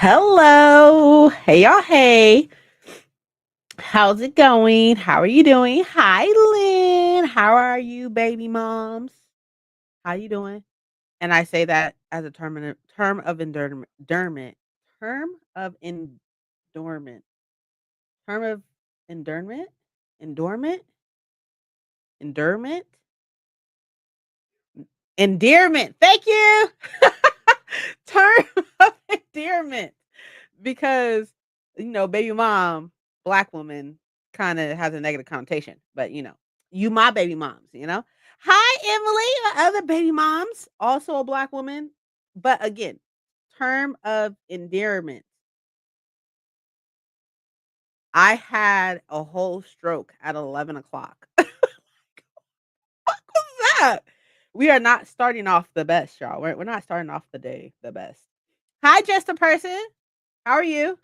Hello. Hey y'all. Hey. How's it going? How are you doing? Hi, Lynn. How are you, baby moms? How you doing? And I say that as a term of endurement. Term of endurement. Term of endurement? Endurement? Endurement? Endearment. Thank you. Term of endearment. Because, baby mom, black woman kinda has a negative connotation, but, you my baby moms. Hi, Emily, my other baby moms, also a black woman, but again, term of endearment. I had a whole stroke at 11 o'clock. What was that? We are not starting off the best, y'all. We're not starting off the day the best. Hi, just a person. How are you?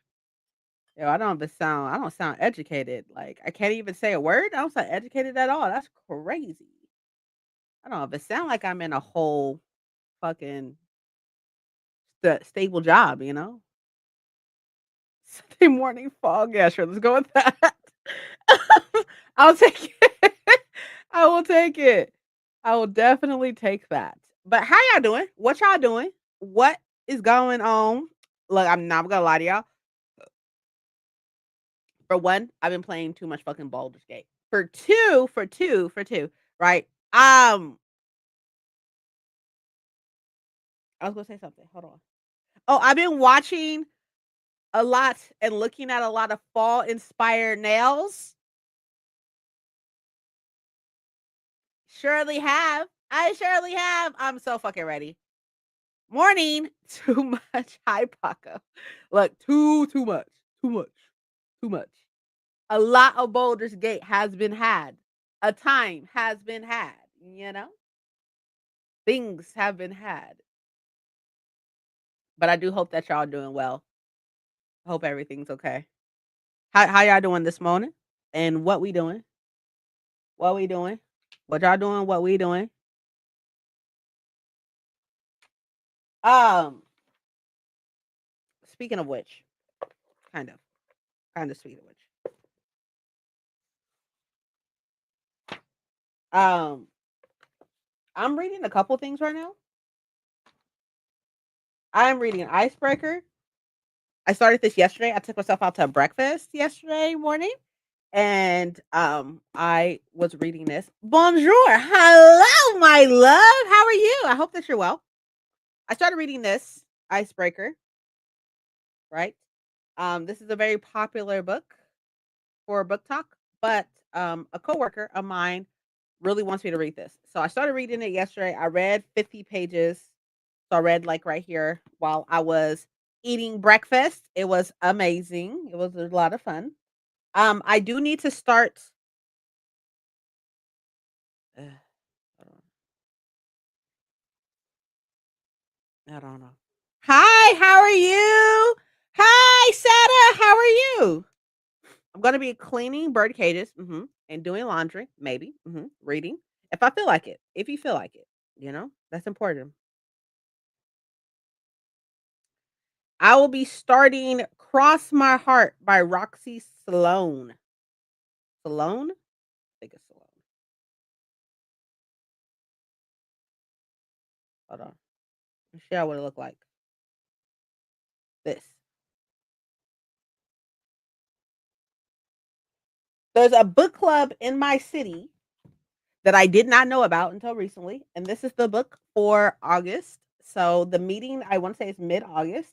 Yo, I don't sound educated. Like, I can't even say a word. I don't sound educated at all. That's crazy. I don't know if it sound like I'm in a whole fucking stable job. Sunday morning fog. Yeah, sure. Let's go with that. I'll take it. I will take it. I will definitely take that. But how y'all doing? What y'all doing? What is going on? Look, I'm not gonna lie to y'all. For one, I've been playing too much fucking Baldur's Gate. For two, right? I was gonna say something. Hold on. Oh, I've been watching a lot and looking at a lot of fall inspired nails. Surely have. I surely have. I'm so fucking ready. Morning. Too much. Hi, Paco. Look, too much. Too much. Too much. A lot of Baldur's Gate has been had. A time has been had. You know? Things have been had. But I do hope that y'all doing well. Hope everything's okay. How y'all doing this morning? And what we doing? What we doing? What y'all doing? What we doing? Um, speaking of which, kind of, speaking of which, um, I'm reading a couple things right now. I'm reading an Icebreaker. I started this yesterday. I took myself out to breakfast yesterday morning, and I was reading this. Bonjour, hello, my love. How are you? I hope that you're well. I started reading this Icebreaker, right? This is a very popular book for book talk, but a coworker of mine really wants me to read this. So I started reading it yesterday. I read 50 pages. So I read like right here while I was eating breakfast. It was amazing. It was a lot of fun. I do need to start. Hold on. I don't know. Hi, how are you? Hi, Sada. How are you? I'm gonna be cleaning bird cages, and doing laundry, maybe, reading if I feel like it. If you feel like it, that's important. I will be starting "Cross My Heart" by Roxy Sloan. Sloan? I think it's Sloan. Hold on. Let's see what it look like. This. There's a book club in my city that I did not know about until recently, and this is the book for August. So the meeting I want to say is mid-August.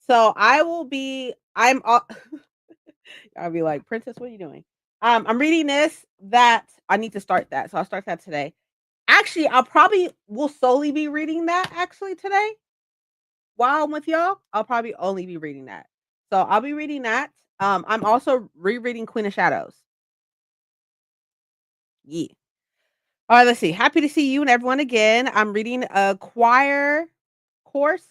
So I'll be like, "Princess, what are you doing?" I'm reading this that I need to start that. So I'll start that today. Actually, I'll probably will solely be reading that actually today. While I'm with y'all, I'll probably only be reading that. So I'll be reading that. I'm also rereading Queen of Shadows. Yeah. All right, let's see. Happy to see you and everyone again. I'm reading a choir course.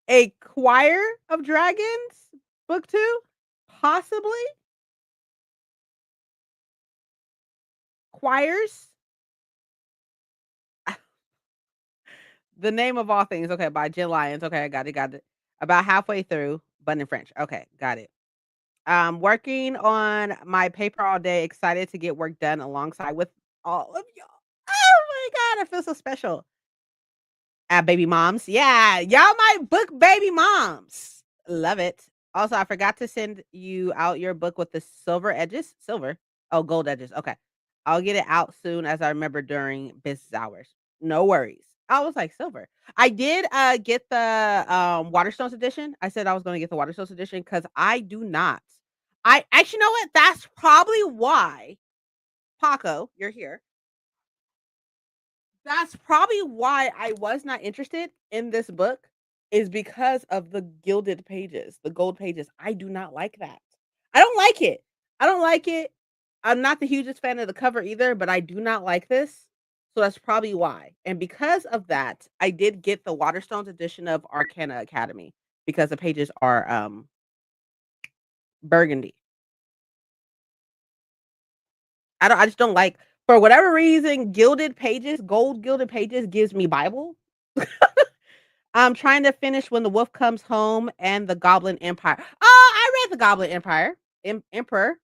A Choir of Dragons, book 2. Possibly choirs. The Name of All Things. Okay, by Jill Lyons. Okay, I got it. Got it. About halfway through, but in French. Okay, got it. Working on my paper all day. Excited to get work done alongside with all of y'all. Oh my god, I feel so special. Baby moms. Yeah, y'all my book baby moms. Love it. Also, I forgot to send you out your book with the silver edges. Silver? Oh, gold edges. Okay. I'll get it out soon as I remember during business hours. No worries. I was like, silver. I did get the Waterstones edition. I said I was gonna get the Waterstones edition because I do not. I actually know what? That's probably why Paco, you're here. That's probably why I was not interested in this book is because of the gilded pages, the gold pages. I do not like that. I don't like it. I don't like it. I'm not the hugest fan of the cover either, but I do not like this. So that's probably why. And because of that, I did get the Waterstones edition of Arcana Academy because the pages are burgundy. I just don't like for whatever reason gilded pages, gold gilded pages gives me Bible. I'm trying to finish When the Wolf Comes Home and The Goblin Empire. Oh, I read The Goblin Empire. Emperor.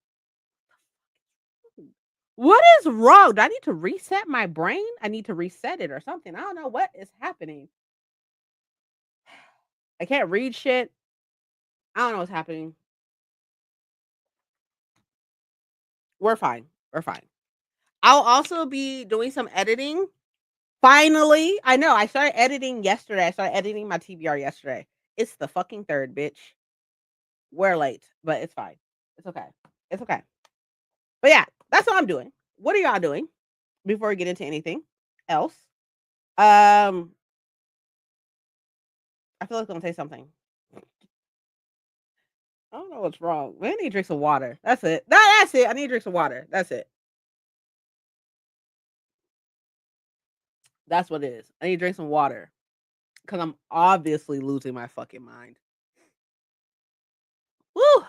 What is wrong? Do I need to reset my brain? I need to reset it or something. I don't know what is happening. I can't read shit. I don't know what's happening. We're fine. We're fine. I'll also be doing some editing. Finally, I know. I started editing yesterday. I started editing my TBR yesterday. It's the fucking third, bitch. We're late, but it's fine. It's okay. It's okay. But yeah, that's what I'm doing. What are y'all doing before we get into anything else? I feel like I'm gonna say something. I don't know what's wrong. I need to drink some water. That's it. That's it. I need to drink some water. That's it. That's what it is. I need to drink some water because I'm obviously losing my fucking mind. Woo!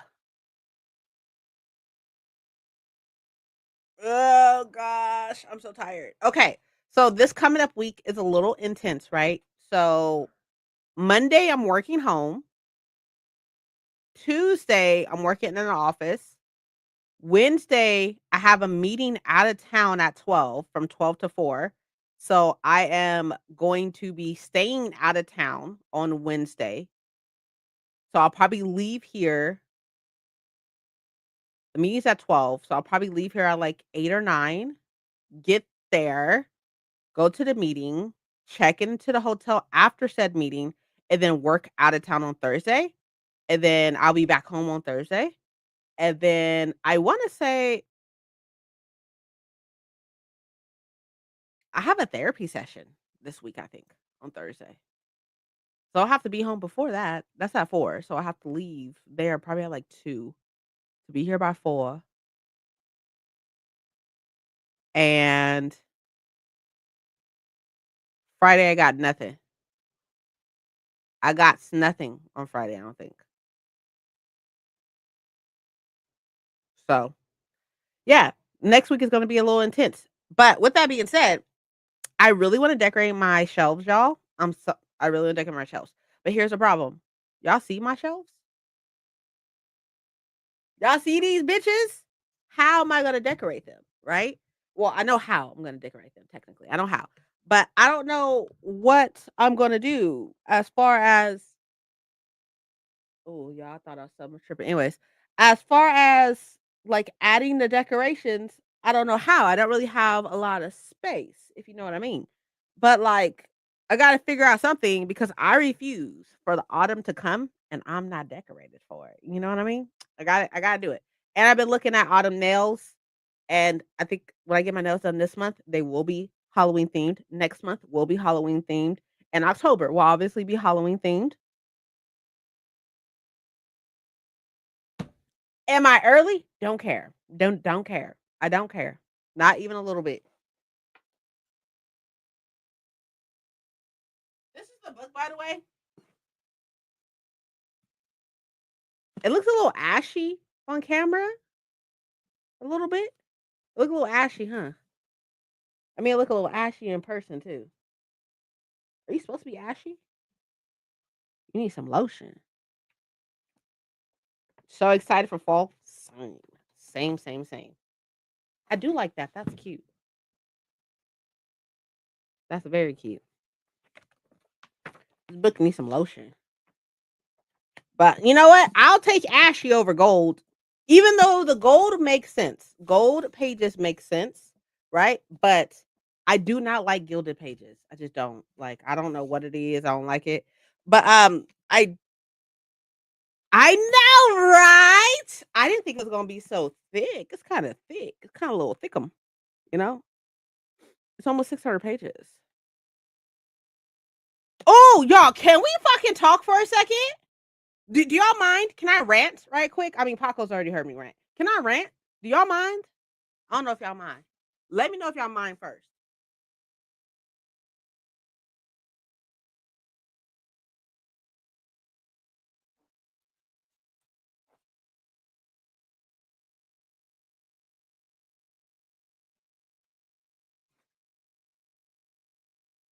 Oh gosh, I'm so tired. Okay, so this coming up week is a little intense, right? So Monday I'm working home. Tuesday I'm working in an office. Wednesday, I have a meeting out of town at 12 from 12 to 4. So I am going to be staying out of town on Wednesday. So I'll probably leave here. The meeting's at 12. So I'll probably leave here at like 8 or 9, get there, go to the meeting, check into the hotel after said meeting, and then work out of town on Thursday. And then I'll be back home on Thursday. And then I want to say I have a therapy session this week, I think, on Thursday. So I'll have to be home before that. That's at 4. So I have to leave there probably at like 2 to be here by 4. And Friday, I got nothing. I got nothing on Friday, I don't think. So yeah, next week is going to be a little intense. But with that being said, I really want to decorate my shelves, y'all. I really want to decorate my shelves. But here's the problem. Y'all see my shelves? Y'all see these bitches? How am I gonna decorate them, right? Well, I know how I'm gonna decorate them technically. I know how. But I don't know what I'm gonna do as far as oh, y'all thought I was so much tripping. Anyways, as far as like adding the decorations, I don't know how. I don't really have a lot of space, if you know what I mean. But like I gotta figure out something because I refuse for the autumn to come and I'm not decorated for it. You know what I mean? I gotta do it. And I've been looking at autumn nails and I think when I get my nails done this month, they will be Halloween themed. Next month will be Halloween themed. And October will obviously be Halloween themed. Am I early? Don't care. Don't care. I don't care. Not even a little bit. This is the book, by the way. It looks a little ashy. on camera a little bit. Look a little ashy, huh? I mean, it look a little ashy in person too. Are you supposed to be ashy? You need some lotion. So excited for fall. Same. Same, same, same. I do like that. That's cute. That's very cute. This book needs some lotion. But you know what? I'll take ashy over gold. Even though the gold makes sense. Gold pages make sense, right? But I do not like gilded pages. I just don't. Like, I don't know what it is. I don't like it. But I know, right? I didn't think it was gonna be so thick. It's kind of thick. It's kind of a little thickum, you know? It's almost 600 pages. Oh, y'all, can we fucking talk for a second? Do y'all mind? Can I rant right quick? I mean, Paco's already heard me rant. Can I rant? Do y'all mind? I don't know if y'all mind. Let me know if y'all mind first.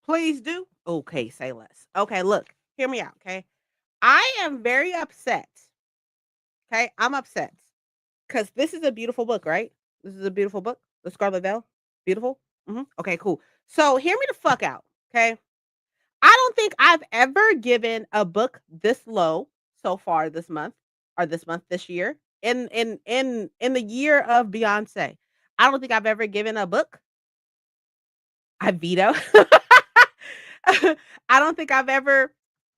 Please do. Okay, say less. Okay, look, hear me out. Okay, I am very upset. Okay, I'm upset because this is a beautiful book, right? This is a beautiful book. The Scarlet Veil. Beautiful. Okay, cool. So hear me the fuck out. Okay, I don't think I've ever given a book this low so far this month or this year in the year of Beyonce. I don't think I've ever given a book. I veto. I don't think I've ever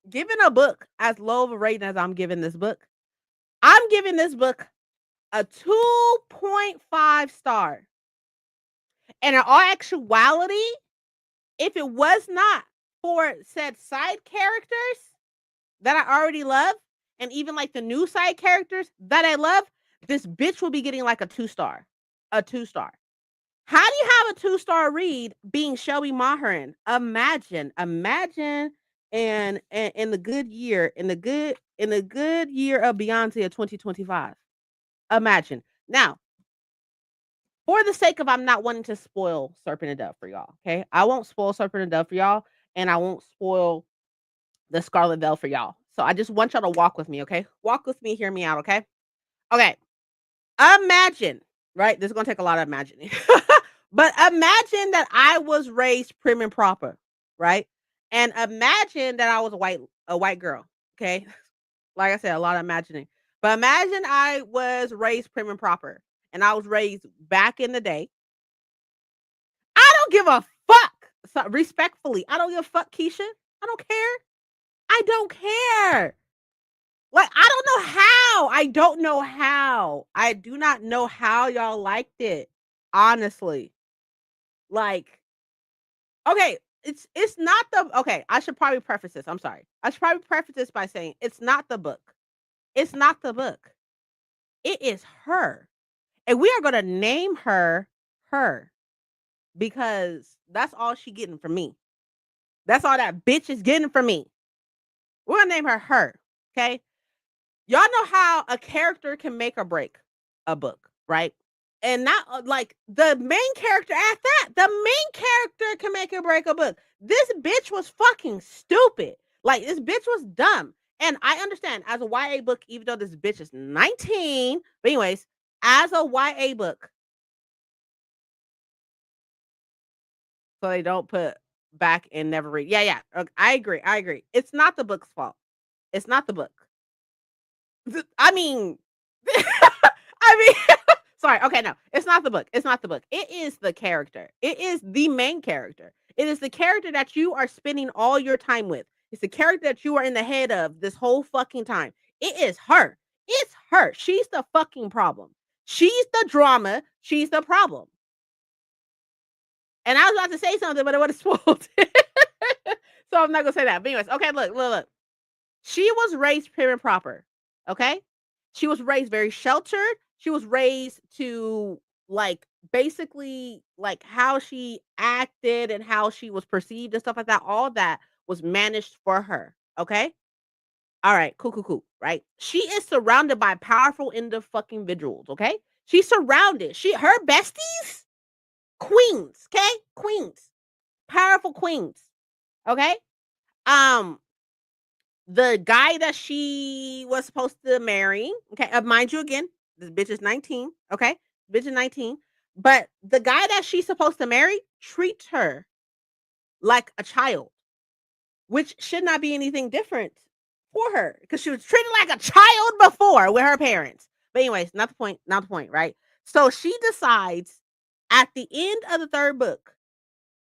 given a book as low of a rating as I'm giving this book. I'm giving this book a 2.5 star. And in all actuality, if it was not for said side characters that I already love, and even like the new side characters that I love, this bitch will be getting like a 2 star. A 2 star. How do you have a 2 star read being Shelby Maherin? Imagine and in the good year, in the good year of Beyonce of 2025. Imagine. Now, for the sake of I'm not wanting to spoil Serpent and Dove for y'all, okay? I won't spoil Serpent and Dove for y'all, and I won't spoil the Scarlet Veil for y'all. So I just want y'all to walk with me, okay? Walk with me, hear me out, okay? Okay. Imagine, right? This is gonna take a lot of imagining. But imagine that I was raised prim and proper, right? And imagine that I was a white girl, okay? Like I said, a lot of imagining. But imagine I was raised prim and proper and I was raised back in the day. I don't give a fuck. So, respectfully, I don't give a fuck, Keisha. I don't care. I don't care. Like, I don't know how. I don't know how. I do not know how y'all liked it. Honestly. Like, okay, it's not the okay, I should probably preface this. I'm sorry. I should probably preface this by saying it's not the book. It's not the book. It is her. And we are gonna name her her because that's all she getting from me. That's all that bitch is getting from me. We're gonna name her her. Okay. Y'all know how a character can make or break a book, right? And not like the main character at that. The main character can make or break a book. This bitch was fucking stupid. Like this bitch was dumb. And I understand as a YA book, even though this bitch is 19, but anyways, as a YA book, so they don't put back and never read. Yeah, yeah. I agree. I agree. It's not the book's fault. It's not the book. I mean, I mean, sorry. Okay, no, it's not the book. It's not the book. It is the character. It is the main character. It is the character that you are spending all your time with. It's the character that you are in the head of this whole fucking time. It is her. It's her. She's the fucking problem. She's the drama. She's the problem. And I was about to say something, but it would have spoiled it. So I'm not gonna say that. But anyways, okay, look. She was raised prim and proper. Okay? She was raised very sheltered. She was raised to like basically like how she acted and how she was perceived and stuff like that. All that was managed for her. Okay? All right, cool, right? She is surrounded by powerful individuals, okay? She's surrounded. Her besties, queens, okay? Queens. Powerful queens. Okay? Um, the guy that she was supposed to marry, okay, mind you again, this bitch is 19, okay? Bitch is 19. But the guy that she's supposed to marry treats her like a child, which should not be anything different for her because she was treated like a child before with her parents. But anyways, not the point, right? So she decides at the end of the third book,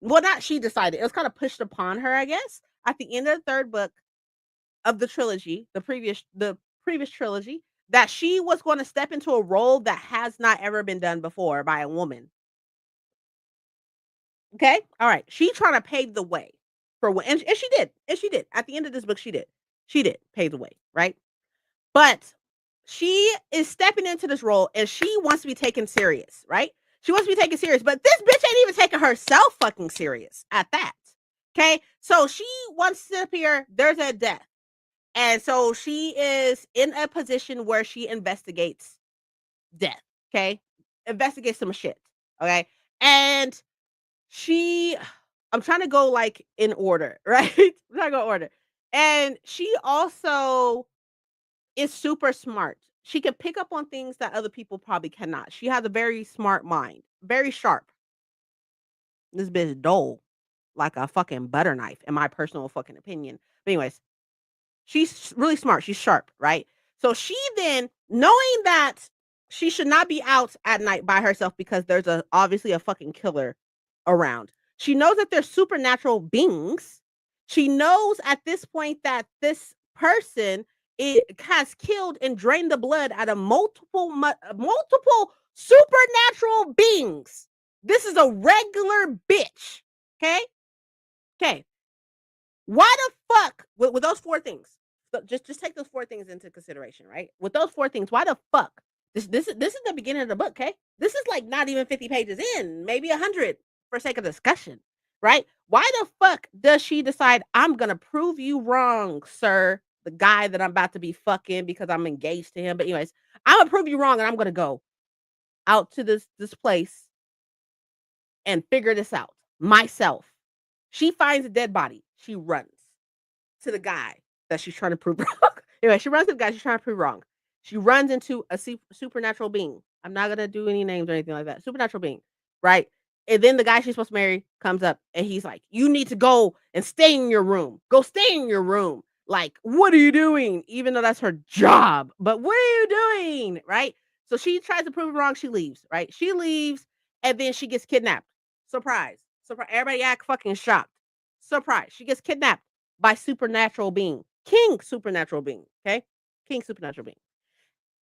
well, not she decided, it was kind of pushed upon her, I guess. At the end of the third book of the trilogy, the previous trilogy, that she was going to step into a role that has not ever been done before by a woman. Okay? All right. She trying to pave the way for what, and she did. And she did. At the end of this book, she did. She did pave the way, right? But she is stepping into this role and she wants to be taken serious, right? She wants to be taken serious, but this bitch ain't even taking herself fucking serious at that. Okay? So she wants to appear, there's a death. And so she is in a position where she investigates death. Okay? Investigates some shit. Okay? And she I'm trying to go like in order, right? I'm trying to go order. And she also is super smart. She can pick up on things that other people probably cannot. She has a very smart mind, very sharp. This bitch is dull, like a fucking butter knife, in my personal fucking opinion. But anyways, she's really smart. She's sharp, right? So she then, knowing that she should not be out at night by herself because there's obviously a fucking killer around. She knows that there's supernatural beings. She knows at this point that this person has killed and drained the blood out of multiple supernatural beings. This is a regular bitch. Okay? Okay. Why the fuck with those four things? Just take those four things into consideration, right? With those four things, why the fuck? This is the beginning of the book, okay? This is like not even 50 pages in, maybe 100 for sake of discussion, right? Why the fuck does she decide I'm gonna prove you wrong, sir? The guy that I'm about to be fucking because I'm engaged to him. But anyways, I'm gonna prove you wrong and I'm gonna go out to this place and figure this out myself. She finds a dead body. She runs to the guy that she's trying to prove wrong. Anyway, she runs to the guy she's trying to prove wrong. She runs into a supernatural being. I'm not gonna do any names or anything like that. Supernatural being, right? And then the guy she's supposed to marry comes up and he's like, "You need to go and stay in your room. Go stay in your room." Like, what are you doing? Even though that's her job, but what are you doing? Right? So she tries to prove it wrong. She leaves. Right? She leaves, and then she gets kidnapped. Surprise! Surprise! Everybody act fucking shocked. Surprise! She gets kidnapped by supernatural being. King supernatural being. Okay? King supernatural being.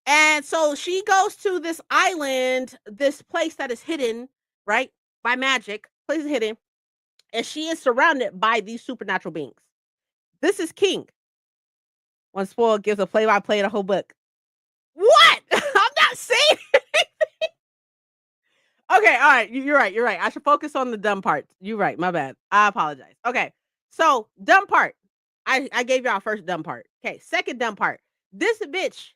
And so she goes to this island, this place that is hidden, right? By magic. Place is hidden. And she is surrounded by these supernatural beings. This is King. One spoil gives a play-by-play of the whole book. What? I'm not saying. Okay, all right. You're right. You're right. I should focus on the dumb parts. You're right. My bad. I apologize. Okay. So, dumb part. I gave y'all first dumb part. Okay. Second dumb part. This bitch.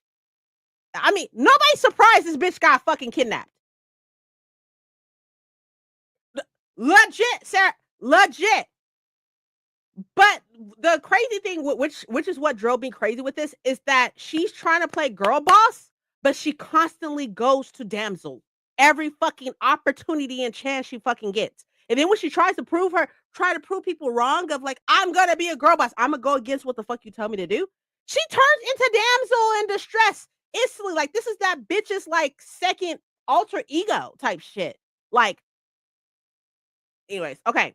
I mean, nobody's surprised this bitch got fucking kidnapped. Legit, Sarah. Legit. But the crazy thing, which is what drove me crazy with this, is that she's trying to play girl boss, but she constantly goes to damsel every fucking opportunity and chance she fucking gets. And then when she try to prove people wrong of like, I'm gonna be a girl boss, I'm gonna go against what the fuck you tell me to do. She turns into damsel in distress instantly. Like, this is that bitch's like second alter ego type shit. Like, anyways, okay.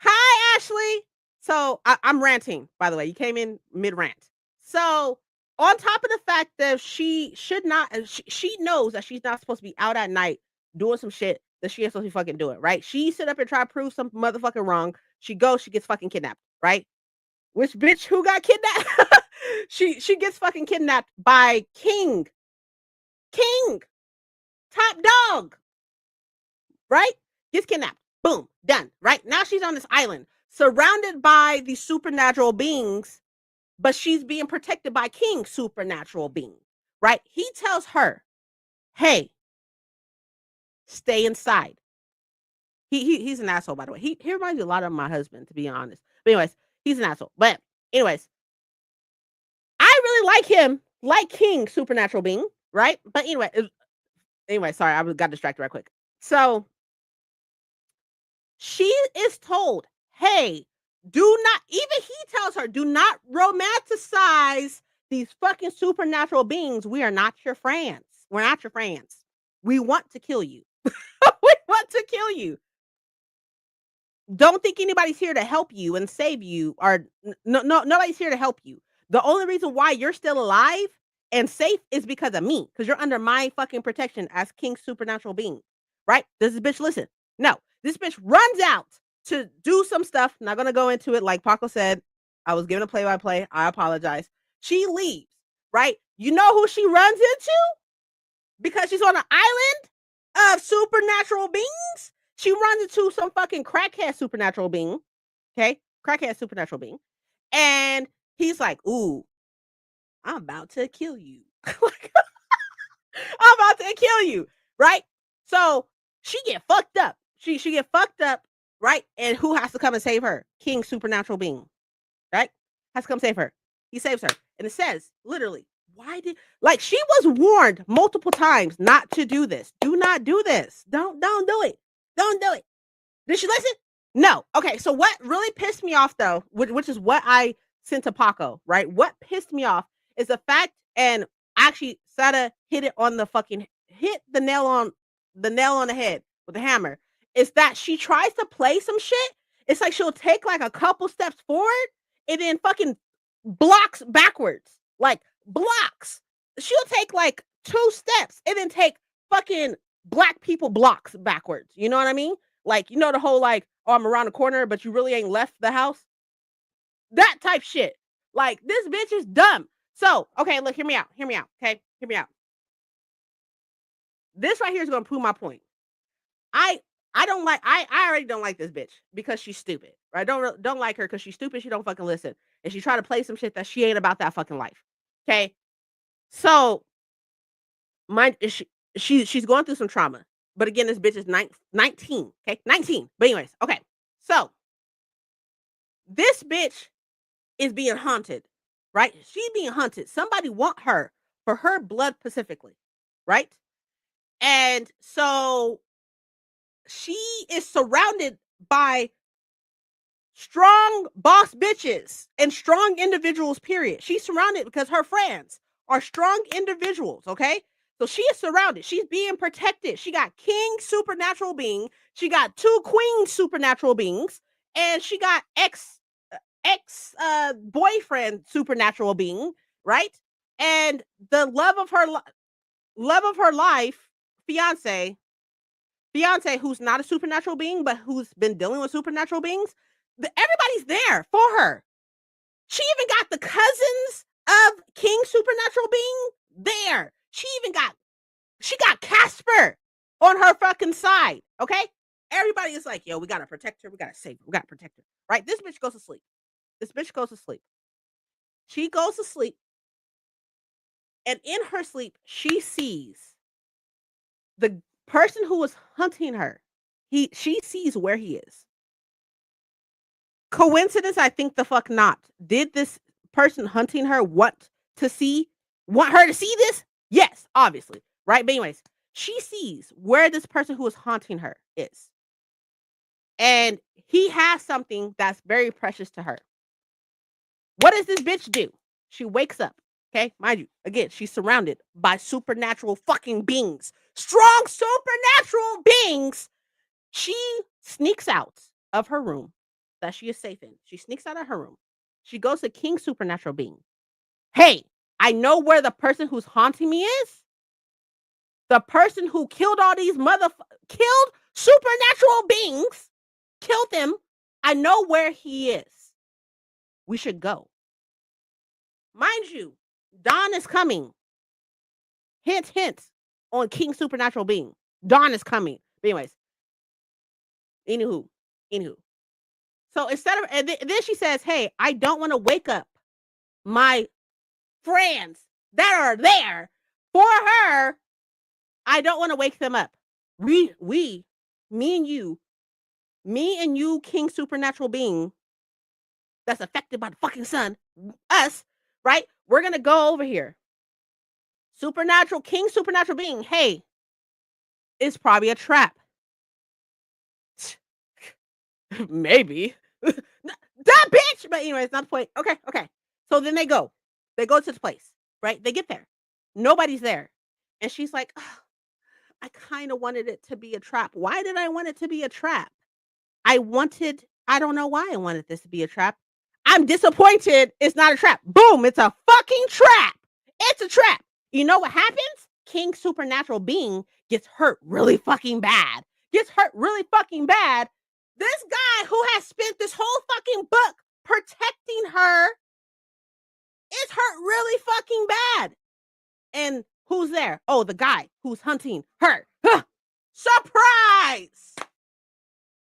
Hi, Ashley. So I'm ranting, by the way. You came in mid rant. So, on top of the fact that she should not, she knows that she's not supposed to be out at night doing some shit that she ain't supposed to be fucking doing, right? She sit up and try to prove some motherfucking wrong. She goes, she gets fucking kidnapped, right? Which bitch who got kidnapped? she gets fucking kidnapped by King. King, top dog, right? Gets kidnapped. Boom, done. Right now she's on this island surrounded by these supernatural beings but she's being protected by King supernatural being, right? He tells her, hey, stay inside. He's an asshole, by the way. He reminds me a lot of my husband, to be honest. But anyways, he's an asshole. But anyways, I really like him, like King supernatural being, right? But anyway, sorry, I got distracted right quick. So she is told, hey, do not, even he tells her, do not romanticize these fucking supernatural beings. We are not your friends. We're not your friends. We want to kill you. We want to kill you. Don't think anybody's here to help you and save you, or nobody's here to help you. The only reason why you're still alive and safe is because of me, because you're under my fucking protection as King supernatural being, right? Does this bitch listen? No. This bitch runs out to do some stuff. Not gonna go into it. Like Paco said, I was given a play-by-play. I apologize. She leaves, right? You know who she runs into? Because she's on an island of supernatural beings. She runs into some fucking crackhead supernatural being. Okay? Crackhead supernatural being. And he's like, ooh, I'm about to kill you. I'm about to kill you. Right? So she get fucked up. She get fucked up, right? And who has to come and save her? King supernatural being. Right? Has to come save her. He saves her. And it says, literally, why did, like, she was warned multiple times not to do this. Do not do this. Don't do it. Don't do it. Did she listen? No. Okay, so what really pissed me off though, which is what I sent to Paco, right? What pissed me off is the fact, and actually Sada hit the nail on the head with the hammer, is that she tries to play some shit. It's like she'll take like a couple steps forward and then fucking blocks backwards. Like blocks. She'll take like 2 steps and then take fucking black people blocks backwards. You know what I mean? Like, you know, the whole like, oh, I'm around the corner, but you really ain't left the house. That type shit. Like, this bitch is dumb. So, okay, look, hear me out. Okay, hear me out. This right here is gonna prove my point. I already don't like this bitch because she's stupid. Right? Don't like her because she's stupid. She don't fucking listen, and she try to play some shit that she ain't about that fucking life. Okay, so she's going through some trauma. But again, this bitch is 19. Okay, 19. But anyways, okay. So this bitch is being haunted, right? She's being hunted. Somebody want her for her blood specifically, right? And so she is surrounded by strong boss bitches and strong individuals, period. She's surrounded because her friends are strong individuals, okay? So she is surrounded. She's being protected. She got king supernatural being. She got 2 queen supernatural beings. And she got ex boyfriend supernatural being, right? And the love of her life, fiance, who's not a supernatural being, but who's been dealing with supernatural beings, everybody's there for her. She even got the cousins of King supernatural being there. She got Casper on her fucking side. Okay, everybody is like, yo, we gotta protect her. We gotta save her. We gotta protect her. Right? This bitch goes to sleep. She goes to sleep, and in her sleep, she sees the person who was hunting her. She sees where he is. Coincidence? I think the fuck not. Did this person hunting her want her to see this? Yes, obviously. Right? But anyways, she sees where this person who is haunting her is. And he has something that's very precious to her. What does this bitch do? She wakes up. Okay, mind you, again, she's surrounded by supernatural fucking beings. Strong supernatural beings. She sneaks out of her room that she is safe in. She sneaks out of her room. She goes to King supernatural being. Hey, I know where the person who's haunting me is. The person who killed all these killed supernatural beings, killed them. I know where he is. We should go. Mind you, Dawn is coming. Hint, hint on King supernatural being. Dawn is coming. But anyways, anywho. So instead of, and then she says, hey, I don't want to wake up my friends that are there for her, I don't want to wake them up. We, me and you, King Supernatural being that's affected by the fucking sun, us, right? We're gonna go over here. Supernatural King, Supernatural being. Hey, it's probably a trap. Maybe. That bitch! But anyway, it's not the point. Okay. So then they go. They go to the place, right? They get there. Nobody's there. And she's like, "Ugh, I kind of wanted it to be a trap. Why did I want it to be a trap? I don't know why I wanted this to be a trap. I'm disappointed it's not a trap. Boom, it's a fucking trap. It's a trap. You know what happens? King Supernatural being gets hurt really fucking bad. Gets hurt really fucking bad. This guy who has spent this whole fucking book protecting her is hurt really fucking bad. And who's there? Oh, the guy who's hunting her. Huh. Surprise!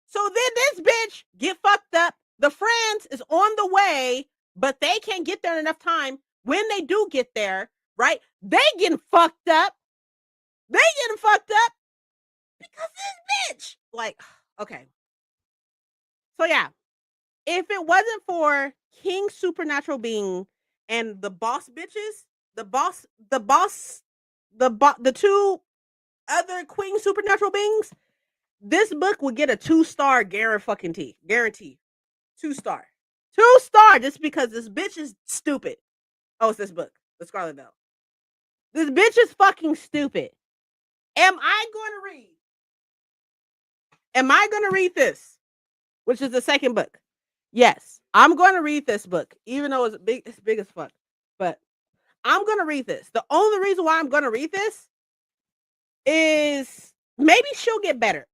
So then this bitch get fucked up. The friends is on the way, but they can't get there in enough time. When they do get there, right? They getting fucked up. They getting fucked up because this bitch. Like, okay. So yeah, if it wasn't for King Supernatural being and the boss bitches, the two other Queen Supernatural beings, this book would get a 2-star guarantee. 2-star. 2-star just because this bitch is stupid. Oh, it's this book, The Scarlet Bell. This bitch is fucking stupid. Am I going to read this? Which is the second book. Yes, I'm going to read this book, even though it's big as fuck. But I'm going to read this. The only reason why I'm going to read this is maybe she'll get better.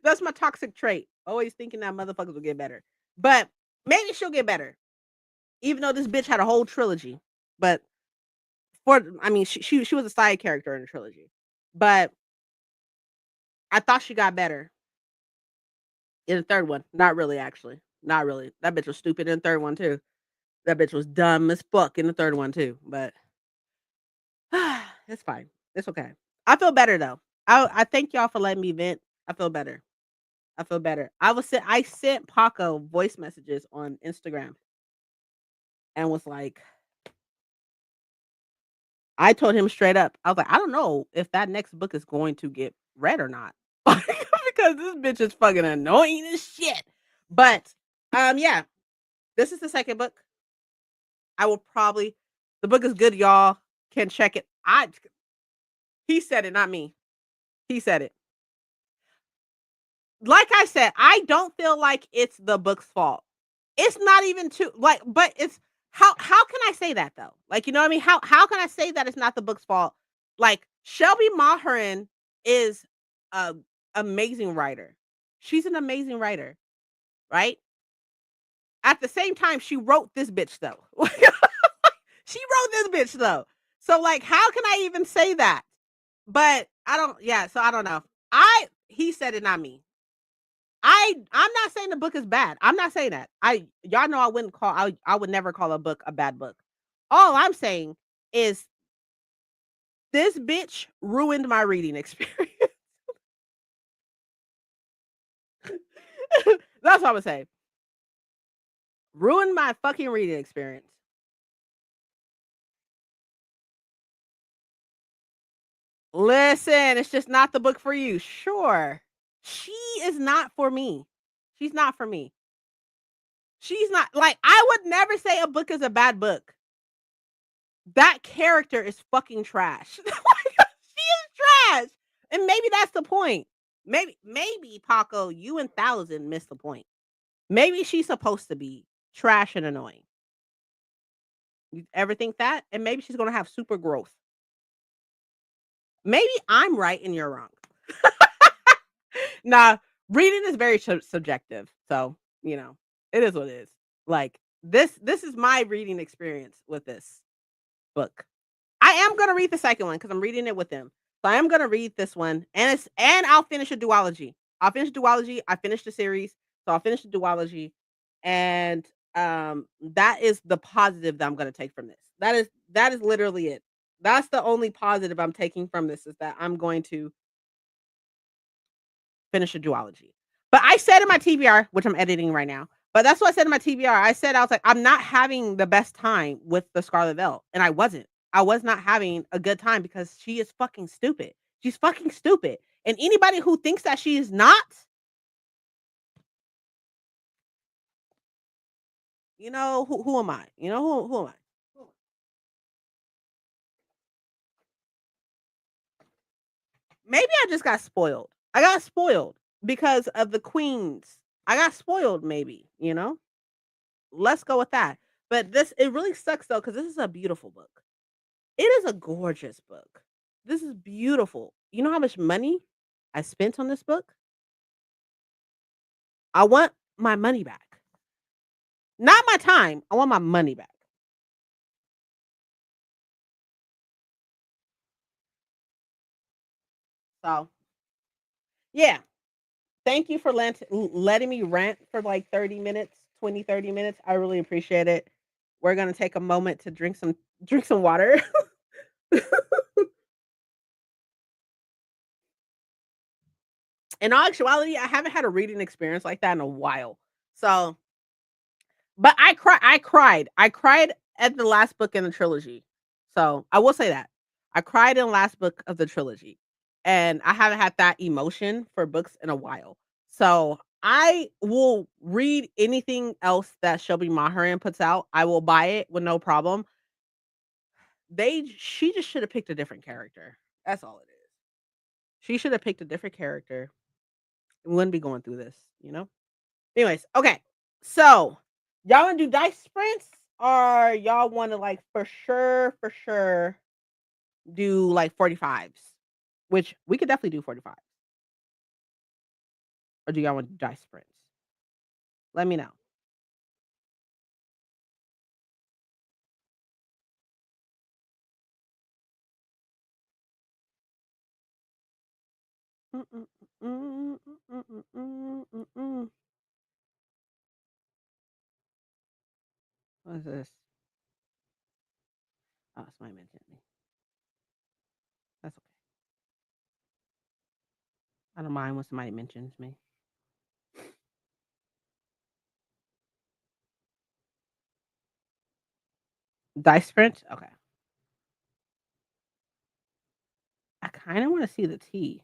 That's my toxic trait. Always thinking that motherfuckers will get better. But maybe she'll get better. Even though this bitch had a whole trilogy. But she was a side character in the trilogy. But I thought she got better in the third one. Not really, actually. Not really. That bitch was stupid in the third one too. That bitch was dumb as fuck in the third one too. But it's fine. It's okay. I feel better though. I thank y'all for letting me vent. I feel better. I sent Paco voice messages on Instagram and was like, I told him straight up. I was like, I don't know if that next book is going to get read or not. Because this bitch is fucking annoying as shit. But yeah. This is the second book. I will probably the book is good, y'all. Can check it. He said it, not me. He said it. Like I said, I don't feel like it's the book's fault. It's not even too like, but it's how can I say that though? Like, you know what I mean? How can I say that it's not the book's fault? Like Shelby Maharin is a amazing writer. She's an amazing writer, right? At the same time, she wrote this bitch though. She wrote this bitch though. So like, how can I even say that? But I don't. Yeah. So I don't know. He said it, not me. I'm not saying the book is bad. I'm not saying that. Y'all know I would never call a book a bad book. All I'm saying is this bitch ruined my reading experience. That's what I would say. Ruined my fucking reading experience. Listen, it's just not the book for you. Sure. She is not for me. She's not for me. She's not like I would never say a book is a bad book. That character is fucking trash. She is trash. And maybe that's the point. Maybe Paco, you and Thousand missed the point. Maybe she's supposed to be trash and annoying. You ever think that? And maybe she's gonna have super growth. Maybe I'm right and you're wrong. Nah, reading is very subjective. So, it is what it is. Like this is my reading experience with this book. I am gonna read the second one because I'm reading it with him. So I am gonna read this one and I'll finish a duology. I finished the series, so I'll finish the duology. And That is the positive that I'm gonna take from this. That is literally it. That's the only positive I'm taking from this is that I'm going to finish a duology. But I said in my TBR, which I'm editing right now, but that's what I said in my TBR. I said I was like, I'm not having the best time with the Scarlet Veil, and I wasn't. I was not having a good time because she is fucking stupid. She's fucking stupid, and anybody who thinks that she is not, who am I? Who am I? Maybe I just got spoiled. I got spoiled because of the queens. I got spoiled, maybe. Let's go with that. But it really sucks though, because this is a beautiful book. It is a gorgeous book. This is beautiful. You know how much money I spent on this book? I want my money back. Not my time. I want my money back. So, yeah. Thank you for letting me rant for like 30 minutes, 20, 30 minutes. I really appreciate it. We're going to take a moment to drink some water. In all actuality, I haven't had a reading experience like that in a while. So, but I cried at the last book in the trilogy. So, I will say that. I cried in the last book of the trilogy, and I haven't had that emotion for books in a while. So, I will read anything else that Shelby Maharan puts out. I will buy it with no problem. She just should have picked a different character. That's all it is. She should have picked a different character. We wouldn't be going through this. Anyways, okay. So, y'all wanna do dice sprints or y'all wanna like for sure do like 45s? Which we could definitely do 45. Or do y'all want to do dice sprints? Let me know. Mm, mm, mm, mm, mm, mm, mm, mm, mm. What is this? Oh, somebody mentioned me. That's okay. I don't mind when somebody mentions me. Dice sprint? Okay. I kind of want to see the tea.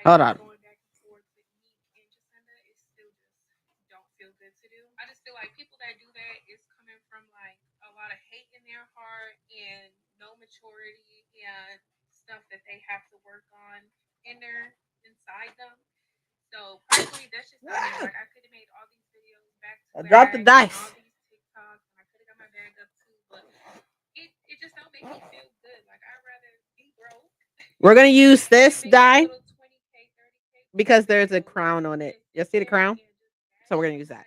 Hold on. I dropped the dice. We're gonna use this die because there's a crown on it. You see the crown? So we're gonna use that.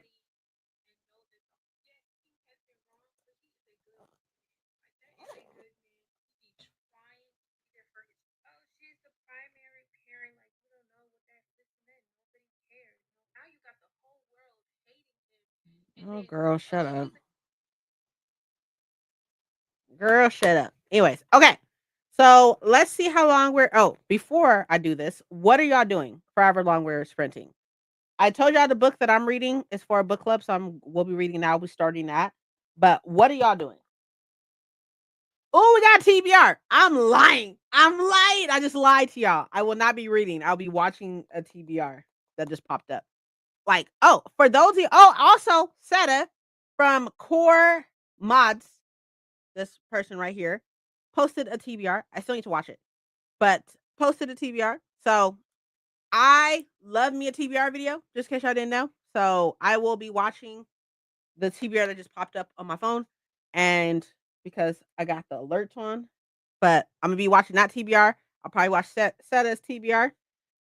Oh, girl, shut up. Girl, shut up. Anyways, okay. So let's see how long we're. Oh, before I do this, what are y'all doing for however long we're sprinting? I told y'all the book that I'm reading is for a book club, so we'll be reading now. We're starting that. But what are y'all doing? Oh, we got TBR. I'm lying. I'm lying. I just lied to y'all. I will not be reading. I'll be watching a TBR that just popped up. Like, oh, for those of you, oh, also Seta from Core Mods, this person right here, posted a TBR. I still need to watch it, but posted a TBR. So I love me a TBR video, just in case y'all didn't know. So I will be watching the TBR that just popped up on my phone, and because I got the alerts on, but I'm gonna be watching that TBR. I'll probably watch Seta's TBR,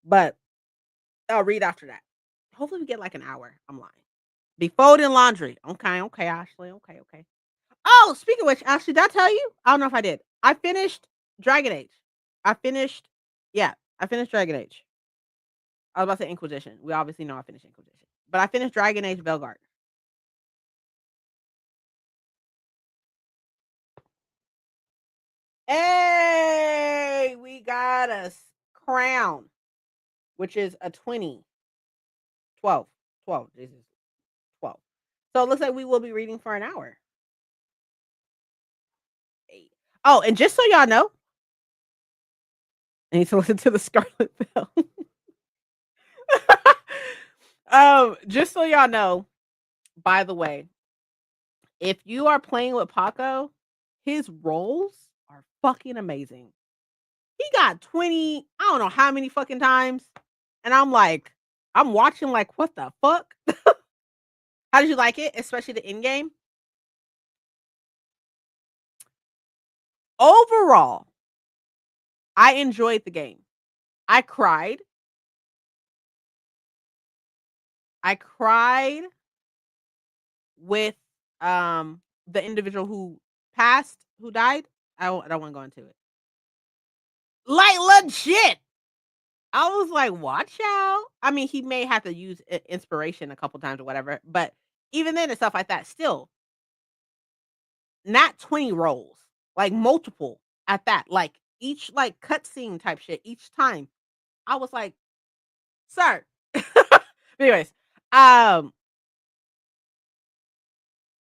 but I'll read after that. Hopefully we get like an hour. I'm lying. Be folding laundry. Okay, okay, Ashley. Okay, okay. Oh, speaking of which, Ashley, did I tell you? I don't know if I did. I finished Dragon Age. I finished, yeah, I finished Dragon Age. I was about to say Inquisition. We obviously know I finished Inquisition, but I finished Dragon Age Velgard. Hey, we got a crown, which is a 20, 12, 12, Jesus, 12. So it looks like we will be reading for an hour. Eight. Oh, and just so y'all know, I need to listen to the Scarlet Bell. Just so y'all know, by the way, if you are playing with Paco, his rolls are fucking amazing. He got 20, I don't know how many fucking times. And I'm like, I'm watching like, what the fuck? How did you like it? Especially the in game? Overall, I enjoyed the game. I cried. I cried with the individual who passed, who died. I don't want to go into it. Like legit. I was like, watch out. I mean, he may have to use inspiration a couple times or whatever, but even then and stuff like that, still not 20 rolls, like multiple at that, like each like cutscene type shit each time. I was like, sir. Anyways,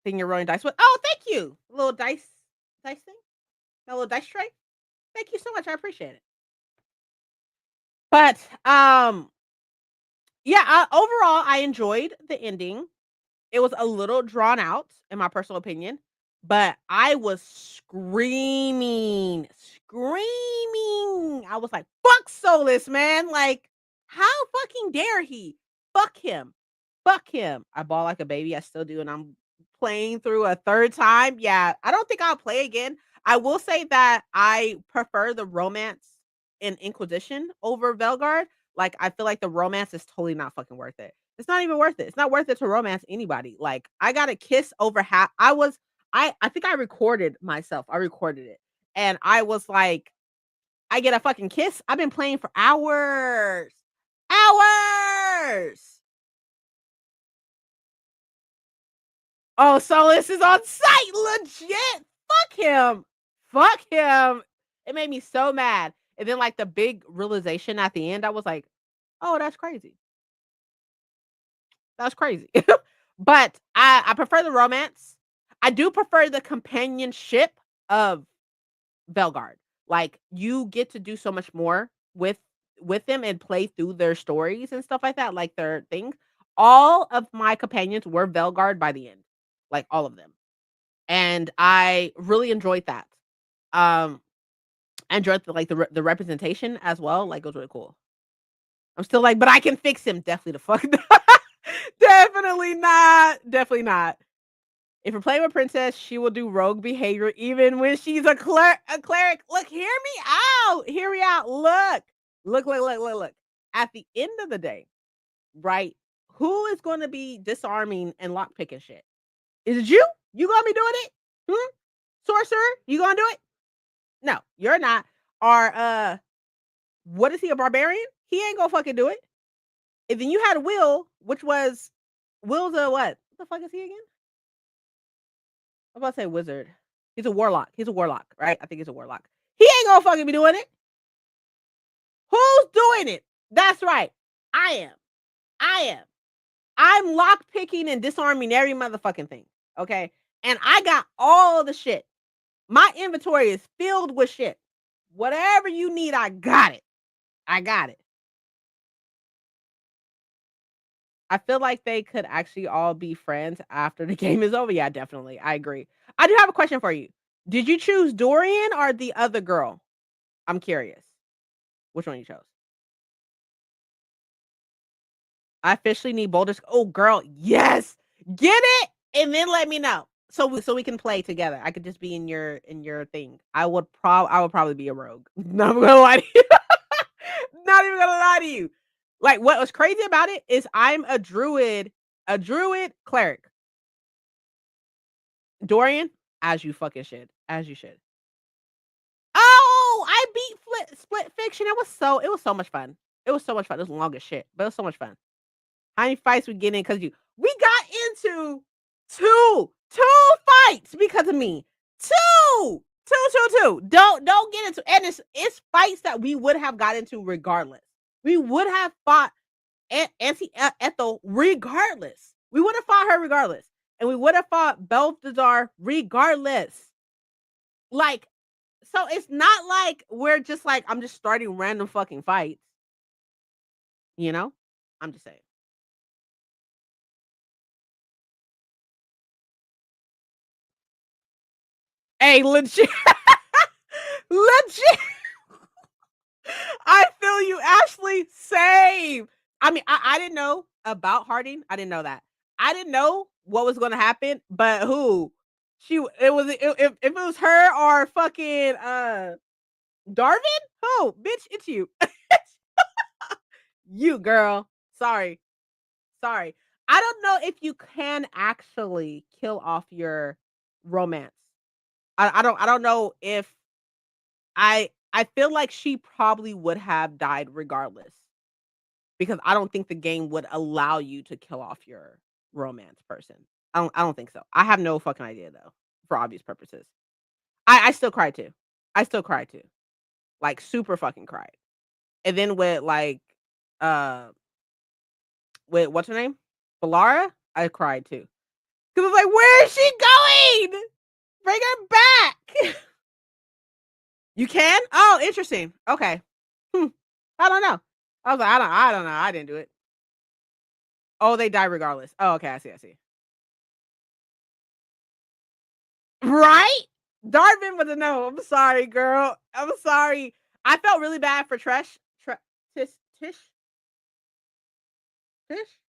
thing you're rolling dice with. Oh, thank you. A little dice thing, a little dice tray. Thank you so much. I appreciate it. But yeah, overall, I enjoyed the ending. It was a little drawn out, in my personal opinion, but I was screaming, screaming. I was like, "Fuck Solus, man! Like, how fucking dare he? Fuck him, fuck him!" I ball like a baby. I still do, and I'm playing through a third time. Yeah, I don't think I'll play again. I will say that I prefer the romance in Inquisition over Velgard. Like, I feel like the romance is totally not fucking worth it. It's not even worth it. It's not worth it to romance anybody. Like, I got a kiss over half. I think I recorded myself. I recorded it. And I was like, I get a fucking kiss. I've been playing for hours. Hours. Oh, Solus is on site. Legit. Fuck him. Fuck him. It made me so mad. And then like the big realization at the end, I was like, oh, that's crazy. That's crazy. But I prefer the romance. I do prefer the companionship of Velgard. Like, you get to do so much more with them and play through their stories and stuff like that, like their things. All of my companions were Velgard by the end, like all of them, and I really enjoyed that. Um, I enjoyed the representation as well. Like, it was really cool. I'm still like, but I can fix him. Definitely the fuck not. Definitely not. Definitely not. If you're playing with Princess, she will do rogue behavior even when she's a cleric. Look, hear me out. Hear me out. Look. Look. At the end of the day, right? Who is going to be disarming and lockpicking shit? Is it you? You gonna be doing it? Hmm? Sorcerer? You gonna do it? No, you're not. Or what is he, a barbarian? He ain't gonna fucking do it. And then you had Will, which was Will's a what? What the fuck is he again? I'm about to say wizard. He's a warlock. He's a warlock, right? I think he's a warlock. He ain't gonna fucking be doing it. Who's doing it? That's right. I am. I am. I'm lock picking and disarming every motherfucking thing. Okay. And I got all the shit. My inventory is filled with shit. Whatever you need, I got it. I got it. I feel like they could actually all be friends after the game is over. Yeah, definitely. I agree. I do have a question for you. Did you choose Dorian or the other girl? I'm curious. Which one you chose? I officially need Boulder's. Oh, girl, yes, get it, and then let me know so we can play together. I could just be in your thing. I would probably be a rogue. Not gonna lie to you. Not even gonna lie to you. Like, what was crazy about it is I'm a druid cleric. Dorian, as you fucking should, as you should. Oh, I beat Split Fiction. It was so much fun. It was so much fun. It was long as shit, but it was so much fun. How many fights we get in because you? We got into two fights because of me. Two. Don't get into, and it's fights that we would have got into regardless. We would have fought Auntie Ethel regardless. We would have fought her regardless, and we would have fought Balthazar regardless. Like, so it's not like we're just like I'm just starting random fucking fights. You know, I'm just saying. Hey, legit, legit. I feel you, Ashley. Same. I mean, I didn't know about Harding. I didn't know that. I didn't know what was going to happen, but who she it was if it was her or fucking Darvin? Oh, bitch, it's you. You girl. Sorry. Sorry. I don't know if you can actually kill off your romance. I don't know if I feel like she probably would have died regardless. Because I don't think the game would allow you to kill off your romance person. I don't think so. I have no fucking idea though, for obvious purposes. I still cried too. I still cried too. Like super fucking cried. And then uh with what's her name? Valara, I cried too. Cause I was like, where is she going? Bring her back. You can? Oh, interesting. Okay. Hmm. I don't know. I was like, I don't know. I didn't do it. Oh, they die regardless. Oh, okay. I see. Right? Darvin was a no. I'm sorry, girl. I'm sorry. I felt really bad for Tish, Tish, Tish,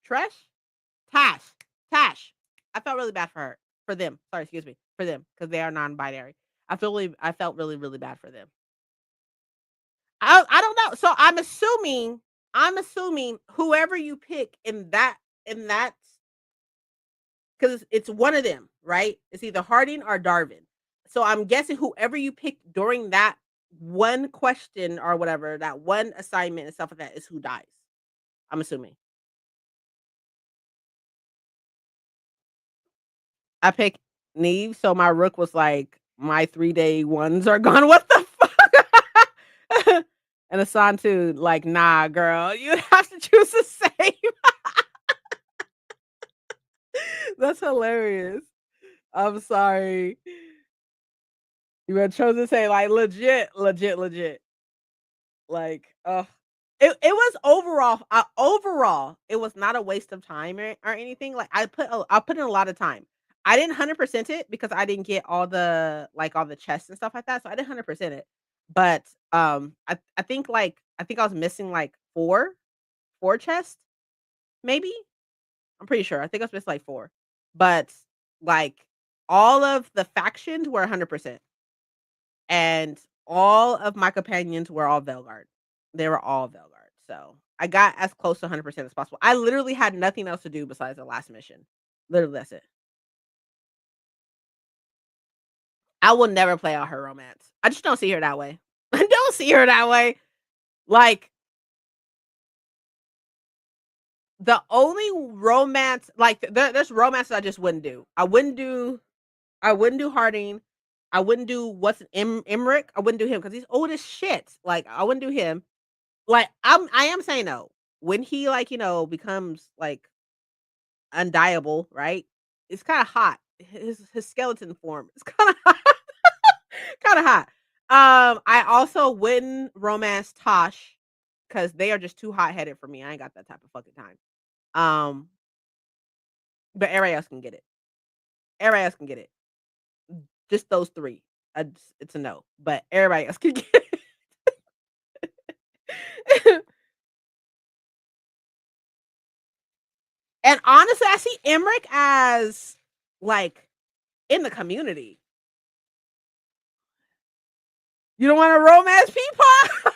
Tresh, Tash, Tash. I felt really bad for her, for them. Sorry, excuse me, for them because they are non-binary. I felt really, really bad for them. I don't know. So I'm assuming whoever you pick in that because it's one of them, right? It's either Harding or Darvin. So I'm guessing whoever you pick during that one question or whatever, that one assignment and stuff like that is who dies. I'm assuming. I picked Neve, so my rook was like, my 3-day ones are gone. What the fuck? And Asan too, like, nah, girl, you have to choose the same. That's hilarious. I'm sorry. You had chosen to say like legit. Like, it was overall, it was not a waste of time or anything. Like I put in a lot of time. I didn't 100% it because I didn't get all the chests and stuff like that. So I didn't 100% it. But I think I was missing like four chests, maybe. I'm pretty sure. I think I was missing like four. But like all of the factions were 100%. And all of my companions were all Velguard. They were all Velguard. So I got as close to 100% as possible. I literally had nothing else to do besides the last mission. Literally, that's it. I will never play out her romance. I just don't see her that way. I don't see her that way. Like the only romance, like there's romance I just wouldn't do. I wouldn't do Harding. I wouldn't do Emmerich. I wouldn't do him because he's old as shit. Like I wouldn't do him. Like, I am saying no. When he, like, becomes, like, undieable, right? It's kinda hot. His skeleton form is kinda hot. Kinda hot. I also wouldn't romance Tosh because they are just too hot-headed for me. I ain't got that type of fucking time. Um, but everybody else can get it. Everybody else can get it. Just those 3. It's a no, but everybody else can get it. And honestly, I see Emmerich as, like, in the community. You don't want a romance peepaw?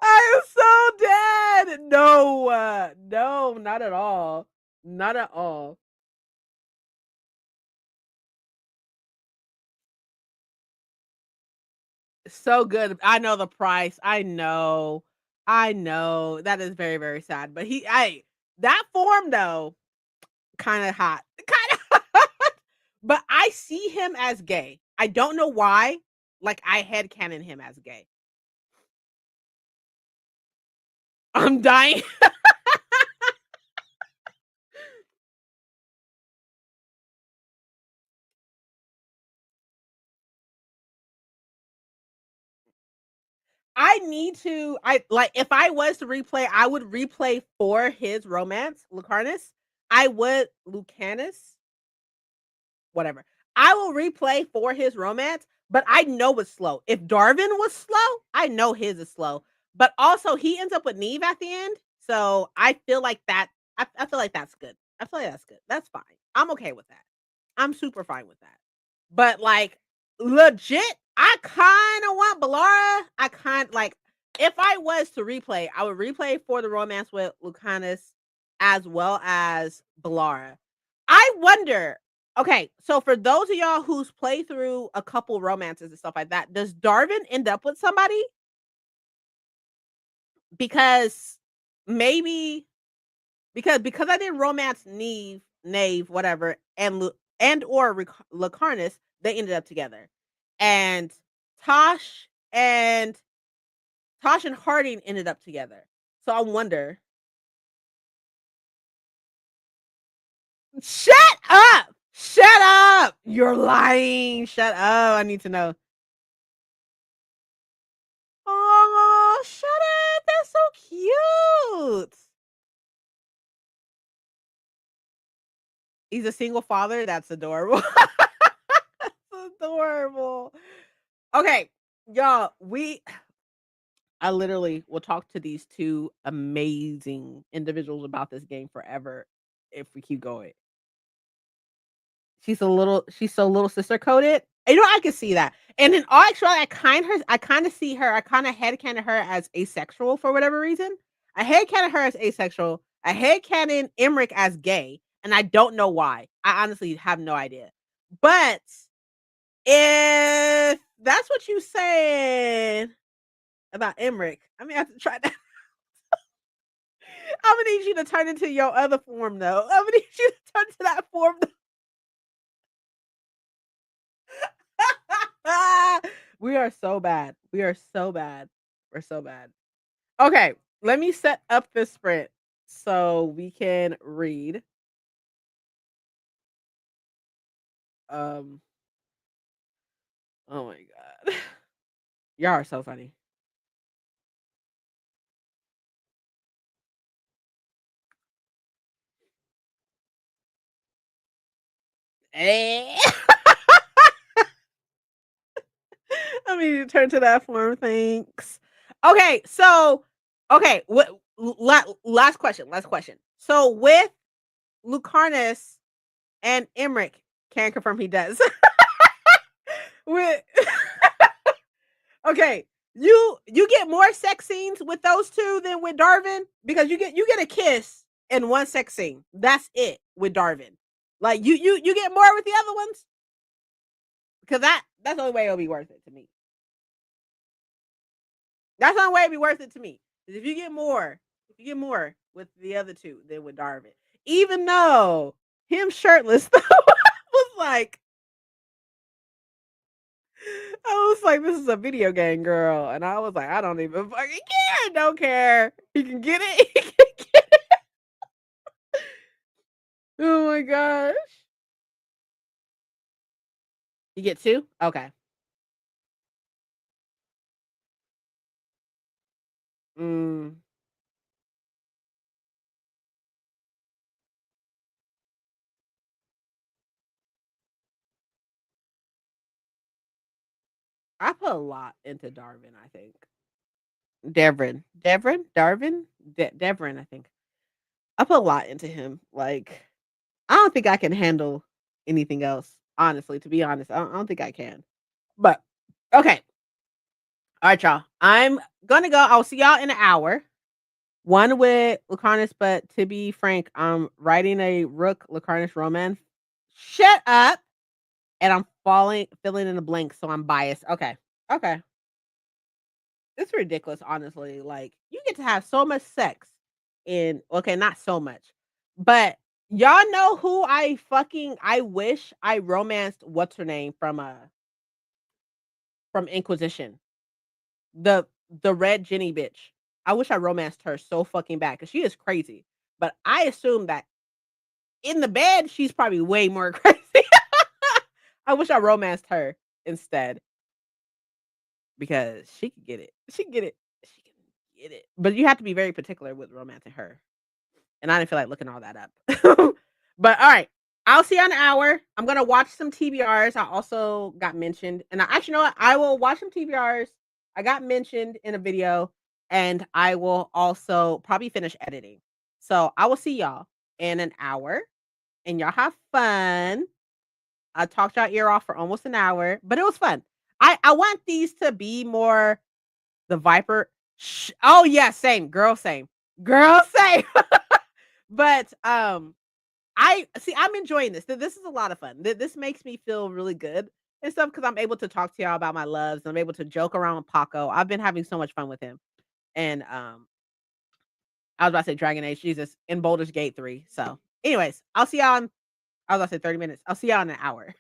I am so dead. No, no, not at all. Not at all. So good. I know the price. I know. I know. That is very, very sad. But that form though, kind of hot. Kind of hot. But I see him as gay. I don't know why. Like I headcanon him as gay. I'm dying. I like if I was to replay, I would replay for his romance, Lucarnis. I would Lucanus, whatever. I will replay for his romance, but I know it's slow. If Darvin was slow, I know his is slow. But also he ends up with Neve at the end. So I feel like I feel like that's good. I feel like that's good. That's fine. I'm okay with that. I'm super fine with that. But like legit, I kind of want Balara. I kind like if I was to replay, I would replay for the romance with Lucanus as well as Balara. I wonder. Okay, so for those of y'all who's played through a couple romances and stuff like that, does Darvin end up with somebody? Because maybe because I did romance Nave, whatever, and or Lacarnus, they ended up together. And Tosh and Tosh and Harding ended up together. So I wonder. Shut up! Shut up! You're lying. Shut up. I need to know. Oh, shut up. That's so cute. He's a single father. That's adorable. That's adorable. Okay, y'all, I literally will talk to these two amazing individuals about this game forever if we keep going. She's so little sister coded. You know, I can see that. And in all actuality, I kind of see her, I kind of headcanon her as asexual for whatever reason. I headcanon her as asexual. I headcanon Emmerich as gay, and I don't know why. I honestly have no idea. But if that's what you said about Emmerich, I mean, I have to try that. I'm gonna need you to turn into your other form, though. I'm gonna need you to turn to that form. We are so bad. We are so bad. We're so bad. Okay, let me set up this sprint so we can read. Um. Oh my god, y'all are so funny. Eh. I mean, to turn to that form. Thanks. Okay, so what? Last question. Last question. So with Lucarnus and Emmerich, can confirm he does. with okay, you get more sex scenes with those two than with Darvin because you get a kiss in one sex scene. That's it with Darvin. Like you get more with the other ones because that's the only way it'll be worth it to me. That's the only way it'll be worth it to me. Is if you get more with the other two than with Darvin, even though him shirtless though was like I was like, this is a video game, girl. And I was like, I don't even fucking care. Don't care. He can get it. He can get it. Oh my gosh. You get two? Okay. Mm, I put a lot into Darvin, I think. Darvin? Devrin, I think. I put a lot into him. Like, I don't think I can handle anything else. honestly, to be honest. I don't think I can. But okay. All right, y'all. I'm gonna go. I'll see y'all in an hour. One with Lucarnis, but to be frank, I'm writing a Rook Lucarnis romance. Shut up. And I'm filling in the blank, so I'm biased. Okay. Okay. It's ridiculous, honestly. Like, you get to have so much sex in okay, not so much, but y'all know who I wish I romanced what's her name from Inquisition. The the red Jenny bitch. I wish I romanced her so fucking bad because she is crazy. But I assume that in the bed, she's probably way more crazy. I wish I romanced her instead because she could get it. She can get it. She can get it. But you have to be very particular with romancing her. And I didn't feel like looking all that up. But all right. I'll see you in an hour. I'm gonna watch some TBRs. I also got mentioned, and I actually know what I will watch some TBRs. I got mentioned in a video, and I will also probably finish editing. So I will see y'all in an hour, and y'all have fun. I talked y'all ear off for almost an hour, but it was fun. I want these to be more the Viper. Oh yeah, same girl, same girl, same. But I see. I'm enjoying this. This is a lot of fun. This makes me feel really good and stuff because I'm able to talk to y'all about my loves. I'm able to joke around with Paco. I've been having so much fun with him. And I was about to say Dragon Age, Jesus, in Baldur's Gate 3. So, anyways, I'll see y'all in I was about to say 30 minutes. I'll see y'all in an hour.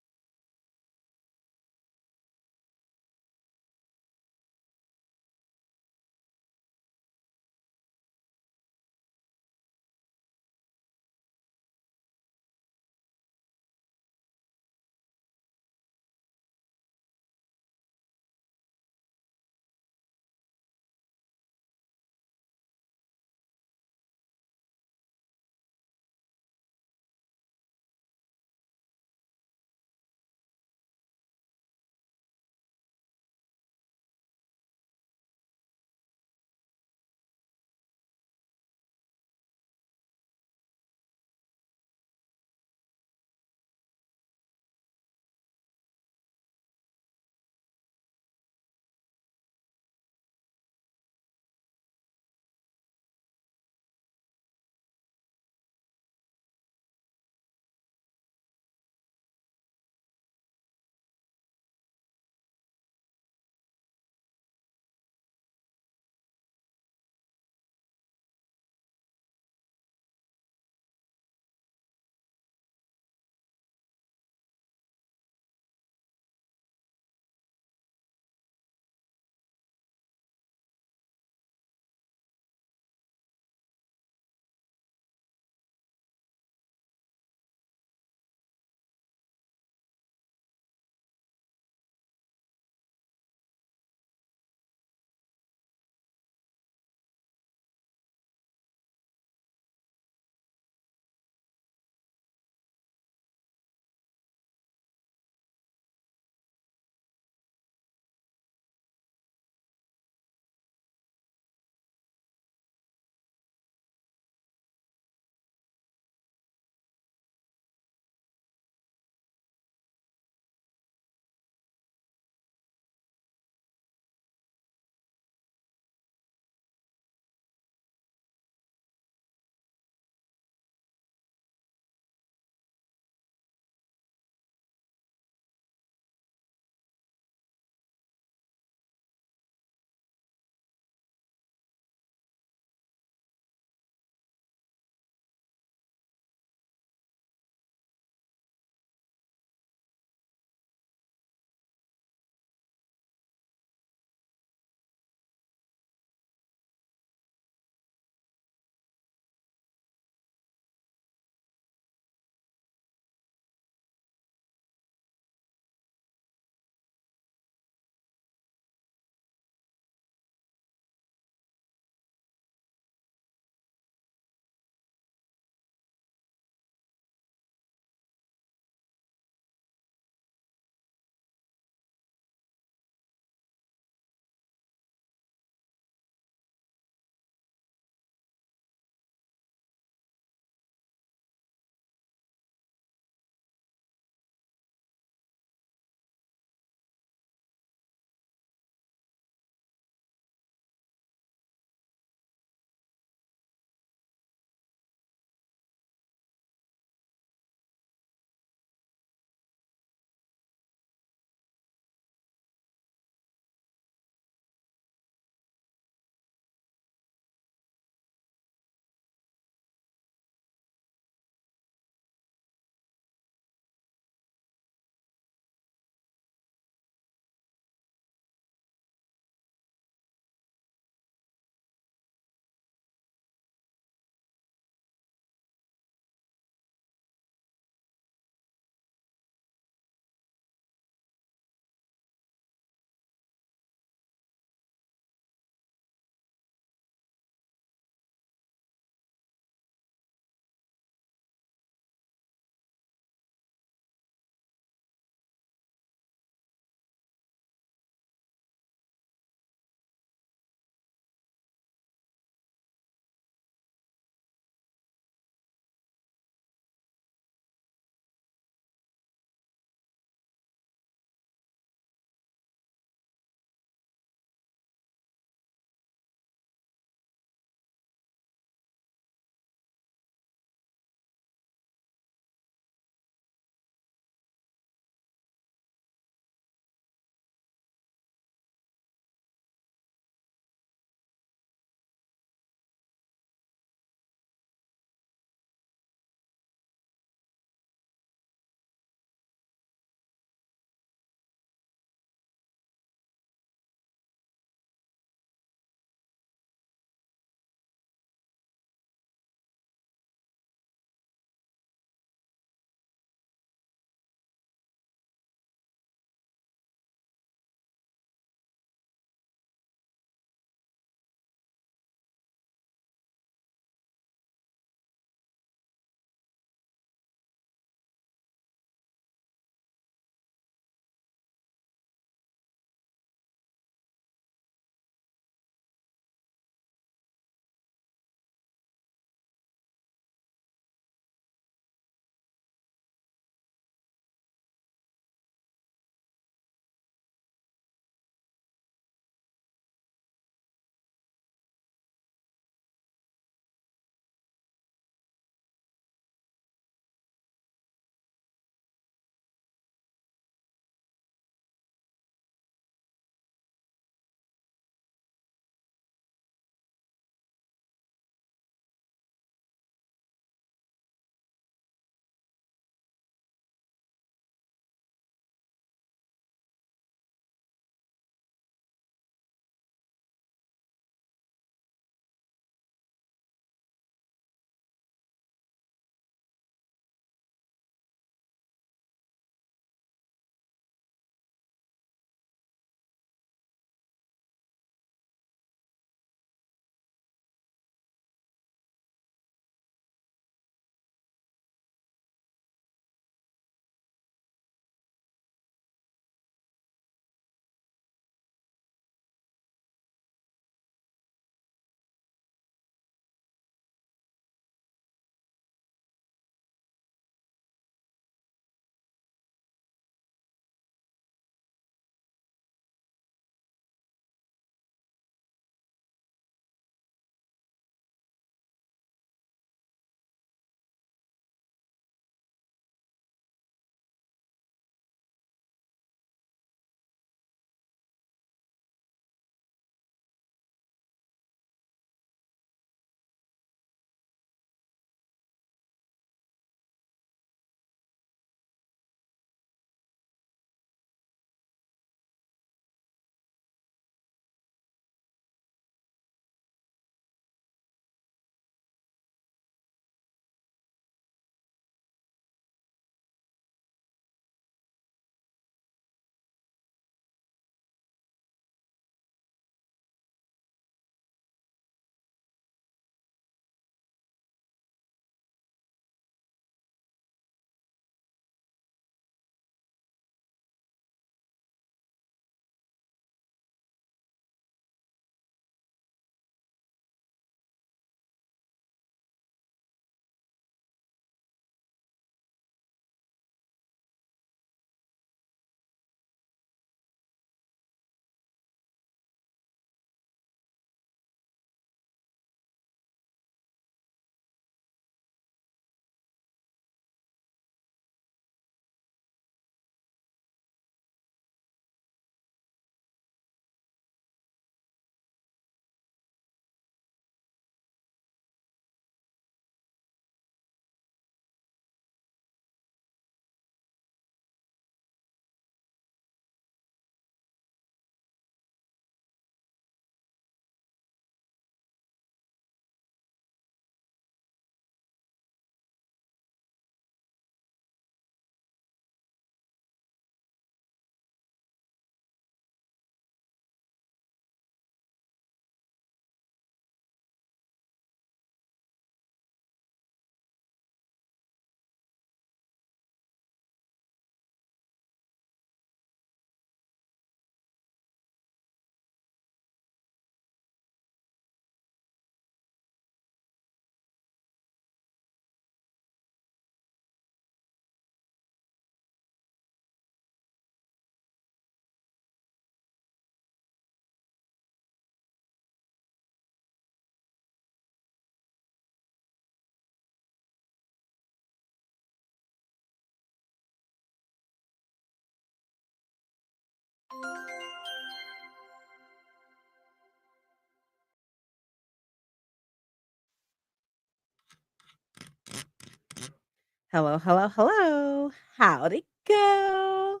Hello, hello, hello. How'd it go?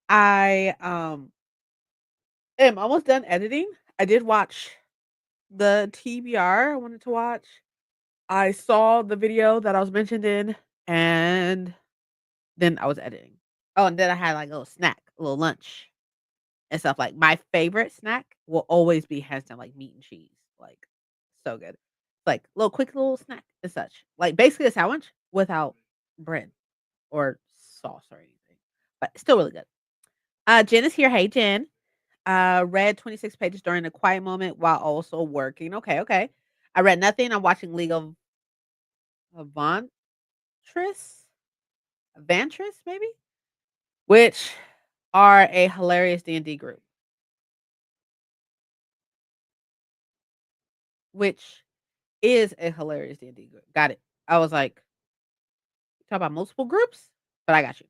I am almost done editing. I did watch the TBR I wanted to watch. I saw the video that I was mentioned in, and then I was editing. Oh, and then I had like a little snack, a little lunch and stuff. Like my favorite snack will always be hands down like meat and cheese. Like so good. Like little quick little snack and such. Like basically a sandwich without bread or sauce or anything. But still really good. Jen is here. Hey, Jen. Read 26 pages during a quiet moment while also working. Okay, okay. I read nothing. I'm watching League of Avantris, Avantris maybe, which are a hilarious D&D group. Which is a hilarious D&D group. Got it. I was like, talk about multiple groups, but I got you.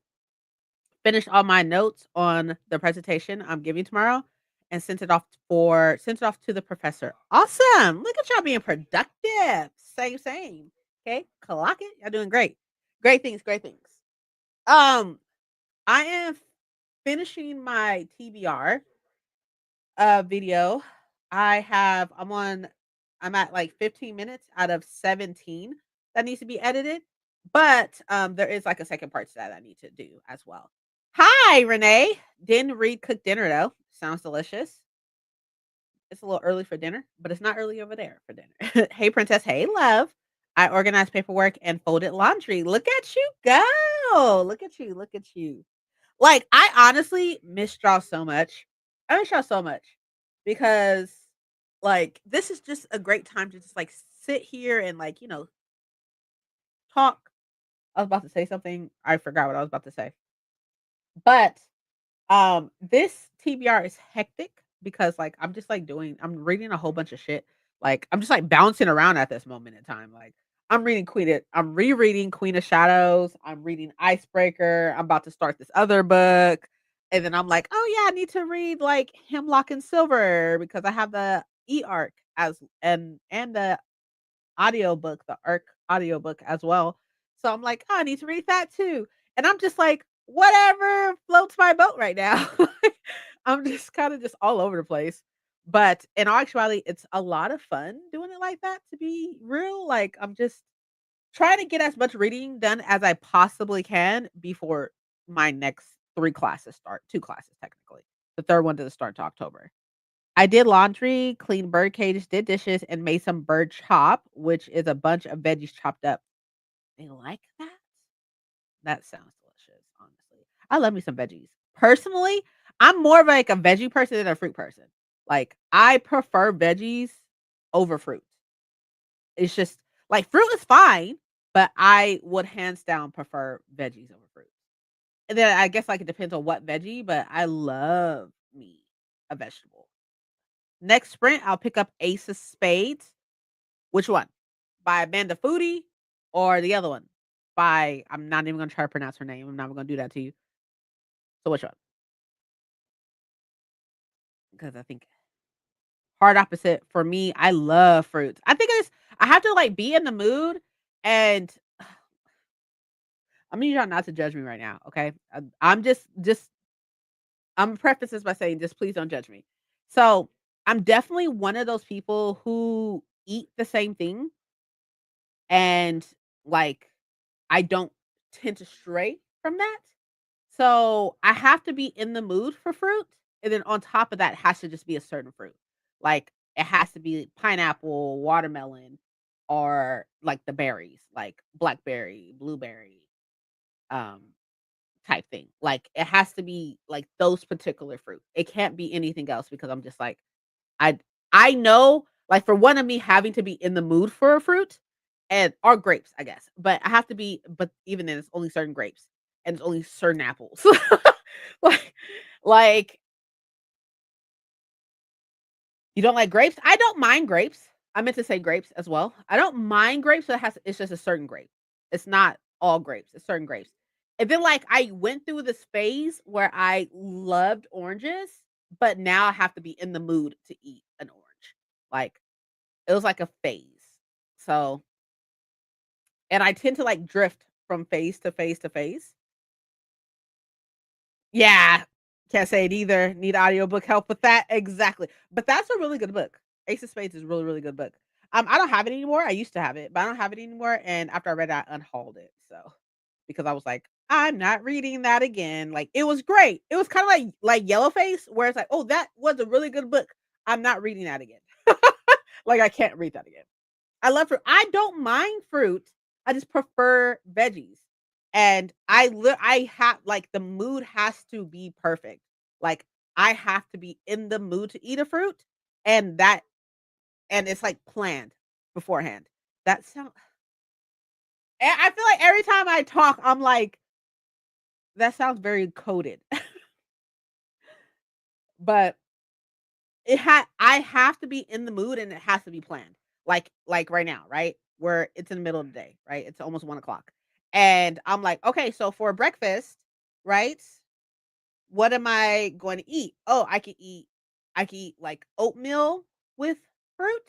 Finished all my notes on the presentation I'm giving tomorrow and sent it off to the professor. Awesome. Look at y'all being productive. Same, same. Okay. Clock it. Y'all doing great. Great things, great things. Um, I am finishing my TBR video. I'm at like 15 minutes out of 17 that needs to be edited. But there is like a second part to that I need to do as well. Hi, Renee. Didn't read cook dinner though. Sounds delicious. It's a little early for dinner, but it's not early over there for dinner. Hey, princess. Hey, love. I organized paperwork and folded laundry. Look at you go. Look at you. Look at you. Like, I honestly miss y'all so much. I miss y'all so much because, like, this is just a great time to just like sit here and like talk. I was about to say something. I forgot what I was about to say, but this TBR is hectic because, like, I'm reading a whole bunch of shit. Like, I'm just, like, bouncing around at this moment in time. Like, I'm rereading Queen of Shadows, I'm reading Icebreaker, I'm about to start this other book, and then I'm like, "Oh, yeah, I need to read, like, Hemlock and Silver," because I have the e-arc as and the audiobook, the ARC audiobook as well. So I'm like, "Oh, I need to read that too." And I'm just like, whatever floats my boat right now. I'm just kinda just all over the place. But in all actuality, it's a lot of fun doing it like that, to be real. Like, I'm just trying to get as much reading done as I possibly can before my next 3 classes start, 2 classes technically. The 3rd one doesn't start till October. I did laundry, cleaned bird cages, did dishes, and made some bird chop, which is a bunch of veggies chopped up. They like that? That sounds delicious, honestly. I love me some veggies. Personally, I'm more of like a veggie person than a fruit person. Like, I prefer veggies over fruit. It's just like fruit is fine, but I would hands down prefer veggies over fruit. And then I guess like it depends on what veggie, but I love me a vegetable. Next sprint, I'll pick up Ace of Spades. Which one? By Amanda Foodie or the other one? By I'm not even gonna try to pronounce her name. I'm not even gonna do that to you. So which one? Because I think hard opposite for me. I love fruits. I think it's I have to like be in the mood, and I'm gonna need y'all not to judge me right now. Okay, I'm just I'm gonna preface this by saying just please don't judge me. So I'm definitely one of those people who eat the same thing and like I don't tend to stray from that. So, I have to be in the mood for fruit, and then on top of that, it has to just be a certain fruit. Like, it has to be pineapple, watermelon, or, like, the berries, like blackberry, blueberry, um, type thing. Like, it has to be, like, those particular fruit. It can't be anything else because I'm just like, I I know, like, for one of me having to be in the mood for a fruit and or grapes, I guess, but I have to be but even then, it's only certain grapes, and it's only certain apples. Like like, you don't like grapes? I don't mind grapes. I meant to say grapes as well. I don't mind grapes, but it's just a certain grape. It's not all grapes, it's certain grapes. And then, like, I went through this phase where I loved oranges, but now I have to be in the mood to eat an orange. Like, it was like a phase. So and I tend to, like, drift from phase to phase to phase. Yeah. Can't say it either. Need audiobook help with that. Exactly. But that's a really good book. Ace of Spades is a really, really good book. I don't have it anymore. I used to have it, but I don't have it anymore. And after I read it, I unhauled it. So because I was like, I'm not reading that again. Like it was great. It was kind of like Yellowface, where it's like, oh, that was a really good book. I'm not reading that again. Like I can't read that again. I love fruit. I don't mind fruit. I just prefer veggies. And I have like the mood has to be perfect. Like I have to be in the mood to eat a fruit and that and it's like planned beforehand. That sound I feel like every time I talk I'm like that sounds very coded. But I have to be in the mood and it has to be planned. Like right now, right? Where it's in the middle of the day, right? It's almost 1 o'clock. And I'm like, okay, so for breakfast, right? What am I going to eat? Oh, I can eat like oatmeal with fruit,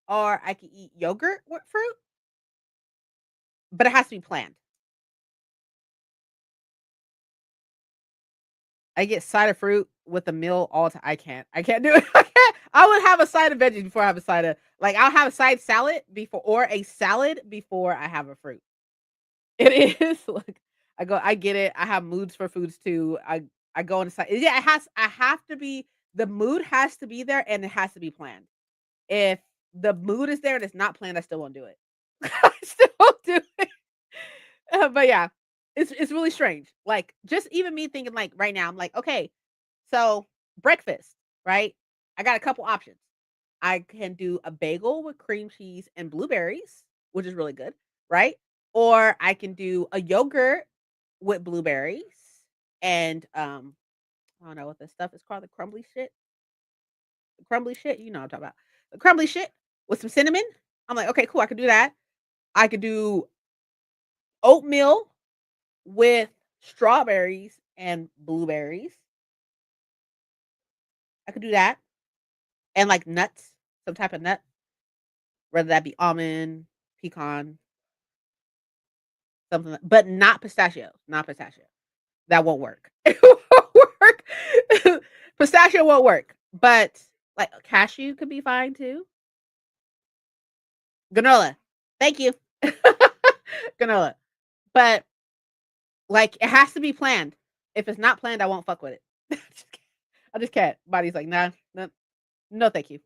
or I can eat yogurt with fruit, but it has to be planned. I get side of fruit with a meal all the time. I can't do it. I can't. I would have a side of veggies before I have a side of like I'll have a side salad before or a salad before I have a fruit. It is like I get it. I have moods for foods too. I go inside. Yeah, I have to be the mood has to be there and it has to be planned. If the mood is there and it's not planned, I still won't do it. I still won't do it. But yeah, it's really strange. Like just even me thinking like right now, I'm like, okay, so breakfast, right? I got a couple options. I can do a bagel with cream cheese and blueberries, which is really good, right? Or I can do a yogurt with blueberries and I don't know what this stuff is called, the crumbly shit. The crumbly shit, you know what I'm talking about. The crumbly shit with some cinnamon. I'm like, okay, cool, I could do that. I could do oatmeal with strawberries and blueberries. I could do that. And like nuts, some type of nut, whether that be almond, pecan, something, but not pistachio, not pistachio. That won't work. It won't work. Pistachio won't work, but like cashew could be fine too. Granola. Thank you. Granola. But like it has to be planned. If it's not planned, I won't fuck with it. I just can't. Body's like, nah, no, no, thank you.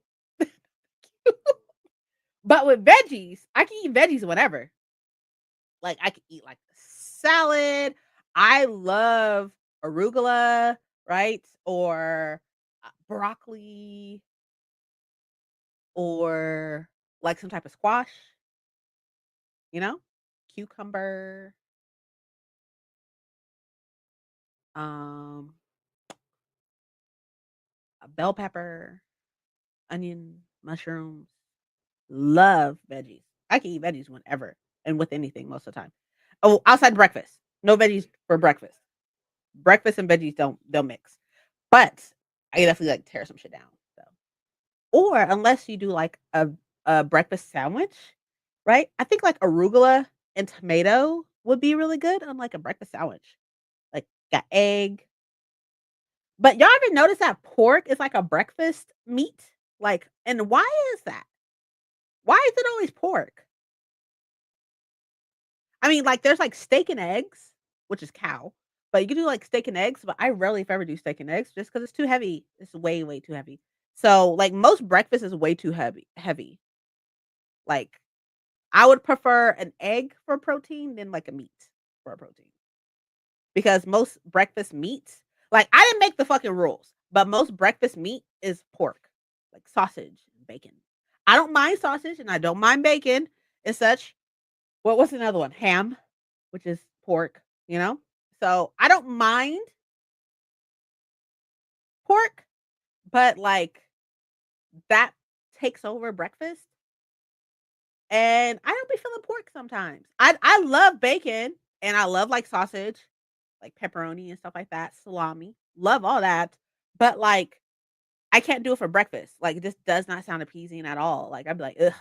But with veggies, I can eat veggies whenever. Like I could eat like salad. I love arugula, right? Or broccoli or like some type of squash, you know? Cucumber, um, a bell pepper, onion, mushrooms. Love veggies. I can eat veggies whenever and with anything most of the time. Oh, outside breakfast. No veggies for breakfast. Breakfast and veggies don't mix. But I can definitely like tear some shit down. So or unless you do like a breakfast sandwich, right? I think like arugula and tomato would be really good on like a breakfast sandwich. Like got egg. But y'all ever notice that pork is like a breakfast meat? Like, and why is that? Why is it always pork? I mean, like there's like steak and eggs, which is cow, but you can do like steak and eggs, but I rarely if ever do steak and eggs just because it's too heavy. It's way, way too heavy. So like most breakfast is way too heavy. Like I would prefer an egg for protein than like a meat for a protein. Because most breakfast meats, like I didn't make the fucking rules, but most breakfast meat is pork, like sausage and bacon. I don't mind sausage and I don't mind bacon and such. What's another one? Ham, which is pork, you know? So I don't mind pork, but like that takes over breakfast. And I don't be feeling pork sometimes. I love bacon and I love like sausage, like pepperoni and stuff like that, salami. Love all that. But like I can't do it for breakfast. Like this does not sound appeasing at all. Like I'd be like, ugh,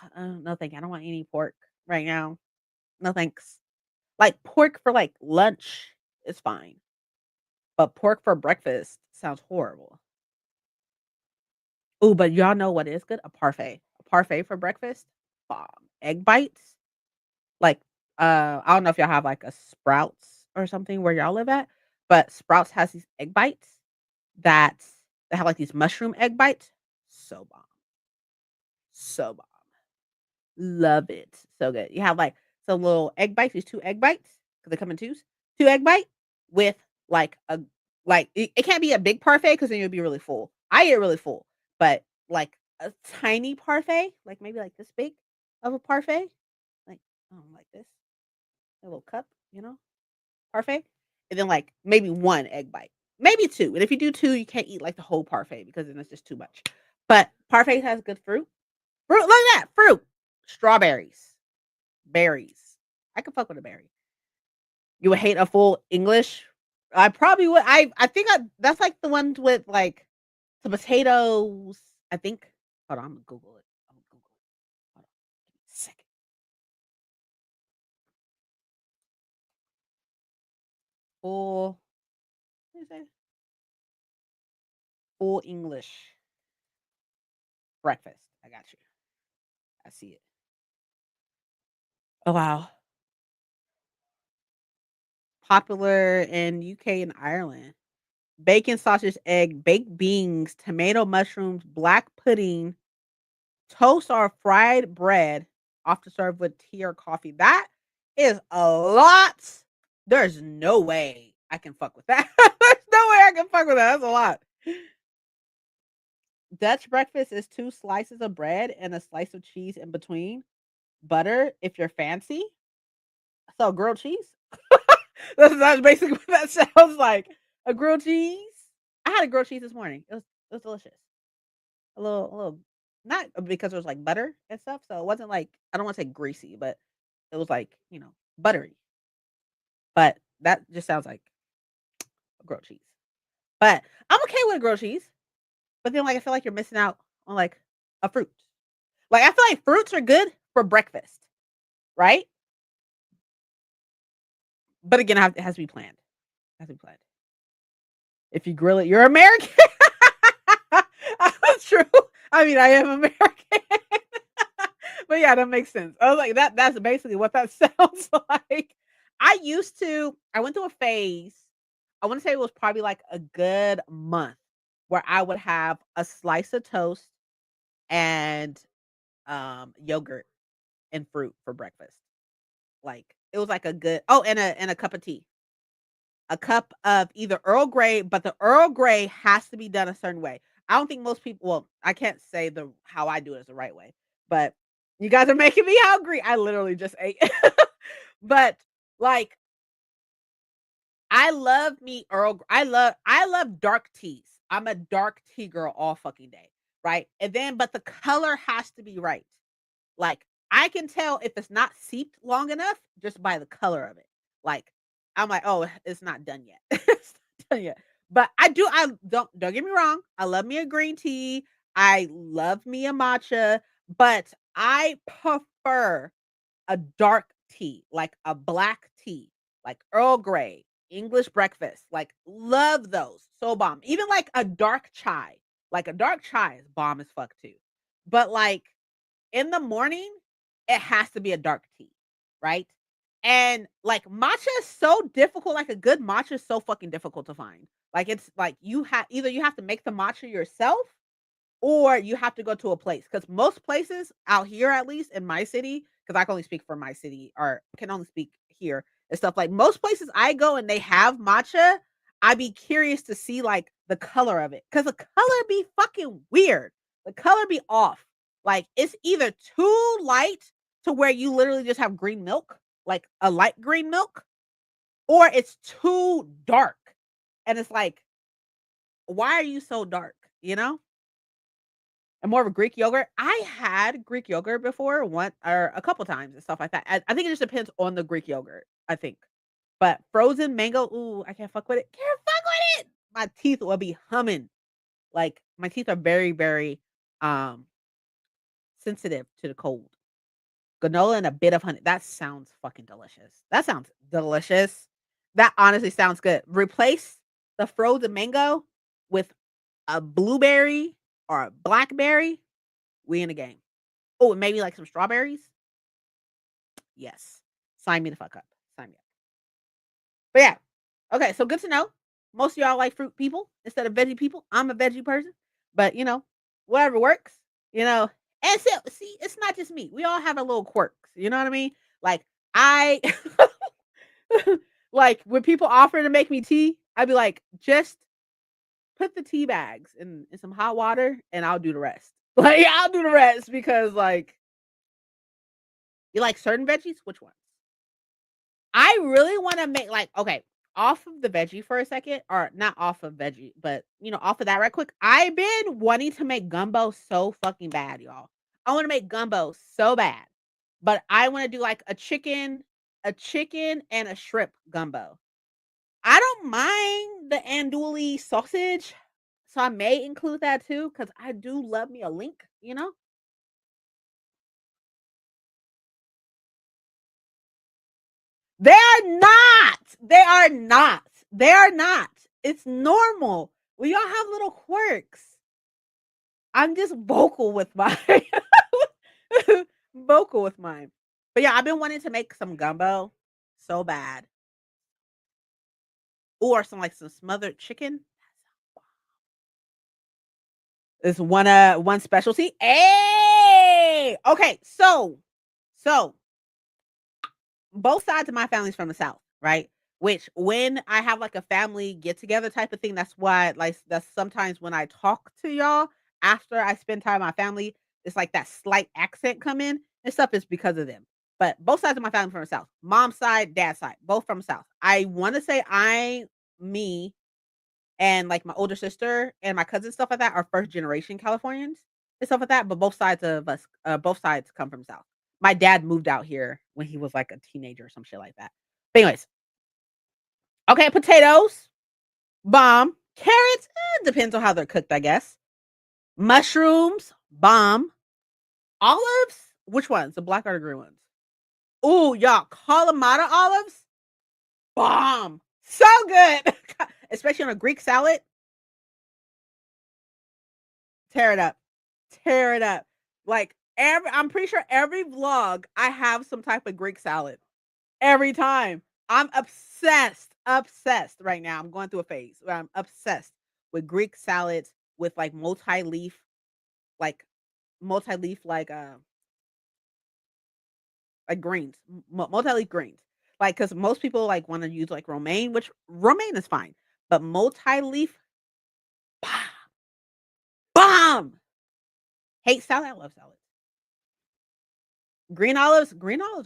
no thank you. I don't want any pork right now. No thanks. Like, pork for, like, lunch is fine, but pork for breakfast sounds horrible. Ooh, but y'all know what is good? A parfait. A parfait for breakfast? Bomb. Egg bites? Like, I don't know if y'all have, like, a Sprouts or something where y'all live at, but Sprouts has these egg bites that they have, like, these mushroom egg bites. So bomb. So bomb. Love it. So good. You have, like, some little egg bites, these 2 egg bites because they come in twos. 2 egg bite with, like, a like, it can't be a big parfait because then you'll be really full. I get really full, but, like, a tiny parfait, like, maybe, like, this big of a parfait, like, like this, a little cup, parfait, and then, like, maybe 1 egg bite, maybe 2, and if you do 2, you can't eat, like, the whole parfait because then it's just too much. But parfait has good fruit. Fruit, look at that, fruit. Strawberries. Berries. I could fuck with a berry. You would hate a full English? I probably would. I think that's like the ones with like the potatoes. I think. Hold on, I'm gonna Google it. I'm gonna Google it. Hold on. Give me a second. Full. What is that? Full English breakfast. I got you. I see it. Oh wow. Popular in UK and Ireland. Bacon, sausage, egg, baked beans, tomato, mushrooms, black pudding, toast or fried bread, often served with tea or coffee. That is a lot. There's no way I can fuck with that. There's no way I can fuck with that. That's a lot. Dutch breakfast is 2 slices of bread and a slice of cheese in between. Butter if you're fancy. So grilled cheese. That's basically what that sounds like. A grilled cheese. I had a grilled cheese this morning. It was delicious. A little not because it was, like, butter and stuff, so it wasn't, like I don't wanna say greasy, but it was, like, buttery, but that just sounds like a grilled cheese. But I'm okay with grilled cheese, but then, like, I feel like you're missing out on, like, a fruit. Like, I feel like fruits are good for breakfast, right? But again, it has to be planned. It has to be planned. If you grill it, you're American. That's true. I mean, I am American. But yeah, that makes sense. I was like, that's basically what that sounds like. I went through a phase. I want to say it was probably like a good month where I would have a slice of toast and yogurt and fruit for breakfast. Like it was like a good and a cup of tea. A cup of either Earl Grey, but the Earl Grey has to be done a certain way. I don't think most people I can't say the how I do it is the right way, but you guys are making me hungry. I literally just ate. But, like, I love dark teas. I'm a dark tea girl all fucking day, right? And then but the color has to be right. Like, I can tell if it's not seeped long enough just by the color of it. Like, I'm like, "Oh, it's not done yet." It's not done yet. But I don't get me wrong, I love me a green tea, I love me a matcha, but I prefer a dark tea, like a black tea, like Earl Grey, English breakfast, like, love those, so bomb. Even, like, a dark chai is bomb as fuck too. But, like, in the morning, it has to be a dark tea, right? And, like, matcha is so difficult, like, a good matcha is so fucking difficult to find. Like, it's like you have to make the matcha yourself or you have to go to a place. Because most places out here, at least in my city, because I can only speak for my city or can only speak here and stuff, like, most places I go and they have matcha, I'd be curious to see, like, the color of it because the color be fucking weird. The color be off. Like, it's either too light to where you literally just have green milk, like a light green milk, or it's too dark. And it's like, why are you so dark? You know? And more of a Greek yogurt. I had Greek yogurt before, one or a couple times and stuff like that. I think it just depends on the Greek yogurt, I think. But frozen mango, ooh, I can't fuck with it. Can't fuck with it. My teeth will be humming. Like my teeth are very, very um sensitive to the cold. granola and a bit of honey. That sounds fucking delicious. That sounds delicious. That honestly sounds good. Replace the frozen mango with a blueberry or a blackberry. We in the game. Oh, and maybe like some strawberries. Yes. Sign me the fuck up. Sign me up. But yeah. Okay, so good to know. Most of y'all like fruit people instead of veggie people. I'm a veggie person, but whatever works, you know. And so, see, it's not just me. We all have our little quirks. You know what I mean? Like I like when people offer to make me tea, I'd be like, just put the tea bags in some hot water and I'll do the rest. Like I'll do the rest because like you like certain veggies? Which ones? I really wanna make like okay, off of the veggie for a second, or not off of veggie, but, off of that right quick. I've been wanting to make gumbo so fucking bad, y'all. I wanna make gumbo so bad, but I wanna do, like, a chicken and a shrimp gumbo. I don't mind the andouille sausage, so I may include that too because I do love me a link, you know? They are not. They are not. They are not. It's normal. We all have little quirks. I'm just vocal with mine. Vocal with mine. But yeah, I've been wanting to make some gumbo so bad. Or some smothered chicken. Is one specialty. Hey! Okay, so both sides of my family's from the South, right? Which when I have like a family get together type of thing, that's why like that's sometimes when I talk to y'all after I spend time with my family, it's like that slight accent come in and stuff is because of them. But both sides of my family from the South. Mom's side, dad's side, both from the South. I want to say me, and like my older sister and my cousin, stuff like that, are first generation Californians and stuff like that. But both sides come from South. My dad moved out here when he was like a teenager or some shit like that. But anyways, okay, potatoes, bomb. Carrots, depends on how they're cooked, I guess. Mushrooms, bomb. Olives, which ones? The black or the green ones? Ooh, y'all, Kalamata olives, bomb. So good, especially on a Greek salad. Tear it up. Tear it up. Like I'm pretty sure every vlog I have some type of Greek salad. Every time. I'm obsessed right now. I'm going through a phase where I'm obsessed with Greek salads with like multi-leaf like greens, multi-leaf greens. Like cuz most people like want to use like romaine, which romaine is fine, but multi-leaf bomb. Hate salad, I love salad. Green olives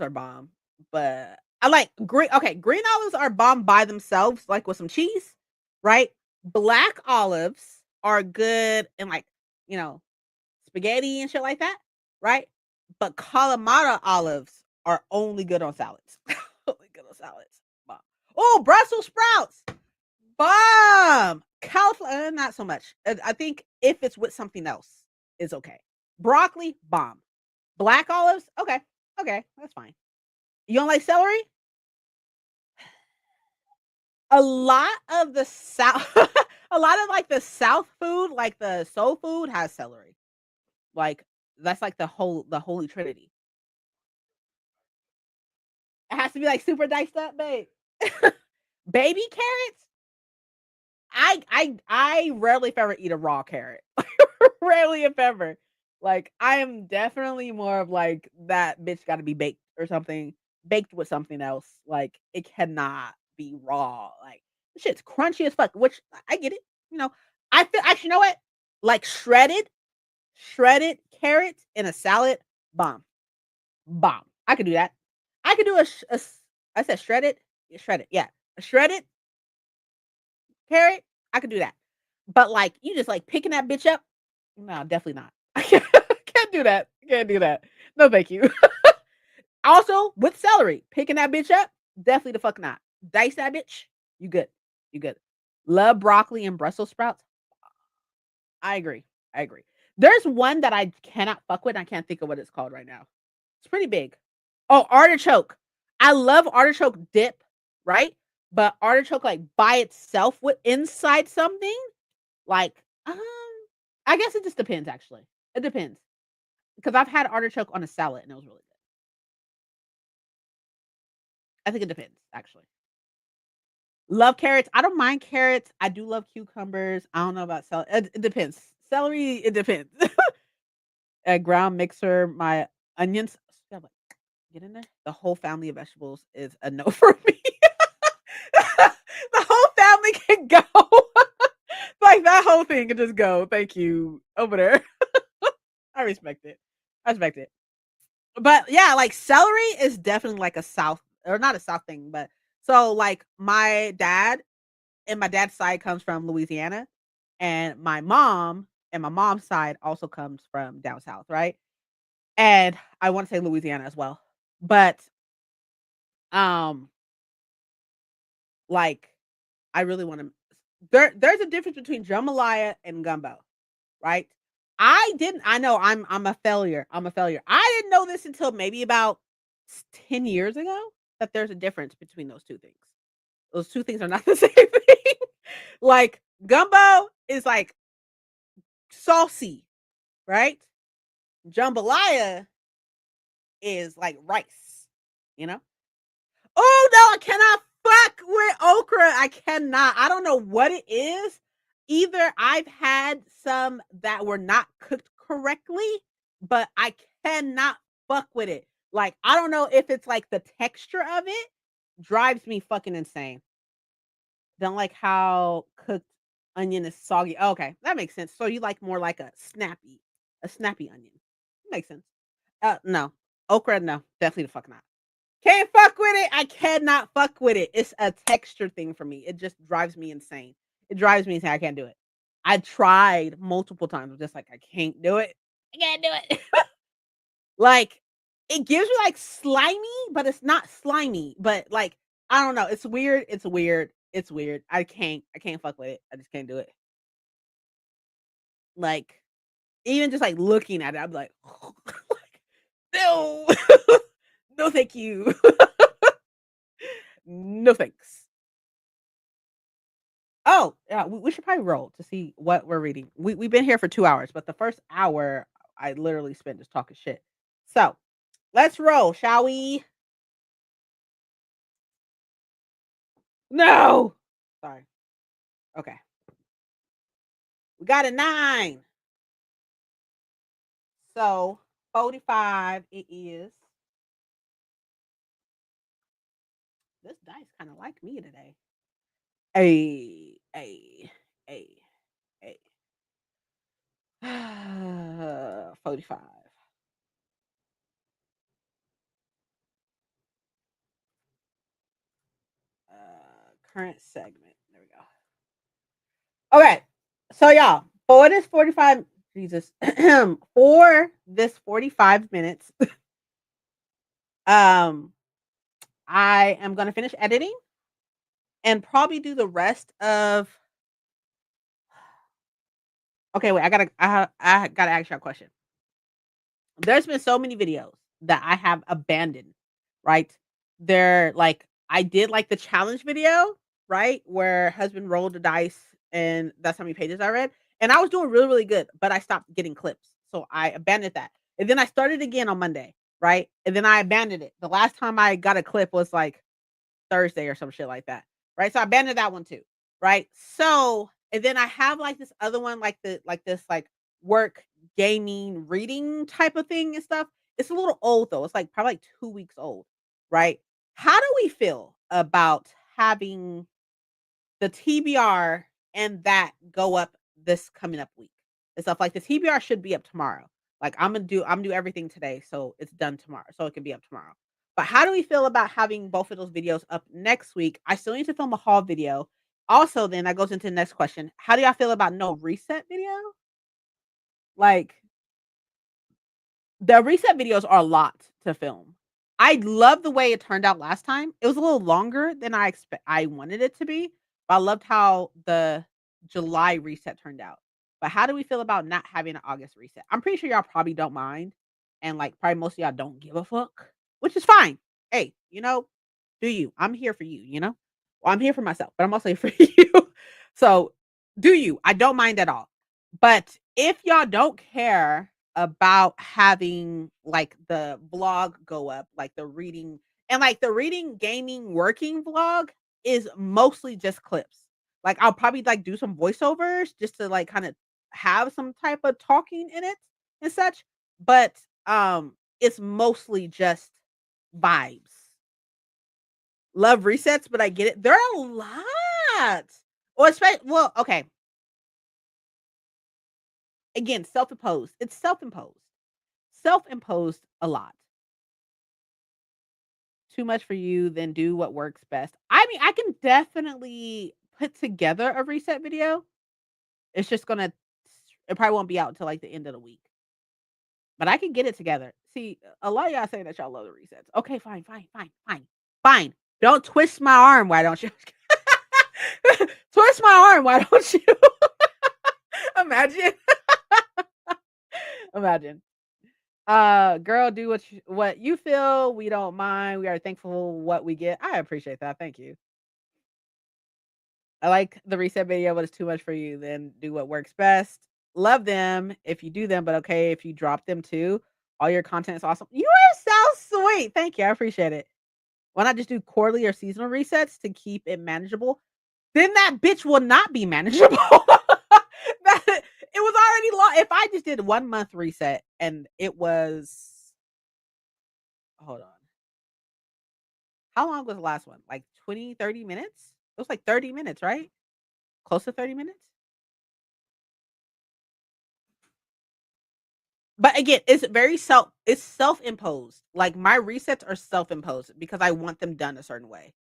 are bomb, but I like green olives are bomb by themselves, like, with some cheese, right? Black olives are good in, like, you know, spaghetti and shit like that, right? But Kalamata olives are only good on salads. Only good on salads. Bomb. Oh, Brussels sprouts! Bomb! Cauliflower, not so much. I think if it's with something else, it's okay. Broccoli, bomb. Black olives? Okay. Okay, that's fine. You don't like celery? A lot of the South a lot of, like, the South food, like, the soul food has celery. Like, that's, like, the holy trinity. It has to be, like, super diced up, babe. Baby carrots? I rarely if ever eat a raw carrot. Rarely if ever. Like, I am definitely more of, like, that bitch gotta be baked or something, baked with something else. Like, it cannot be raw. Like, this shit's crunchy as fuck, which I get it, you know. I feel actually, you know what? Like, shredded carrots in a salad, bomb, bomb. I could do that. I could do I said shredded? Yeah, shredded, yeah. A shredded carrot, I could do that. But, like, you just, like, picking that bitch up? No, definitely not. I can't do that. Can't do that. No, thank you. Also, with celery, picking that bitch up? Definitely the fuck not. Dice that bitch? You good. You good. Love broccoli and Brussels sprouts? I agree. I agree. There's one that I cannot fuck with, I can't think of what it's called right now. It's pretty big. Oh, artichoke. I love artichoke dip, right? But artichoke like by itself with inside something, like, I guess it just depends actually. It depends. Because I've had artichoke on a salad and it was really good. I think it depends, actually. Love carrots. I don't mind carrots. I do love cucumbers. I don't know about celery. It depends. Celery, it depends. A ground mixer, my onions. Yeah, like, get in there. The whole family of vegetables is a no for me. The whole family can go. Like that whole thing can just go. Thank you over there. I respect it. I respect it. But yeah, like celery is definitely like a South or not a South thing, but so like my dad and my dad's side comes from Louisiana, and my mom and my mom's side also comes from down south, right? And I want to say Louisiana as well. But um like I really want to there's a difference between jambalaya and gumbo, right? I know I'm a failure. I'm a failure. I didn't know this until maybe about 10 years ago that there's a difference between those two things. Those two things are not the same thing. Like gumbo is like saucy, right? Jambalaya is like rice, you know? Oh no, I cannot fuck with okra. I cannot. I don't know what it is. Either I've had some that were not cooked correctly, but I cannot fuck with it. Like, I don't know if it's like the texture of it drives me fucking insane. Don't like how cooked onion is soggy. Oh, okay, that makes sense. So you like more like a snappy onion. Makes sense. No. Okra, no. Definitely the fuck not. Can't fuck with it. I cannot fuck with it. It's a texture thing for me. It just drives me insane. It drives me insane. I can't do it. I tried multiple times. I'm just like, I can't do it. I can't do it. Like, it gives me like slimy, but it's not slimy. But like, I don't know. It's weird. It's weird. It's weird. I can't fuck with it. I just can't do it. Like, even just like looking at it, I'm like, no, no, thank you. No thanks. Oh, yeah, we should probably roll to see what we're reading. We've been here for 2 hours, but the first hour I literally spent just talking shit. So, let's roll, shall we? No. Sorry. Okay. We got a 9. So, 45 it is. This dice kind of like me today. A, a. 45. Current segment. There we go. Okay. So y'all, for this 45 Jesus, for this 45 minutes, um, I am gonna finish editing and probably do the rest of okay, wait, I gotta ask you a question. There's been so many videos that I have abandoned, right? They're like I did like the challenge video, right? Where husband rolled the dice and that's how many pages I read. And I was doing really, really good, but I stopped getting clips. So I abandoned that. And then I started again on Monday, right? And then I abandoned it. The last time I got a clip was like Thursday or some shit like that. Right. So I abandoned that one too. Right. So and then I have like this other one, like this like work gaming reading type of thing and stuff. It's a little old though. It's like probably like 2 weeks old. Right. How do we feel about having the TBR and that go up this coming up week? And stuff like the TBR should be up tomorrow. Like I'm gonna do everything today, so it's done tomorrow, so it can be up tomorrow. But how do we feel about having both of those videos up next week? I still need to film a haul video. Also, then that goes into the next question. How do y'all feel about no reset video? Like the reset videos are a lot to film. I love the way it turned out last time. It was a little longer than I wanted it to be, but I loved how the July reset turned out. But how do we feel about not having an August reset? I'm pretty sure y'all probably don't mind, and like probably most of y'all don't give a fuck. which is fine. Hey, do you. I'm here for you, you know? Well, I'm here for myself, but I'm also here for you. So, do you. I don't mind at all. But if y'all don't care about having like the vlog go up, like the reading and like the reading, gaming, working vlog is mostly just clips. Like I'll probably like do some voiceovers just to like kind of have some type of talking in it and such. But it's mostly just vibes. Love resets, but I get it. There are a lot. Well, okay. Again, self-imposed. It's self-imposed. Self-imposed a lot. Too much for you, then do what works best. I mean, I can definitely put together a reset video. It's just gonna it probably won't be out until like the end of the week. But I can get it together. See, a lot of y'all say that y'all love the resets. Okay, fine, fine, fine, fine, fine. Don't twist my arm. Why don't you? Twist my arm. Why don't you? Imagine. Imagine. Girl, do what you feel. We don't mind. We are thankful what we get. I appreciate that. Thank you. I like the reset video, but it's too much for you. Then do what works best. Love them if you do them, but okay if you drop them too. All your content is awesome. You are so sweet. Thank you. I appreciate it. Why not just do quarterly or seasonal resets to keep it manageable? Then that bitch will not be manageable. It was already long. If I just did 1 month reset and it was, hold on. How long was the last one? Like 20, 30 minutes? It was like 30 minutes, right? Close to 30 minutes? But again, it's self-imposed. Like my resets are self-imposed because I want them done a certain way.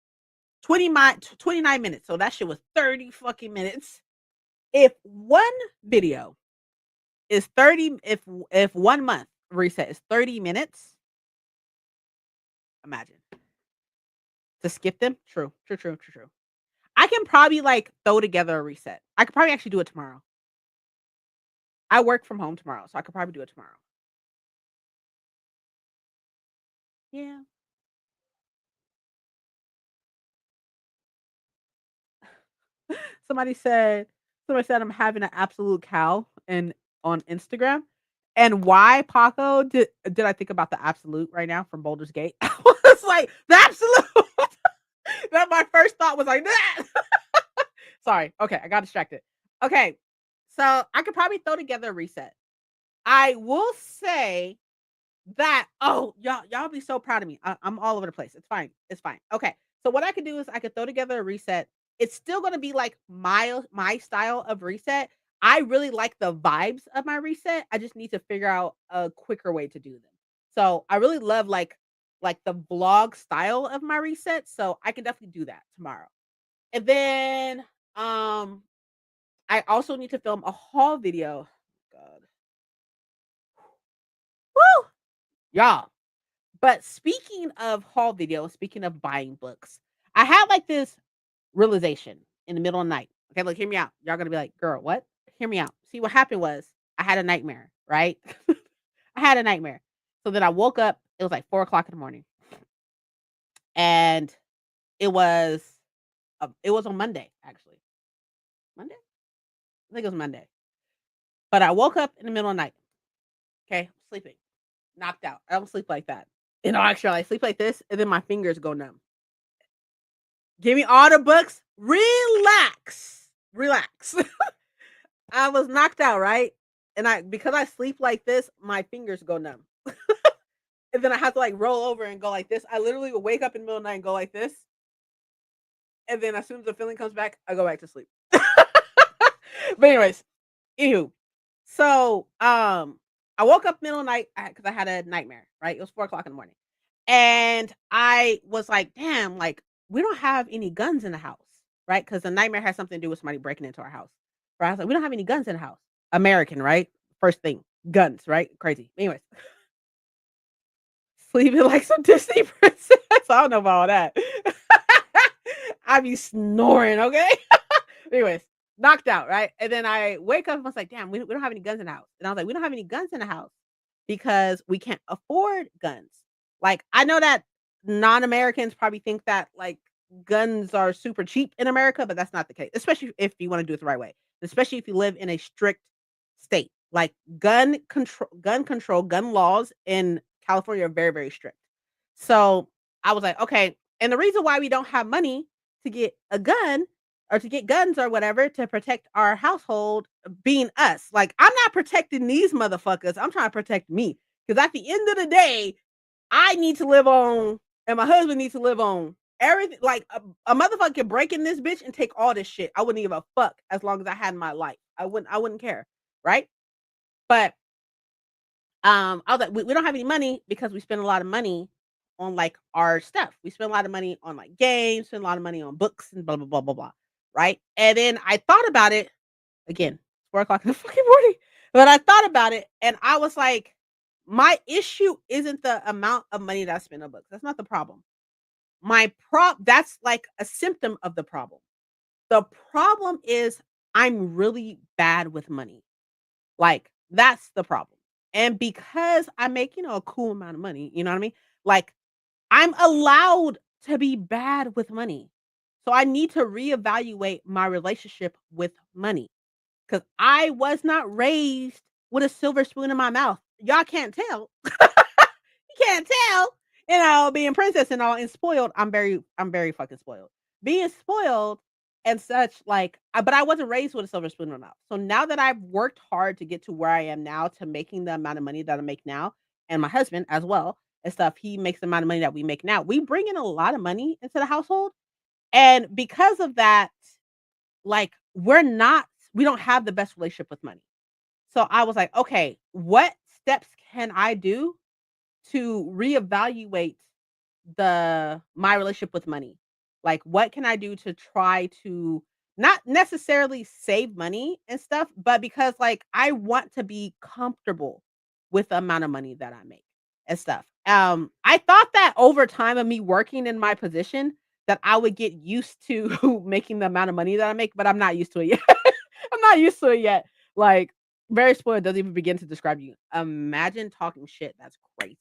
29 minutes. So that shit was 30 fucking minutes. If one video is 30, if 1 month reset is 30 minutes, imagine. To skip them? True. True, true, true, true. I can probably like throw together a reset. I could probably actually do it tomorrow. I work from home tomorrow, so I could probably do it tomorrow. Yeah. Somebody said somebody said I'm having an absolute cow and on Instagram. And why, Paco, did I think about the absolute right now from Boulder's Gate? I was like, the absolute. That my first thought was like that. Sorry. Okay, I got distracted. Okay. So I could probably throw together a reset. I will say that y'all be so proud of me. I'm all over the place. It's fine. It's fine. Okay. So what I could do is I could throw together a reset. It's still gonna be like my style of reset. I really like the vibes of my reset. I just need to figure out a quicker way to do them. So I really love like the vlog style of my reset. So I can definitely do that tomorrow. And then um I also need to film a haul video. God. Woo! Y'all. But speaking of haul videos, speaking of buying books, I had like this realization in the middle of the night. Okay, look, hear me out. Y'all gonna be like, girl, what? Hear me out. See, what happened was I had a nightmare, right? I had a nightmare. So then I woke up, it was like 4 o'clock in the morning. And it was it was on Monday, actually. Monday? I think it was Monday. But I woke up in the middle of the night. Okay, sleeping, knocked out. I don't sleep like that. Actually, I sleep like this, and then my fingers go numb. Give me all the books. Relax. Relax. I was knocked out, right? And because I sleep like this, my fingers go numb. And then I have to like roll over and go like this. I literally will wake up in the middle of the night and go like this. And then as soon as the feeling comes back, I go back to sleep. But anyways, anywho. So I woke up middle of the night because I had a nightmare, right? It was 4 o'clock in the morning. And I was like, damn, like we don't have any guns in the house, right? Because the nightmare has something to do with somebody breaking into our house. Right? I was like, we don't have any guns in the house. American, right? First thing, guns, right? Crazy. Anyways, sleeping like some Disney princess. I don't know about all that. I be snoring, okay? Anyways, knocked out, right? And then I wake up and I was like, damn, we don't have any guns in the house. And I was like, we don't have any guns in the house because we can't afford guns. Like, I know that non-Americans probably think that, like, guns are super cheap in America, but that's not the case, especially if you wanna do it the right way, especially if you live in a strict state. Like, gun laws in California are very, very strict. So, I was like, "Okay," and the reason why we don't have money to get a gun or to get guns or whatever to protect our household being us. Like, I'm not protecting these motherfuckers, I'm trying to protect me. Because at the end of the day, I need to live on and my husband needs to live on everything. Like, a motherfucker can break in this bitch and take all this shit. I wouldn't give a fuck as long as I had my life. I wouldn't care, right? But, I was like, "We don't have any money because we spend a lot of money on, like, our stuff. We spend a lot of money on, like, games, spend a lot of money on books and blah, blah, blah, blah, blah," right? And then I thought about it again, 4 o'clock in the fucking morning, but I thought about it and I was like, "My issue isn't the amount of money that I spend on books. That's not the problem. That's like a symptom of the problem. The problem is I'm really bad with money. Like, that's the problem. And because I make, a cool amount of money, you know what I mean? Like, I'm allowed to be bad with money. So I need to reevaluate my relationship with money because I was not raised with a silver spoon in my mouth. Y'all can't tell. You can't tell, being princess and all and spoiled. I'm very fucking spoiled. Being spoiled and such, like, but I wasn't raised with a silver spoon in my mouth. So now that I've worked hard to get to where I am now, to making the amount of money that I make now, and my husband as well and stuff, he makes the amount of money that we make now. We bring in a lot of money into the household, and because of that, like, we don't have the best relationship with money. So I was like, okay, what steps can I do to reevaluate my relationship with money? Like, what can I do to try to not necessarily save money and stuff, but because, like, I want to be comfortable with the amount of money that I make and stuff. I thought that over time of me working in my position that I would get used to making the amount of money that I make, but I'm not used to it yet. I'm not used to it yet. Like, very spoiled doesn't even begin to describe you. Imagine talking shit. That's crazy.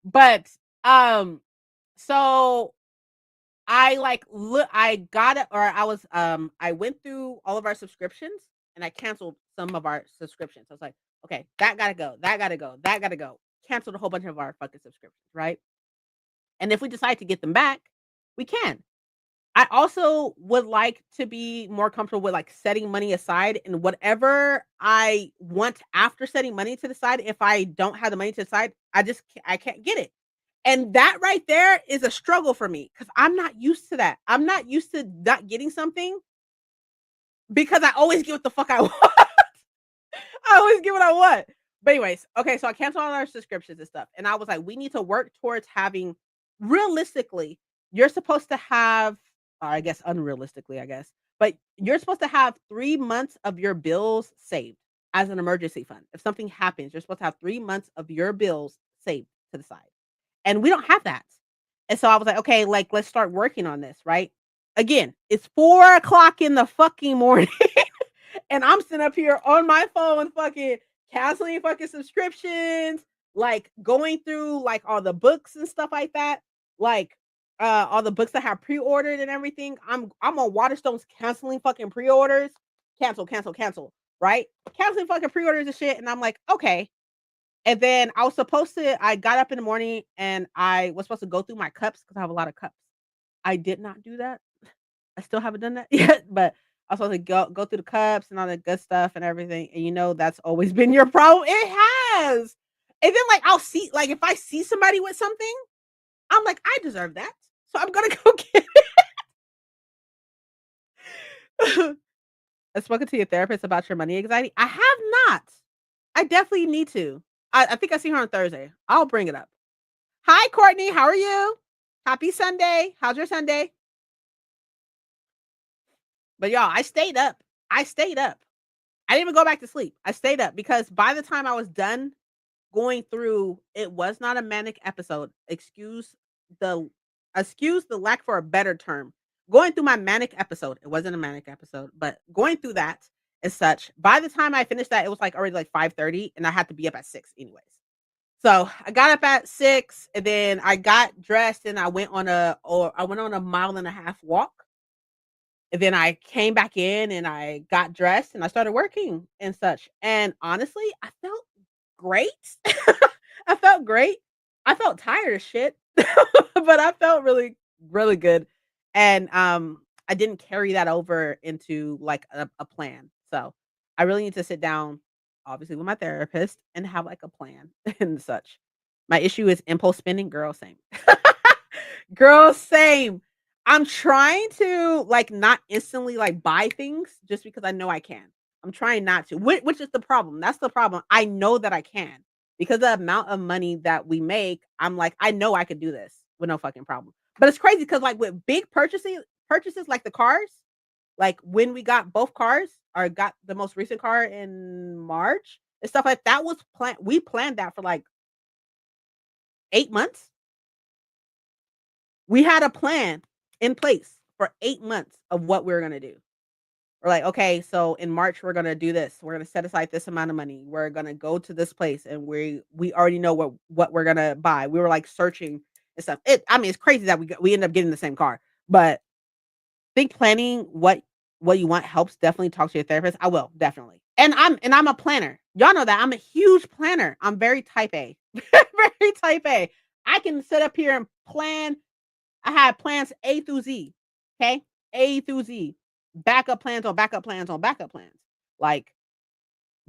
But, um, so I got it or I went through all of our subscriptions and I canceled some of our subscriptions. I was like, "Okay, that gotta go, that gotta go, that gotta go." Canceled a whole bunch of our fucking subscriptions, right? And if we decide to get them back, we can. I also would like to be more comfortable with, like, setting money aside and whatever I want after setting money to the side, if I don't have the money to the side, I can't get it. And that right there is a struggle for me because 'cause I'm not used to that. I'm not used to not getting something because I always get what the fuck I want. I always get what I want. But anyways, okay, so I canceled all our subscriptions and stuff, and I was like, "We need to work towards having" realistically, you're supposed to have or I guess unrealistically, I guess, but you're supposed to have 3 months of your bills saved as an emergency fund. If something happens, you're supposed to have 3 months of your bills saved to the side. And we don't have that. And so I was like, "Okay, like, let's start working on this," right? Again, it's 4 o'clock in the fucking morning, and I'm sitting up here on my phone fucking canceling fucking subscriptions, like, going through, like, all the books and stuff like that, like, all the books that I have pre-ordered and everything. I'm on Waterstones canceling fucking pre-orders. Cancel, cancel, cancel, right? Canceling fucking pre-orders and shit, and I'm like, "Okay." And then I got up in the morning and I was supposed to go through my cups because I have a lot of cups. I did not do that. I still haven't done that yet, but I was supposed to go through the cups and all the good stuff and everything. And that's always been your problem. It has. And then like I'll see like if I see somebody with something, I'm like, I deserve that. So I'm gonna go get it. I've spoken to your therapist about your money anxiety. I have not. I definitely need to. I think I see her on Thursday. I'll bring it up. Hi, Courtney. How are you? Happy Sunday. How's your Sunday? But y'all, I stayed up. I stayed up. I didn't even go back to sleep. I stayed up because by the time I was done going through, it was not a manic episode. The excuse the lack for a better term. Going through my manic episode. It wasn't a manic episode, but going through that as such. By the time I finished that, it was like already like 5:30 and I had to be up at 6 anyways. So I got up at 6 and then I got dressed and I went on a mile and a half walk. And then I came back in and I got dressed and I started working and such. And honestly, I felt great. I felt great. I felt tired as shit, but I felt really, really good. And I didn't carry that over into like a plan. So I really need to sit down, obviously, with my therapist and have like a plan and such. My issue is impulse spending, girl, same. Girl, same. I'm trying to, like, not instantly, like, buy things just because I know I can. I'm trying not to, which is the problem. That's the problem. I know that I can. Because the amount of money that we make, I'm like, "I know I could do this with no fucking problem." But it's crazy because, like, with big purchases like the cars, like, when we got both cars or got the most recent car in March and stuff like that was planned we planned that for, like, 8 months. We had a plan in place for 8 months of what we were gonna do. We're like, "Okay, so in March, we're gonna do this. We're gonna set aside this amount of money. We're gonna go to this place, and we already know what we're gonna buy." We were, like, searching and stuff. I mean, it's crazy that we ended up getting the same car, but I think planning what you want helps. Definitely talk to your therapist. I will, definitely. And I'm a planner. Y'all know that. I'm a huge planner. I'm very type A. Very type A. I can sit up here and plan. I had plans A through Z, okay? A through Z. Backup plans on backup plans on backup plans. Like,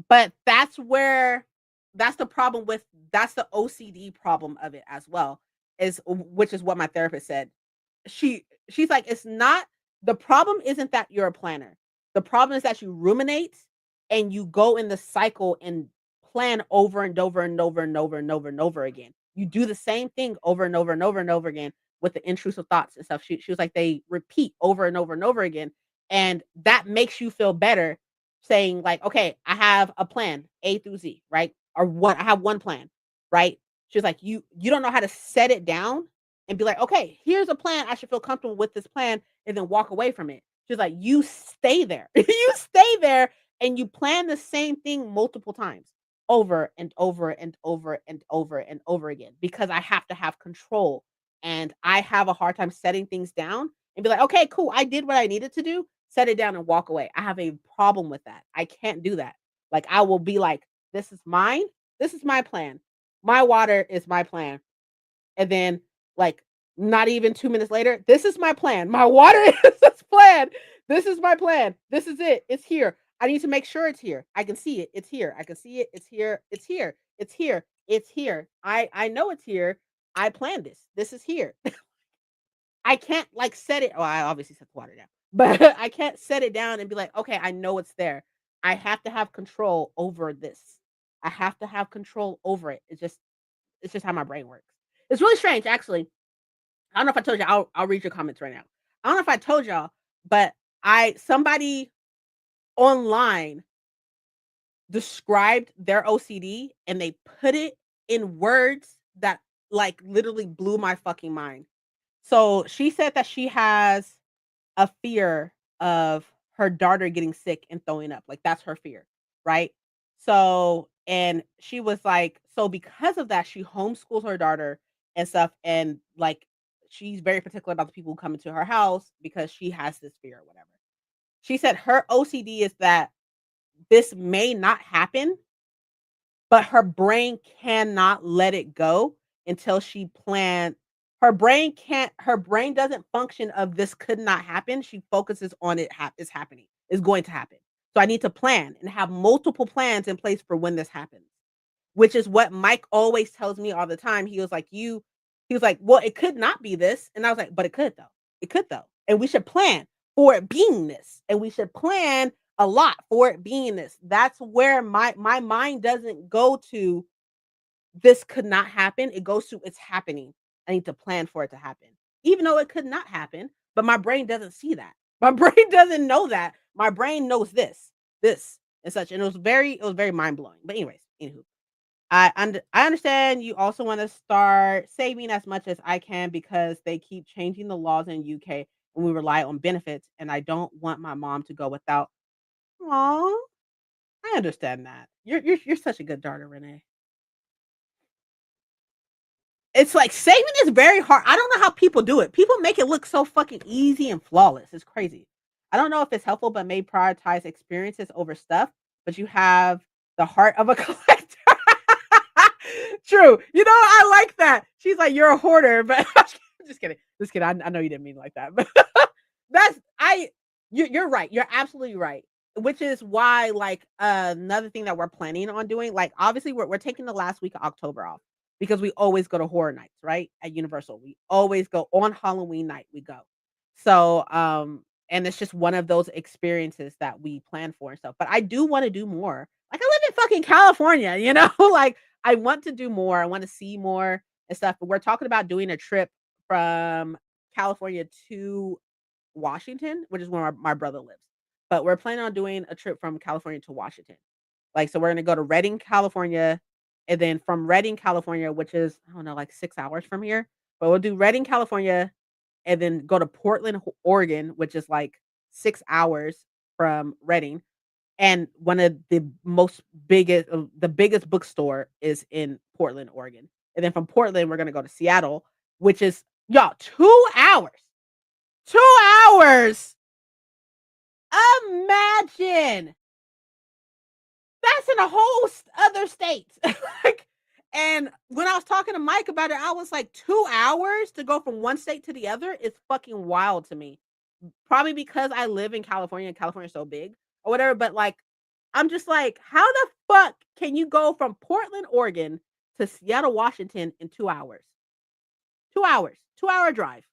but that's the problem with that's the OCD problem of it as well, is which is what my therapist said. She's like, "It's not the problem isn't that you're a planner. The problem is that you ruminate and you go in the cycle and plan over and over and over and over and over and over again. You do the same thing over and over and over and over again with the intrusive thoughts and stuff." She was like, "They repeat over and over and over again, and that makes you feel better saying like, "Okay, I have a plan A through Z, right? Or what I have one plan, right?" She was like, "You don't know how to set it down and be like, okay, here's a plan. I should feel comfortable with this plan and then walk away from it." She's like, "You stay there. You stay there and you plan the same thing multiple times over and over and over and over and over again because I have to have control and I have a hard time setting things down and be like, okay, cool. I did what I needed to do, set it down and walk away. I have a problem with that. I can't do that. Like, I will be like, this is mine. This is my plan. My water is my plan." And then, like, not even 2 minutes later, "This is my plan. My water is this plan. This is my plan. This is it. It's here. I need to make sure it's here. I can see it. It's here. I can see it. It's here. It's here. It's here. It's here. I know it's here. I planned this. This is here." I can't, like, set it I obviously set the water down, but I can't set it down and be like, "Okay, I know it's there." I have to have control over this. I have to have control over it. It's just how my brain works. It's really strange, actually. I don't know if I told you. I'll read your comments right now. I don't know if I told y'all, but I somebody online described their OCD and they put it in words that like literally blew my fucking mind. So she said that she has a fear of her daughter getting sick and throwing up. Like that's her fear, right? So, and she was like, so because of that, she homeschools her daughter and stuff. And like, she's very particular about the people who come into her house because she has this fear or whatever. She said her OCD is that this may not happen, but her brain cannot let it go until she plan her brain doesn't function of this could not happen. She focuses on is happening. Is going to happen. So I need to plan and have multiple plans in place for when this happens. Which is what Mike always tells me all the time. He was like, "Well, it could not be this." And I was like, "But it could though. It could though. And we should plan for it being this. And we should plan a lot for it being this." That's where my mind doesn't go to this could not happen. It goes to it's happening. I need to plan for it to happen. Even though it could not happen, but my brain doesn't see that. My brain doesn't know that. My brain knows this, and such. And it was very mind blowing. But anyways, anywho, I understand you also want to start saving as much as I can because they keep changing the laws in UK and we rely on benefits, and I don't want my mom to go without. Aw, I understand that. You're such a good daughter, Renee. It's like saving is very hard. I don't know how people do it. People make it look so fucking easy and flawless. It's crazy. I don't know if it's helpful, but may prioritize experiences over stuff. But you have the heart of a collector. True. You know, I like that. She's like, you're a hoarder, but just kidding. Just kidding. I know you didn't mean like that, but that's I. You're right. You're absolutely right. Which is why, like, another thing that we're planning on doing, like, obviously, we're taking the last week of October off because we always go to horror nights, right? At Universal. We always go on Halloween night, we go. So, and it's just one of those experiences that we plan for and stuff. But I do want to do more. Like, I live in fucking California, you know? Like, I want to do more. I want to see more and stuff. But we're talking about doing a trip from California to Washington, which is where my brother lives. But we're planning on doing a trip from California to Washington. Like, so we're gonna go to Redding, California, and then from Redding, California, which is, I don't know, like 6 hours from here. But we'll do Redding, California, and then go to Portland, Oregon, which is like 6 hours from Redding. And one of the biggest bookstore is in Portland, Oregon. And then from Portland, we're gonna go to Seattle, which is y'all 2 hours. 2 hours. Imagine. That's in a whole other state. Like, and when I was talking to Mike about it, I was like, 2 hours to go from one state to the other is fucking wild to me. Probably because I live in California and California's so big or whatever. But like, I'm just like, how the fuck can you go from Portland, Oregon to Seattle, Washington in 2 hours? 2 hours, 2 hour drive.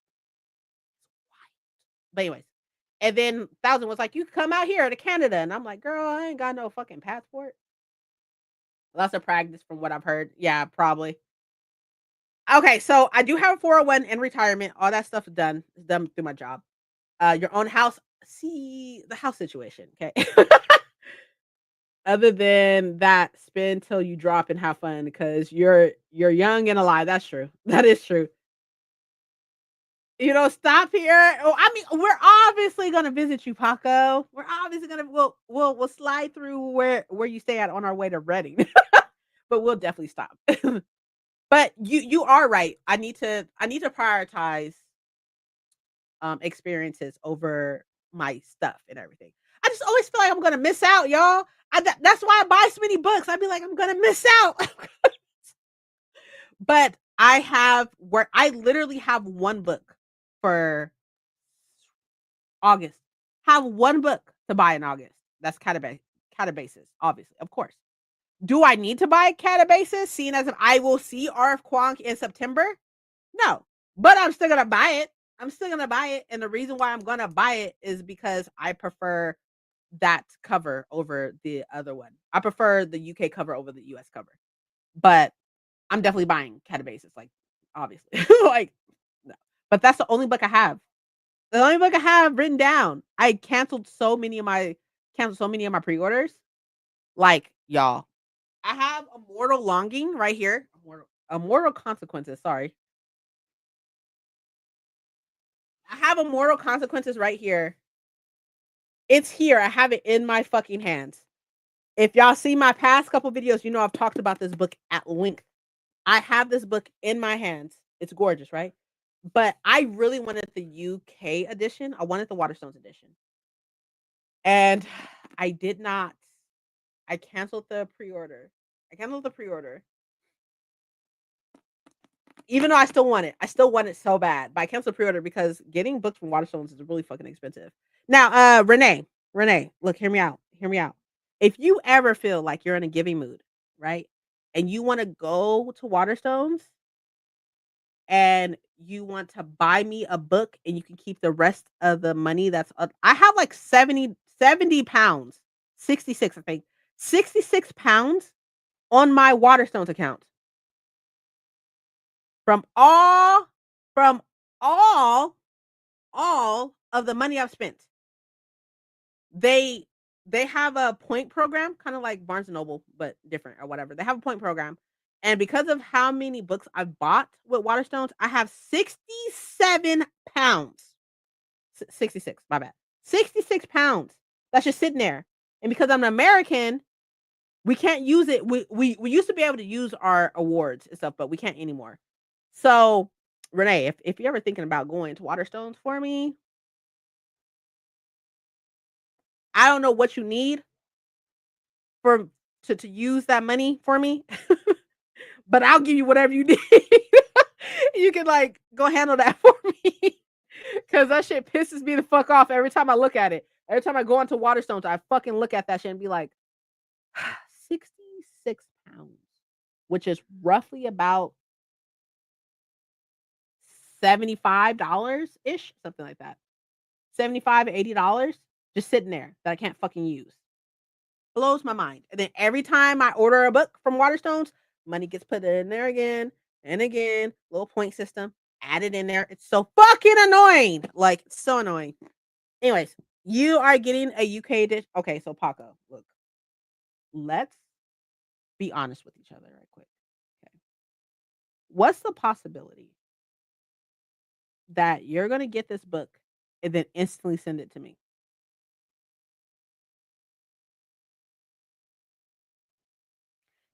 But anyways, and then Thousand was like, "You come out here to Canada," and I'm like, "Girl, I ain't got no fucking passport." Lots of practice from what I've heard. Yeah, probably. Okay, so I do have a 401 and retirement. All that stuff is done. It's done through my job. Your own house. See the house situation. Okay. Other than that, spend till you drop and have fun because you're young and alive. That's true. That is true. You know, stop here. Oh, I mean, we're obviously gonna visit you, Paco. We're obviously gonna we'll slide through where you stay at on our way to Reading, but we'll definitely stop. But you are right. I need to prioritize experiences over my stuff and everything. I just always feel like I'm gonna miss out, y'all. That's why I buy so many books. I'd be like, I'm gonna miss out. But I have where I literally have one book for August. Have one book to buy in August. That's Catabasis, obviously, of course. Do I need to buy Catabasis, seeing as if I will see RF Kwong in September? No, but I'm still gonna buy it. I'm still gonna buy it, and the reason why I'm gonna buy it is because I prefer that cover over the other one. I prefer the UK cover over the US cover, but I'm definitely buying Catabasis, like, obviously, like, no. But that's the only book I have. The only book I have written down. I canceled so many of my pre-orders. Like, y'all, I have Immortal Longing right here. Immortal Consequences, sorry. I have Immortal Consequences right here. It's here. I have it in my fucking hands. If y'all see my past couple videos, you know I've talked about this book at length. I have this book in my hands. It's gorgeous, right? But I really wanted the UK edition. I wanted the Waterstones edition. And I did not. I canceled the pre-order. I canceled the pre-order. Even though I still want it. I still want it so bad. But I canceled the pre-order because getting books from Waterstones is really fucking expensive. Now, Renee, look, hear me out. Hear me out. If you ever feel like you're in a giving mood, right? And you want to go to Waterstones and you want to buy me a book and you can keep the rest of the money I have like 70 pounds, 66, I think, 66 pounds on my Waterstones account from from all, all of the money I've spent. They they have a point program, kind of like Barnes and Noble, but different or whatever. They have a point program. And because of how many books I've bought with Waterstones, I have 67 pounds. 66, my bad. 66 pounds. That's just sitting there. And because I'm an American, we can't use it. We used to be able to use our awards and stuff, but we can't anymore. So, Renee, if you're ever thinking about going to Waterstones for me, I don't know what you need for to use that money for me, but I'll give you whatever you need. You can like go handle that for me. Cause that shit pisses me the fuck off every time I look at it. Every time I go into Waterstones, I fucking look at that shit and be like, 66 pounds, which is roughly about $75 ish, something like that. 75 $80 just sitting there that I can't fucking use. Blows my mind. And then every time I order a book from Waterstones, money gets put in there again and again. Little point system added in there. It's so fucking annoying. Like, it's so annoying. Anyways, you are getting a UK dish. Okay, so Paco, look, let's be honest with each other right quick. Okay. What's the possibility that you're gonna get this book and then instantly send it to me?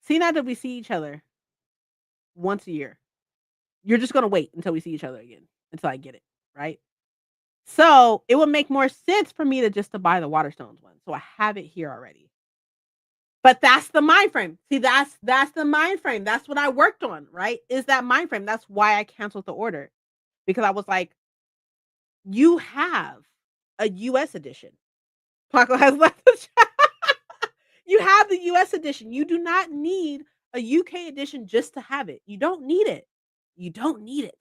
See, now that we see each other once a year, you're just gonna wait until we see each other again until I get it, right? So it would make more sense for me to just to buy the Waterstones one. So I have it here already. But that's the mind frame. See, that's the mind frame. That's what I worked on, right? Is that mind frame. That's why I canceled the order. Because I was like, you have a US edition. Paco has left the chat. You have the US edition. You do not need a UK edition just to have it. You don't need it. You don't need it.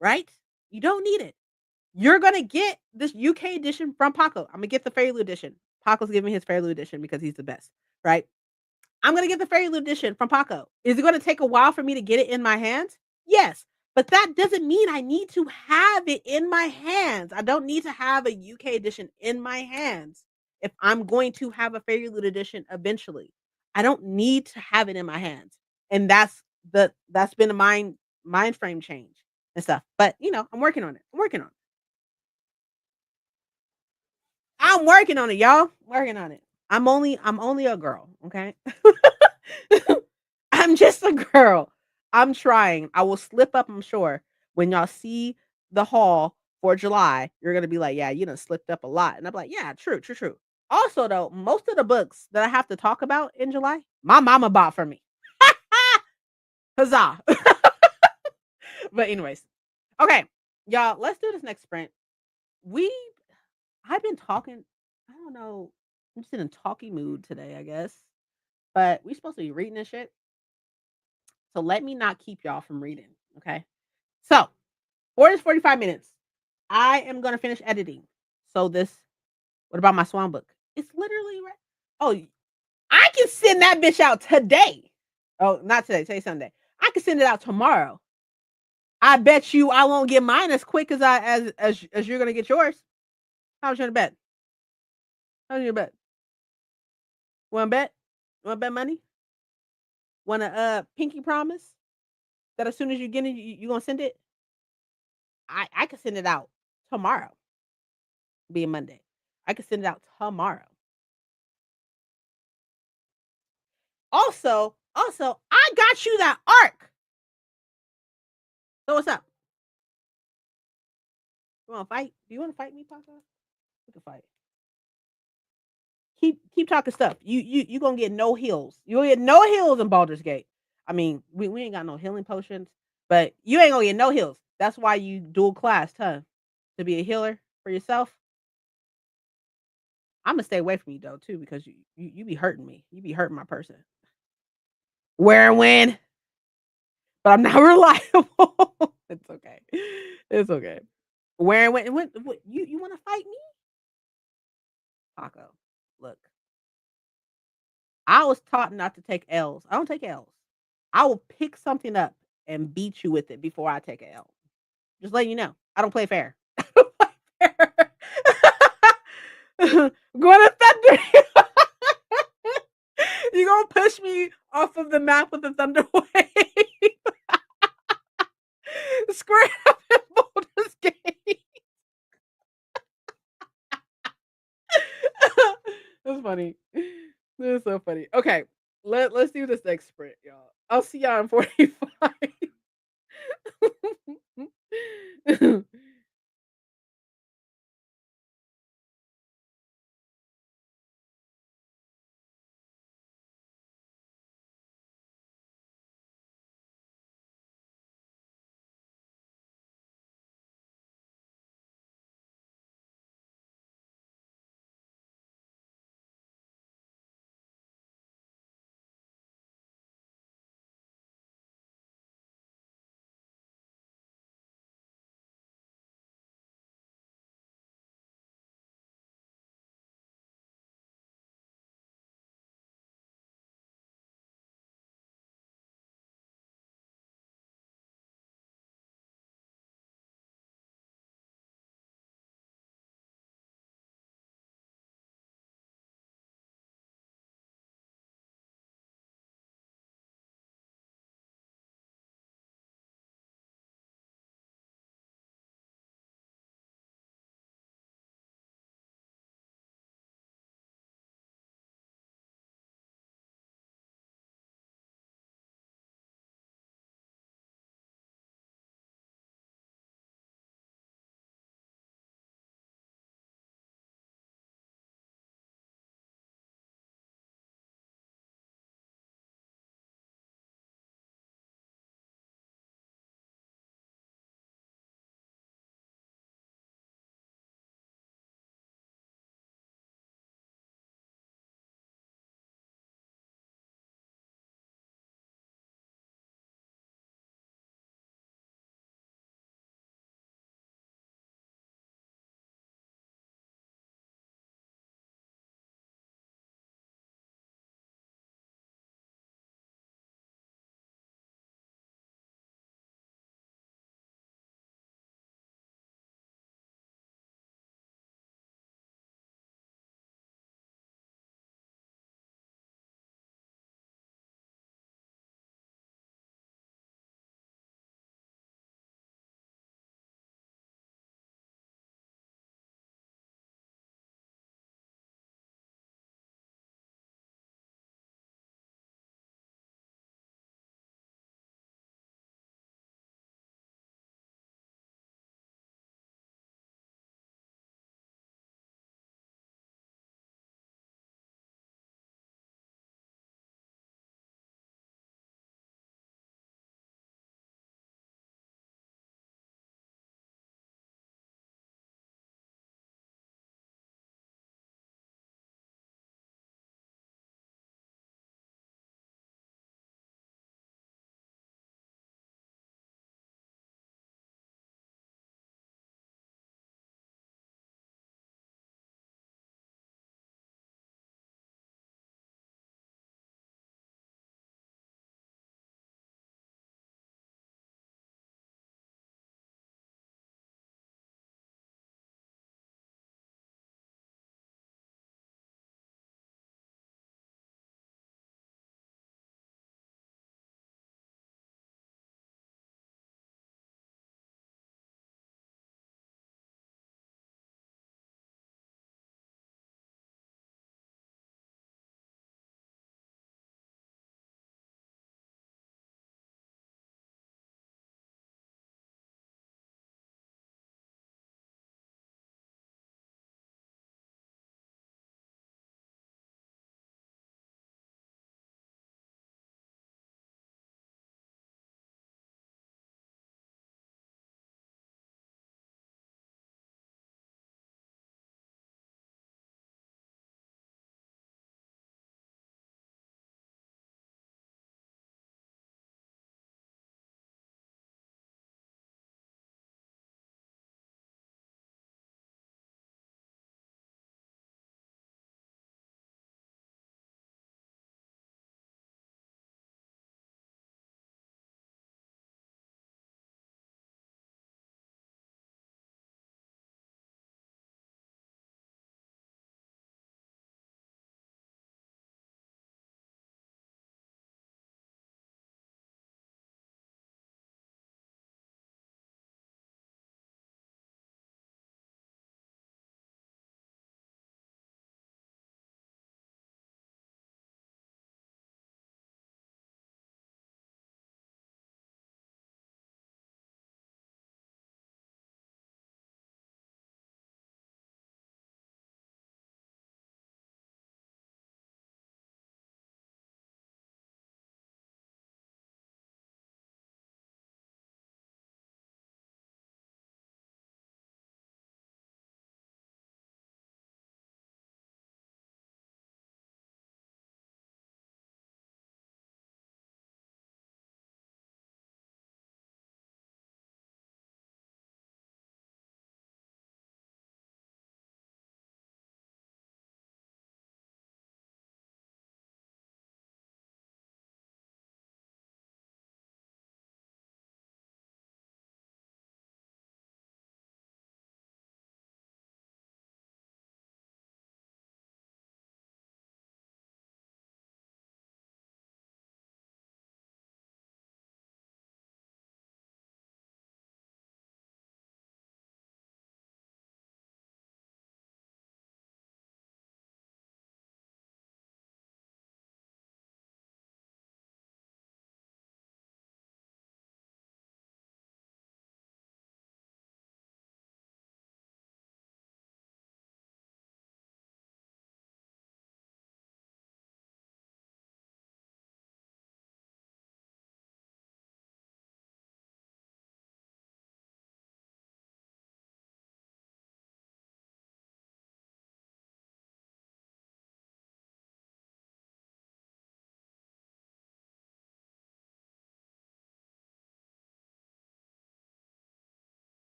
Right? You don't need it. You're gonna get this UK edition from Paco. I'm gonna get the Fairy Lou edition. Paco's giving me his Fairy Lou edition because he's the best, right? I'm gonna get the Fairy Lou edition from Paco. Is it gonna take a while for me to get it in my hands? Yes, but that doesn't mean I need to have it in my hands. I don't need to have a UK edition in my hands if I'm going to have a Fairy Lou edition eventually. I don't need to have it in my hands, and that's been a mind frame change and stuff. But I'm working on it. I'm working on it. I'm working on it, y'all. Working on it. I'm only a girl, okay? I'm just a girl. I'm trying. I will slip up, I'm sure. When y'all see the haul for July, you're gonna be like, yeah, you done slipped up a lot. And I'm like, yeah, true, true, true. Also, though, most of the books that I have to talk about in July, my mama bought for me. Huzzah. But anyways, okay, y'all, let's do this next sprint. We I've been talking, I don't know, I'm just in a talky mood today, I guess. But we supposed to be reading this shit. So let me not keep y'all from reading. Okay. So for this 45 minutes, I am gonna finish editing. So what about my swan book? It's literally right. Oh, I can send that bitch out today. Oh, not today, today's Sunday. I can send it out tomorrow. I bet you I won't get mine as quick as as you're gonna get yours. How much you gonna bet? How much you gonna bet? Wanna bet? Wanna bet money? Wanna pinky promise that as soon as you get it, you gonna send it? I could send it out tomorrow, being Monday. I could send it out tomorrow. Also, I got you that arc. So what's up? You wanna fight? Do you wanna fight me, Paco? We can fight. Keep talking stuff. You gonna get no heals. You gonna get no heals in Baldur's Gate. I mean, we ain't got no healing potions, but you ain't gonna get no heals. That's why you dual class, huh? To be a healer for yourself. I'm gonna stay away from you though too because you be hurting me. You be hurting my person. Where and when, but I'm not reliable. It's okay. It's okay. Where and when? What you want to fight me, Paco? Look, I was taught not to take L's. I don't take L's. I will pick something up and beat you with it before I take a L. Just letting you know. I don't play fair. I don't play fair. Going to thunder. You gonna push me off of the map with the thunder wave? Square up in Baldur's Gate. That's funny. That's so funny. Okay, let's do this next sprint, y'all. I'll see y'all in 45.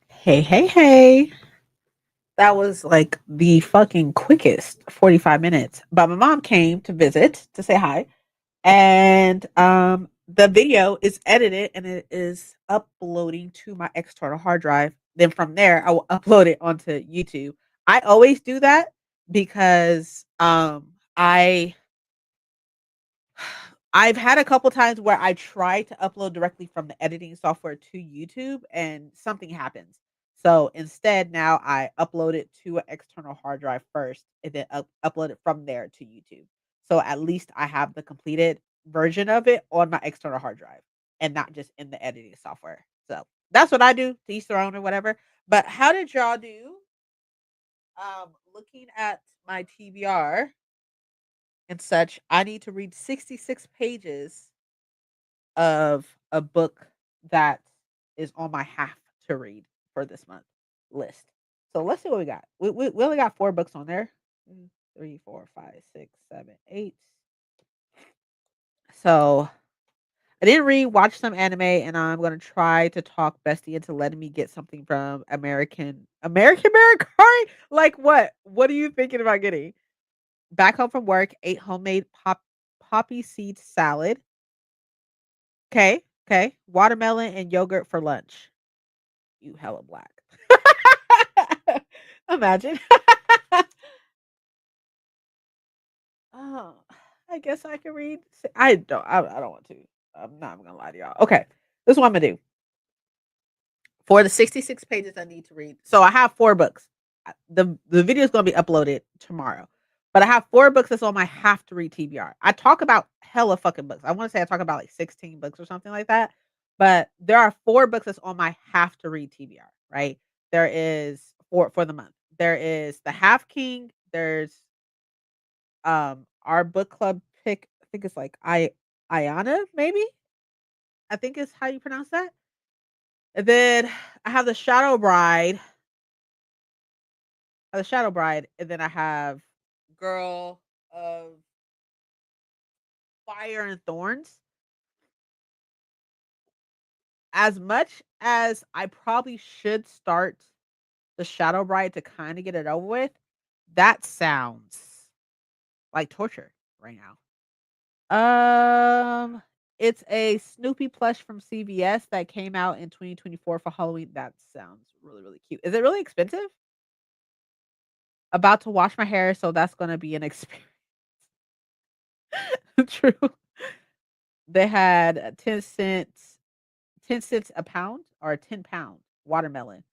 Hey, hey, hey. That was like the fucking quickest 45 minutes. But my mom came to visit to say hi. And the video is edited and it is uploading to my external hard drive. Then from there, I will upload it onto YouTube. I always do that because I've had a couple times where I try to upload directly from the editing software to YouTube and something happens. So instead, now I upload it to an external hard drive first and then upload it from there to YouTube. So at least I have the completed version of it on my external hard drive and not just in the editing software. So that's what I do, to each their own or whatever. But how did y'all do? Looking at my TBR and such, I need to read 66 pages of a book that is on my have to read for this month list. So let's see what we got. We only got 4 books on there. 3, 4, 5, 6, 7, 8. So I didn't read, watch some anime, and I'm gonna try to talk Bestie into letting me get something from American Mercari. Like what? What are you thinking about getting? Back home from work, ate homemade poppy seed salad. Okay, okay. Watermelon and yogurt for lunch. You hella black. Imagine. Oh, I guess I can read. I don't want to. I'm not gonna lie to y'all. Okay, this is what I'm gonna do. For the 66 pages I need to read. So I have 4 books. The video is gonna be uploaded tomorrow. But I have 4 books that's on my have to read TBR. I talk about hella fucking books. I want to say I talk about like 16 books or something like that. But there are 4 books that's on my have to read TBR, right? There is for the month. There is The Half King, there's our book club pick, I think it's like Ayana, maybe? I think is how you pronounce that. And then I have The Shadow Bride, and then I have Girl of Fire and Thorns. As much as I probably should start The Shadow Bride to kind of get it over with, that sounds like torture right now. It's a Snoopy plush from CVS that came out in 2024 for Halloween. That sounds really, really cute. Is it really expensive? About to wash my hair, so that's gonna be an experience. True. They had 10 cents a pound or a 10-pound watermelon.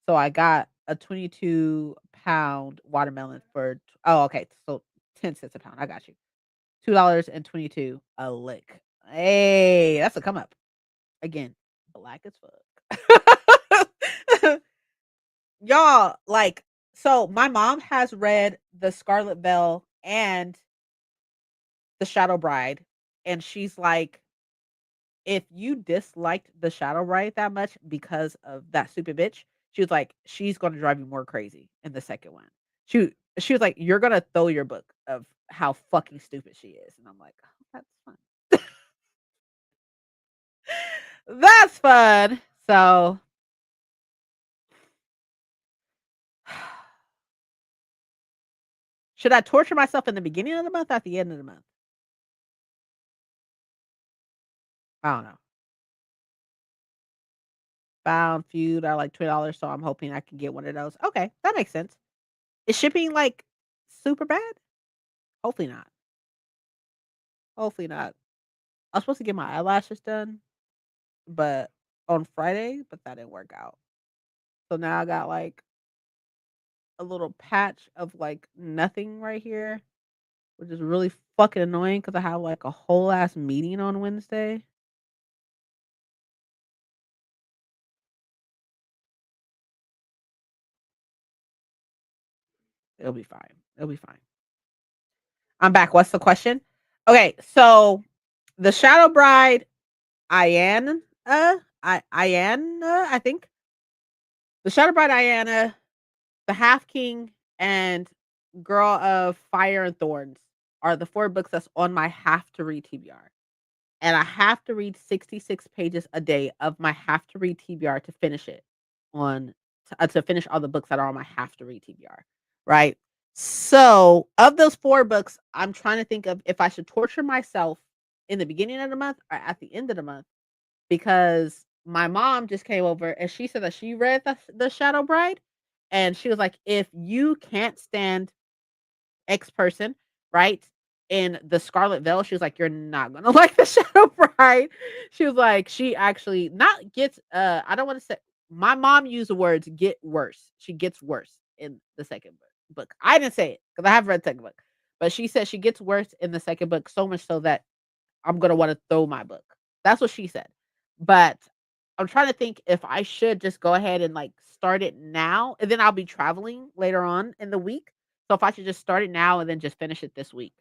So I got a 22-pound watermelon for oh, okay. So 10 cents a pound. I got you. $2.22 a lick. Hey, that's a come up. Again, black as fuck. Y'all, like, so my mom has read The Scarlet Bell and The Shadow Bride, and she's like, if you disliked The Shadow Bride that much because of that stupid bitch, she was like, she's gonna drive you more crazy in the second one. She she was like, you're gonna throw your book of how fucking stupid she is. And I'm like, oh, that's fun. That's fun. So should I torture myself in the beginning of the month or at the end of the month? I don't know. Found Feud are like $20, so I'm hoping I can get one of those. Okay, that makes sense. Is shipping like super bad? Hopefully not. Hopefully not. I was supposed to get my eyelashes done, but on Friday, but that didn't work out. So now I got like a little patch of like nothing right here, which is really fucking annoying because I have like a whole ass meeting on Wednesday. It'll be fine. It'll be fine. I'm back. What's the question? Okay, so the Shadow Bride, Ian, I think the Shadow Bride, Iana, the Half King, and Girl of Fire and Thorns are the 4 books that's on my have to read TBR. And I have to read 66 pages a day of my have to read TBR to finish it on to finish all the books that are on my have to read TBR, right? So, of those 4 books, I'm trying to think of if I should torture myself in the beginning of the month or at the end of the month because my mom just came over and she said that she read the Shadow Bride and she was like, "If you can't stand X person, right? In the Scarlet Veil, she was like, "You're not gonna like the Shadow Bride." She was like, she actually not gets I don't want to say my mom used the words get worse. She gets worse in the second book. I didn't say it because I have read the second book. But she said she gets worse in the second book so much so that I'm gonna want to throw my book. That's what she said. But I'm trying to think if I should just go ahead and like start it now, and then I'll be traveling later on in the week. So if I should just start it now and then just finish it this week,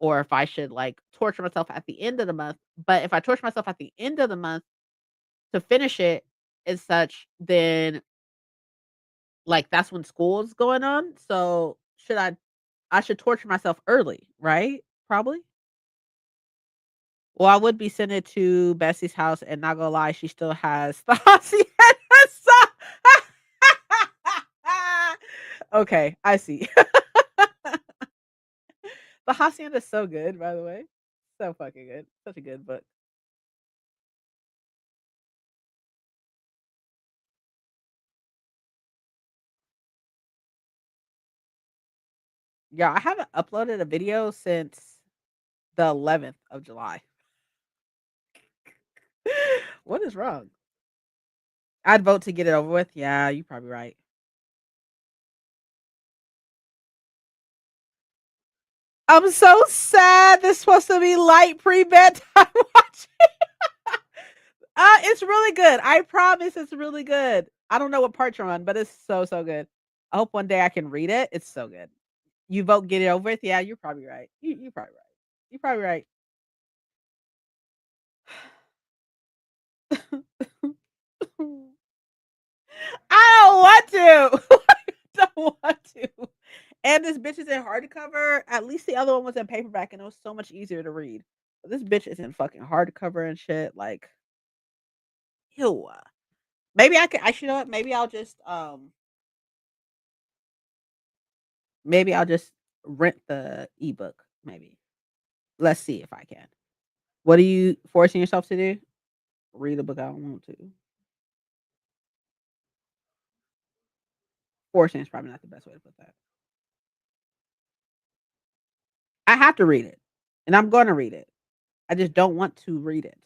or if I should like torture myself at the end of the month. But if I torture myself at the end of the month to finish it and such, then like that's when school's going on. So should I should torture myself early, right? Probably. Well, I would be sending it to Bessie's house, and not gonna lie, she still has the hacienda sauce. Okay, I see. The hacienda is so good, by the way. So fucking good. Such a good book. Yeah, I haven't uploaded a video since the 11th of July. What is wrong? I'd vote to get it over with. Yeah, you're probably right. I'm so sad. This supposed to be light pre-bedtime watching. It's really good. I promise it's really good. I don't know what part you're on, but it's so, so good. I hope one day I can read it. It's so good. You vote get it over with? Yeah, you're probably right. You're probably right. You're probably right. I don't want to. I don't want to. And this bitch is in hardcover. At least the other one was in paperback and it was so much easier to read. But this bitch is in fucking hardcover and shit. Like, ew. Maybe I could I should know what, maybe I'll just rent the ebook, maybe. Let's see if I can. What are you forcing yourself to do? Read a book I don't want to. Forcing is probably not the best way to put that. I have to read it, and I'm gonna read it. I just don't want to read it.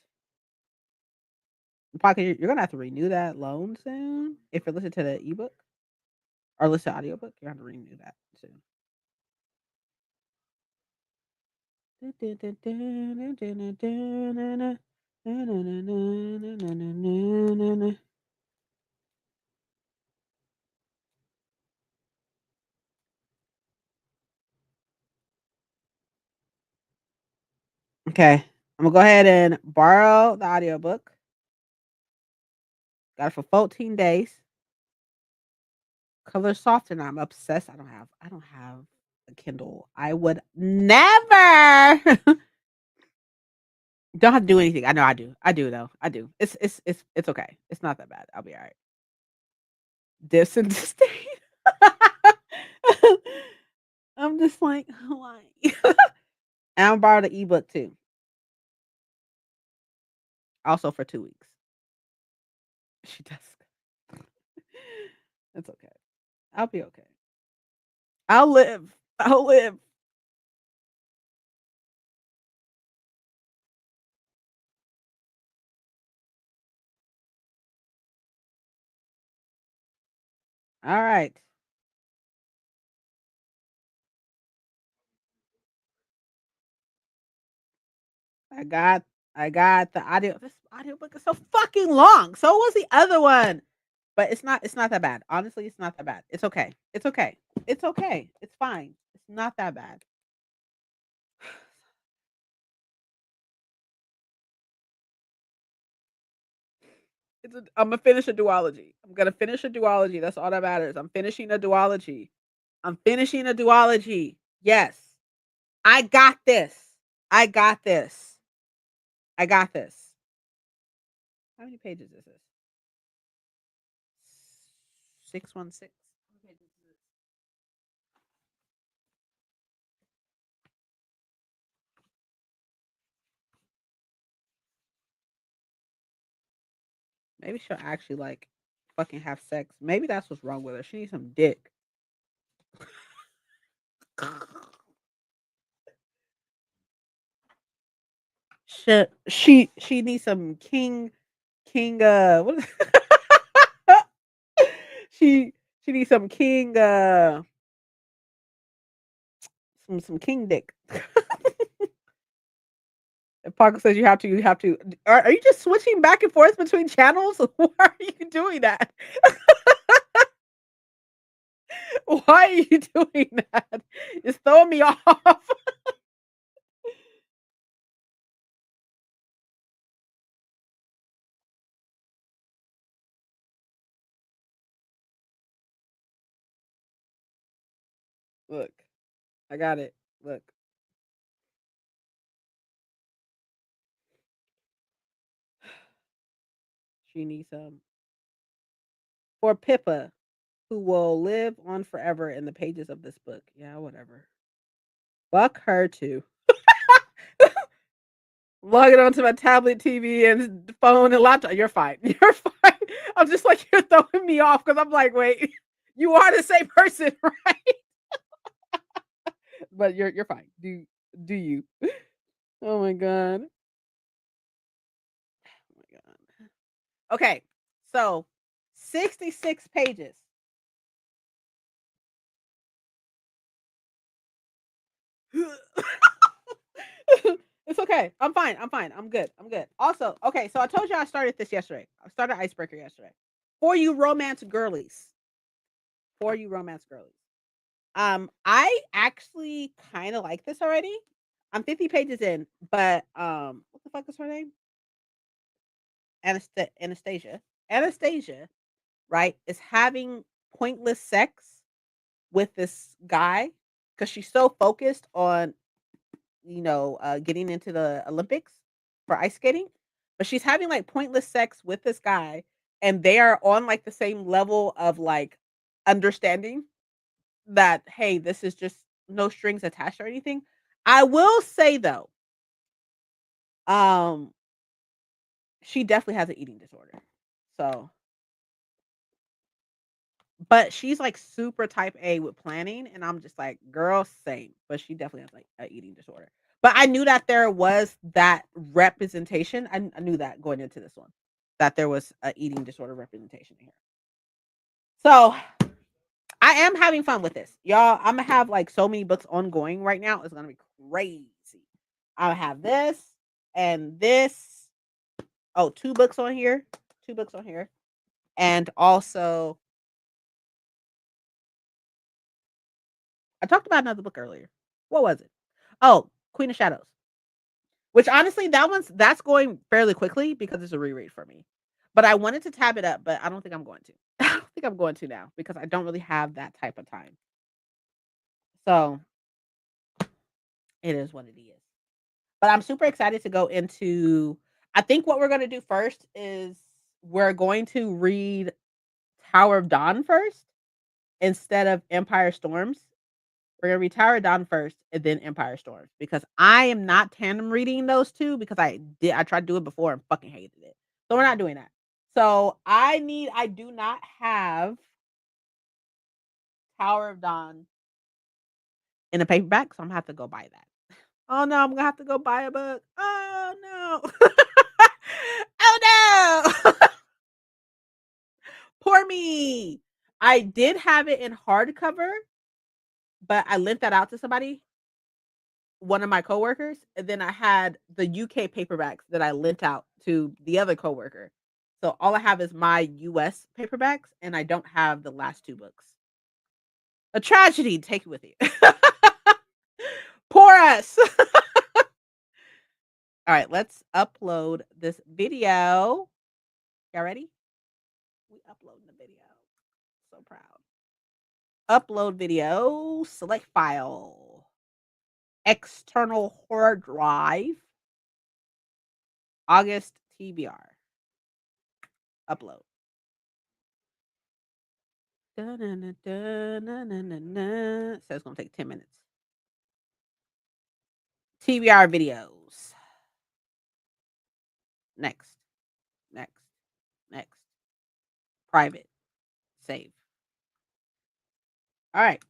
Probably you're gonna have to renew that loan soon if you're listening to the ebook or listen to audiobook. You're gonna have to renew that soon. Okay, I'm gonna go ahead and borrow the audiobook. Got it for 14 days. Color softener. I'm obsessed. I don't have a Kindle. I would never. Don't have to do anything. I know I do. I do though. I do. It's okay. It's not that bad. I'll be all right. Dips and disdain. I'm just like, why? And I'm borrow the ebook too. Also for 2 weeks. She does. It's okay. I'll be okay. I'll live. I'll live. All right. I got I got the audio. This audiobook is so fucking long. So was the other one. But it's not that bad. Honestly, it's not that bad. It's okay. It's okay. It's okay. It's fine. It's not that bad. I'm gonna finish a duology. I'm gonna finish a duology. That's all that matters. I'm finishing a duology. I'm finishing a duology. Yes. I got this. I got this. I got this. How many pages is this? 616. Maybe she'll actually like fucking have sex. Maybe that's what's wrong with her. She needs some dick. She needs some king what is she she needs some king some king dick. If Parker says you have to. Are you just switching back and forth between channels? Why are you doing that? Why are you doing that? It's throwing me off. Look, I got it. Look, she needs some for Pippa, who will live on forever in the pages of this book. Yeah, whatever. Fuck her too. Log it onto my tablet, TV, and phone and laptop. You're fine. You're fine. I'm just like you're throwing me off because I'm like, wait, you are the same person, right? But you're fine. Do you? Oh my god. Oh my god. Okay, so 66 pages. It's okay. I'm fine. I'm fine. I'm good. I'm good. Also, okay, so I told you I started this yesterday. I started Icebreaker yesterday. For you romance girlies. For you romance girlies. I actually kind of like this already. I'm 50 pages in, but what the fuck is her name? Anastasia. Anastasia, right, is having pointless sex with this guy because she's so focused on getting into the Olympics for ice skating, but she's having like pointless sex with this guy, and they are on like the same level of like understanding that hey, this is just no strings attached or anything. I will say though, um, she definitely has an eating disorder. So, but she's like super type A with planning, and I'm just like, girl, same. But she definitely has like an eating disorder. But I knew that there was that representation. I knew that going into this one, that there was a eating disorder representation here. So I am having fun with this, y'all. I'm gonna have like so many books ongoing right now. It's gonna be crazy. I'll have this and this. Oh, two books on here. Two books on here. And also, I talked about another book earlier. What was it? Oh, Queen of Shadows. Which honestly, that's going fairly quickly because it's a reread for me. But I wanted to tab it up, but I don't think I'm going to. I don't think I'm going to now because I don't really have that type of time. So it is what it is. But I'm super excited to go into. I think what we're going to do first is we're going to read Tower of Dawn first instead of Empire Storms. We're gonna read Tower of Dawn first and then Empire Storms because I am not tandem reading those two because I tried to do it before and fucking hated it. So we're not doing that. So I do not have Tower of Dawn in a paperback, so I'm gonna have to go buy that. Oh no, I'm gonna have to go buy a book. Oh no. Oh no. Poor me. I did have it in hardcover, but I lent that out to somebody, one of my coworkers, and then I had the UK paperbacks that I lent out to the other coworker. So all I have is my US paperbacks, and I don't have the last two books. A tragedy. Take it with you. Poor us. All right, let's upload this video. Y'all ready? We uploading the video. So proud. Upload video, select file, external hard drive, August TBR, upload. It says it's gonna take 10 minutes. TBR videos. Next, next, next. Private, save. All right,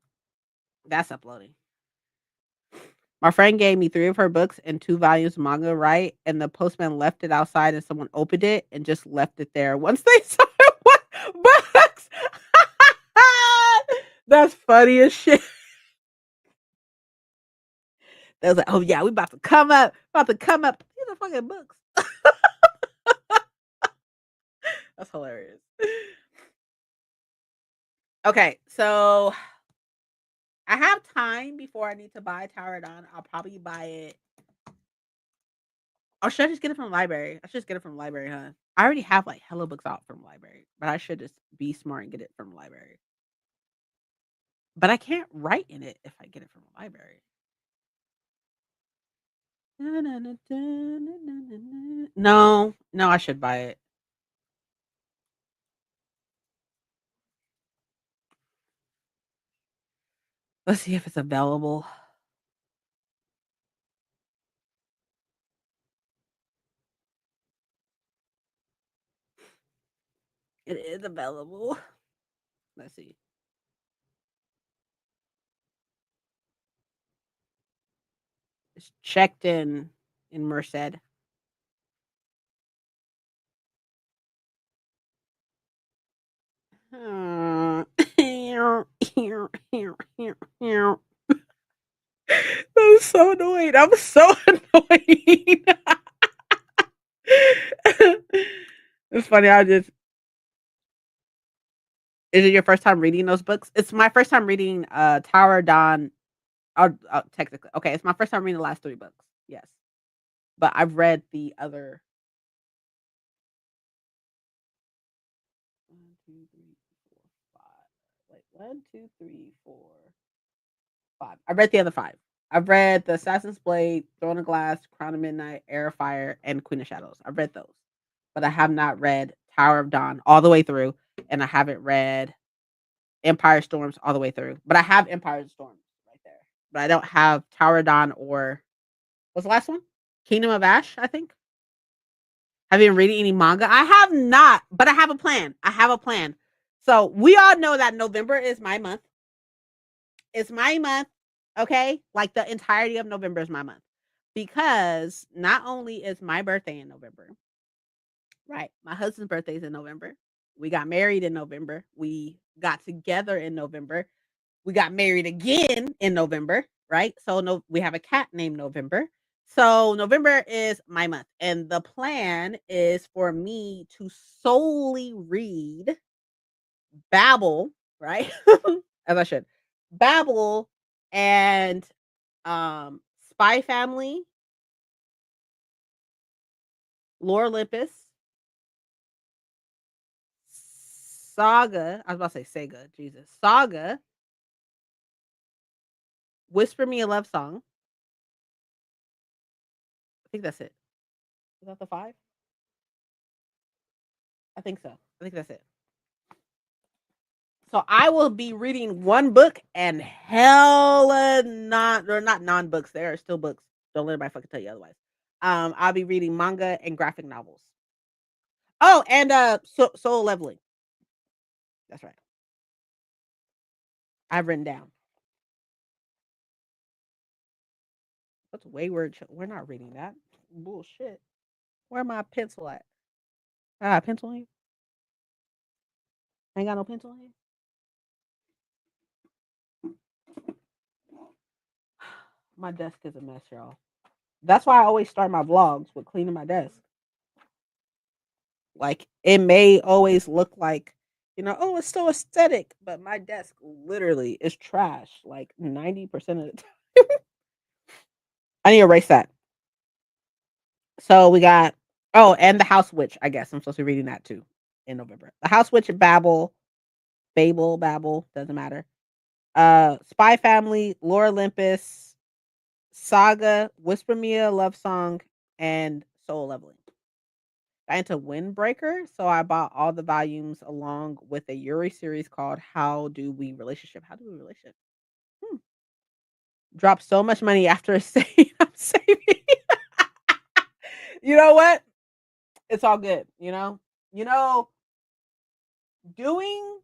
that's uploading. My friend gave me 3 of her books and 2 volumes of manga, right? And the postman left it outside and someone opened it and just left it there once they saw what books. That's funny as shit. They was like, "Oh yeah, we about to come up. These are fucking books." That's hilarious. Okay, so I have time before I need to buy Tower of Dawn. I'll probably buy it. Or should I just get it from the library? I should just get it from the library, huh? I already have like hella books out from the library, but I should just be smart and get it from the library. But I can't write in it if I get it from the library. No, no, I should buy it. Let's see if it's available. It is available. Let's see. It's checked in Merced. I'm so annoyed. I'm so annoyed. It's funny. Is it your first time reading those books? It's my first time reading Tower of Dawn. Technically, okay, it's my first time reading the last 3 books. Yes, but I've read the other 1, 2, 3, 4, 5. Wait, 1, 2, 3, 4, 5. I read the other 5. I've read the Assassin's Blade, Throne of Glass, Crown of Midnight, Air of Fire, and Queen of Shadows. I've read those, but I have not read Tower of Dawn all the way through, and I haven't read Empire Storms all the way through. But I have Empire Storms right there, but I don't have Tower of Dawn or what's the last one? Kingdom of Ash, I think. Have you been reading any manga? I have not, but I have a plan. I have a plan. So we all know that November is my month. It's my month. Okay. Like the entirety of November is my month. Because not only is my birthday in November, right? My husband's birthday is in November. We got married in November. We got together in November. We got married again in November, right? So no, we have a cat named November. So November is my month, and the plan is for me to solely read Babel, right? As I should. Babel and Spy Family, Lore Olympus, Saga. I was about to say Sega, Jesus. Saga, Whisper Me a Love Song. I think that's it. Is that the 5? I think so. I think that's it. So I will be reading one book and hella not they're not non-books. They are still books. Don't let anybody fucking tell you otherwise. I'll be reading manga and graphic novels. Oh, and Soul Leveling. That's right. I've written down. What's Wayward? We're not reading that. Bullshit. Where my pencil at? Pencil here. Ain't got no pencil here. My desk is a mess, y'all. That's why I always start my vlogs with cleaning my desk. Like it may always look like, oh, it's so aesthetic, but my desk literally is trash like 90% of the time. I need to erase that. So we got and The House Witch, I guess. I'm supposed to be reading that too in November. The House Witch, Babel, doesn't matter. Spy Family, Lore Olympus, Saga, Whisper Me a Love Song, and Soul Leveling. Got into Windbreaker, so I bought all the volumes along with a Yuri series called How Do We Relationship? How Do We Relationship? Hmm. Dropped so much money after I'm saving. You know what? It's all good, you know? You know, doing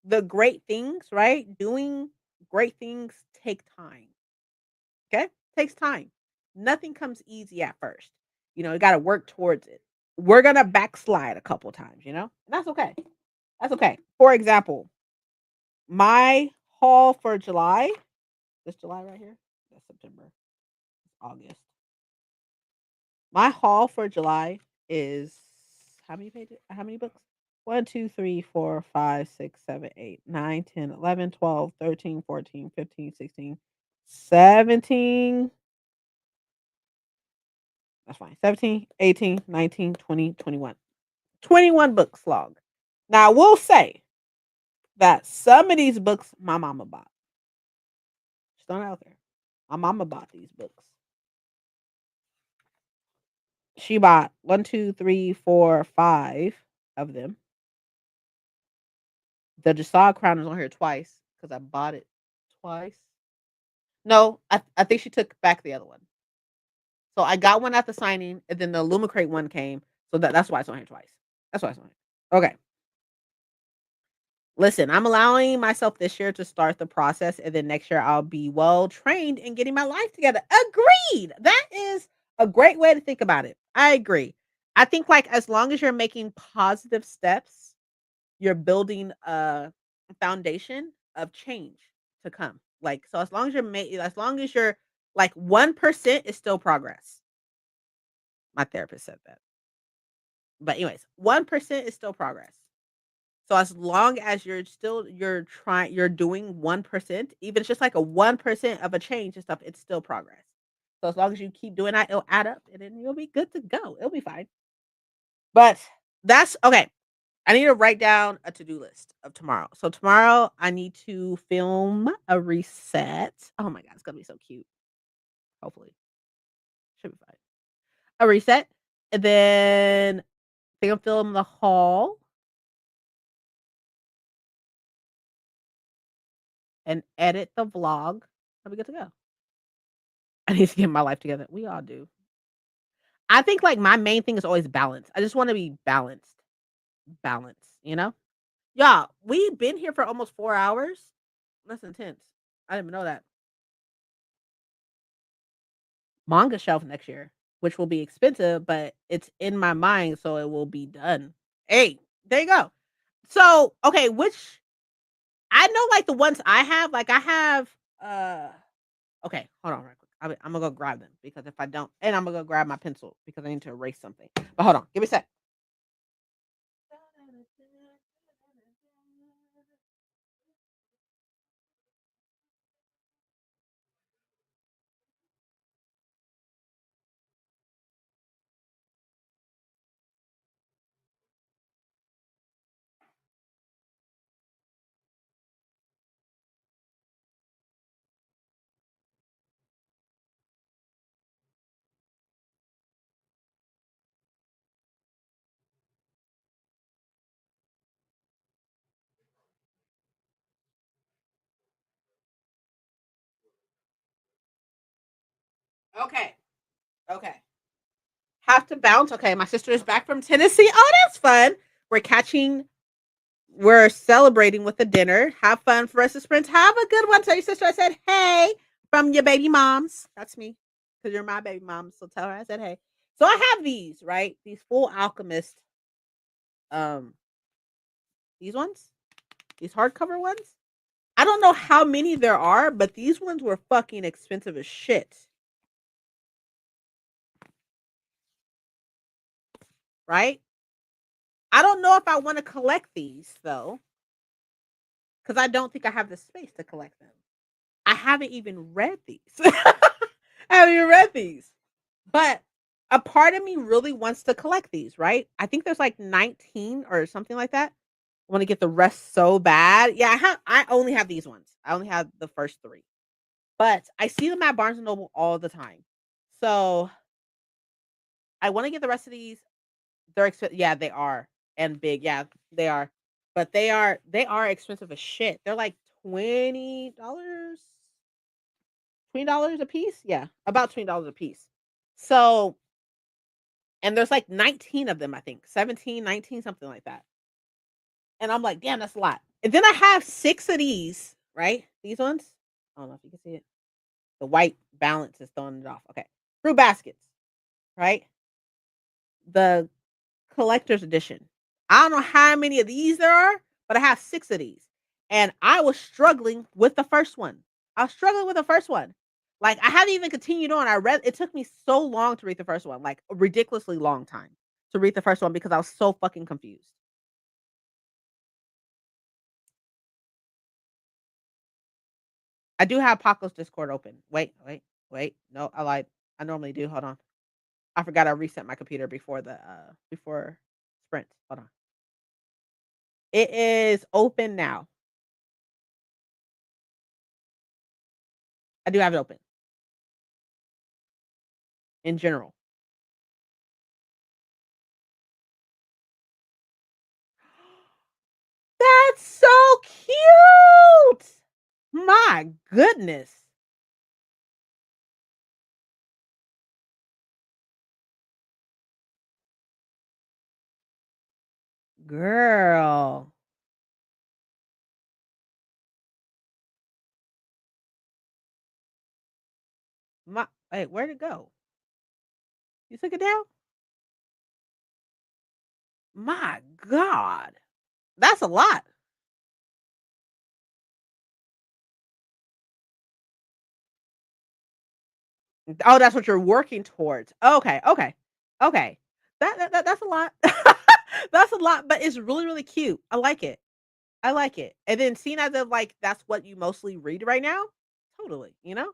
the great things, right? Doing great things take time. Okay? Takes time. Nothing comes easy at first. You got to work towards it. We're going to backslide a couple times, and that's okay. That's okay. For example, my haul for July, this July right here, that's September, August. My haul for July is how many pages? How many books? 1, 2, 3, 4, 5, 6, 7, 8, 9, 10, 11, 12, 13, 14, 15, 16, 17. That's fine. 17, 18, 19, 20, 21. 21 books long. Now, I will say that some of these books my mama bought. Just throwing it out there. My mama bought these books. She bought 1, 2, 3, 4, 5 of them. The Jasad Crown is on here twice because I bought it twice. No, I think she took back the other one. So I got one at the signing, and then the Lumicrate one came. So that's why it's on here twice. That's why it's on here. Okay. Listen, I'm allowing myself this year to start the process, and then next year I'll be well trained in getting my life together. Agreed. That is a great way to think about it. I agree. I think like as long as you're making positive steps, you're building a foundation of change to come. Like so, as long as you're like 1% is still progress. My therapist said that. But anyways, 1% is still progress. So as long as you're doing 1%, even it's just like a 1% of a change and stuff, it's still progress. So as long as you keep doing that, it'll add up and then you'll be good to go. It'll be fine. But that's okay. I need to write down a to-do list of tomorrow. So tomorrow I need to film a reset. Oh my god, it's gonna be so cute. Hopefully. Should be fine. A reset. And then I think I'm filming the haul and edit the vlog. I'll be good to go. I need to get my life together. We all do. I think like my main thing is always balance. I just want to be balanced. Balance. Yeah, we've been here for almost 4 hours. That's intense. I didn't even know that. Manga shelf next year, which will be expensive, but it's in my mind, so it will be done. Hey, there you go. So, okay, which I know like the ones I have, like I have okay, hold on real quick. I'm gonna go grab them because if I don't, and I'm gonna go grab my pencil because I need to erase something. But hold on, give me a sec. Okay, okay. Have to bounce. Okay, my sister is back from Tennessee. Oh, that's fun. We're catching. We're celebrating with a dinner. Have fun for us, sprints. Have a good one. Tell your sister I said hey from your baby moms. That's me because you're my baby mom. So tell her I said hey. So I have these right. These Full Alchemist. Um, these ones. These hardcover ones. I don't know how many there are, but these ones were fucking expensive as shit. Right? I don't know if I want to collect these though, because I don't think I have the space to collect them. I haven't even read these. I haven't even read these. But a part of me really wants to collect these, right? I think there's like 19 or something like that. I wanna get the rest so bad. Yeah, I only have these ones. I only have the first 3, but I see them at Barnes& and Noble all the time. So, I wanna get the rest of these. They're yeah, they are, and big, yeah, they are. But they are expensive as shit. They're like $20, $20 a piece? Yeah, about $20 a piece. So and there's like 19 of them, I think, 17, 19, something like that. And I'm like, "Damn, that's a lot." And then I have 6 of these, right? These ones? I don't know if you can see it. The white balance is throwing it off. Okay. Fruit baskets, right? The collector's edition. I don't know how many of these there are, but I have 6 of these. And I was struggling with the first one. I was struggling with the first one. Like, I haven't even continued on. I read it took me so long to read the first one, like a ridiculously long time to read the first one because I was so fucking confused. I do have Paco's Discord open. Wait, wait, wait. No, I lied. I normally do. Hold on. I forgot I reset my computer before Sprint. Hold on. It is open now. I do have it open in general. That's so cute. My goodness. Girl. My Wait, where'd it go? You took it down? My God. That's a lot. Oh, that's what you're working towards. Okay, okay, okay. That's a lot. That's a lot, but it's really, really cute. I like it. I like it. And then seeing as if like that's what you mostly read right now, totally, you know?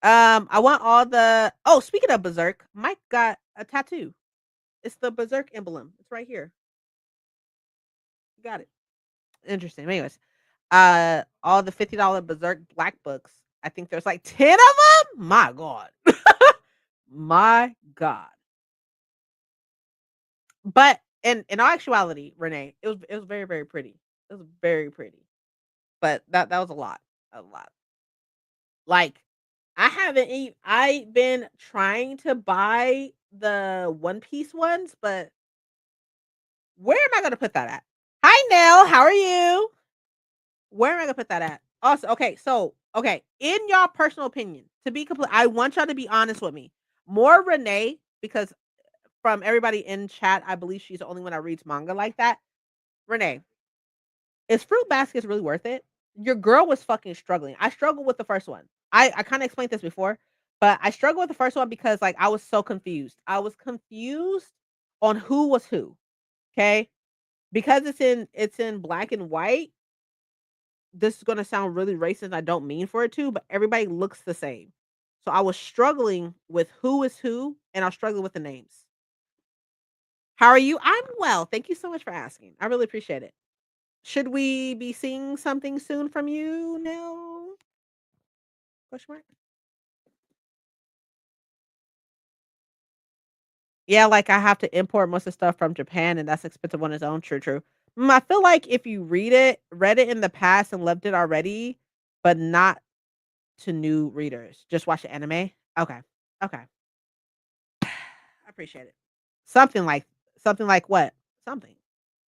I want all the oh, speaking of Berserk, Mike got a tattoo. It's the Berserk emblem. It's right here. Got it. Interesting. Anyways, all the $50 Berserk black books. I think there's like 10 of them. My God. My God. But in all actuality, Renee, it was very, very pretty. It was very pretty. But that was a lot. A lot. Like I've been trying to buy the One Piece ones, but where am I gonna put that at? Hi Nell, how are you? Where am I gonna put that at? Also, okay, so okay, in your personal opinion, to be complete, I want y'all to be honest with me. More Renee, because from everybody in chat, I believe she's the only one that reads manga like that. Renee, is Fruit Baskets really worth it? Your girl was fucking struggling. I struggled with the first one. I kind of explained this before, but I struggled with the first one because like I was so confused. I was confused on who was who. Okay, because it's in black and white. This is gonna sound really racist. I don't mean for it to, but everybody looks the same. So I was struggling with who is who, and I was struggling with the names. How are you? I'm well. Thank you so much for asking. I really appreciate it. Should we be seeing something soon from you now? Question mark. Yeah, like I have to import most of the stuff from Japan, and that's expensive on its own. True, true. I feel like if you read it in the past and loved it already, but not to new readers, just watch the anime. Okay, okay, I appreciate it. Something like something like what? Something.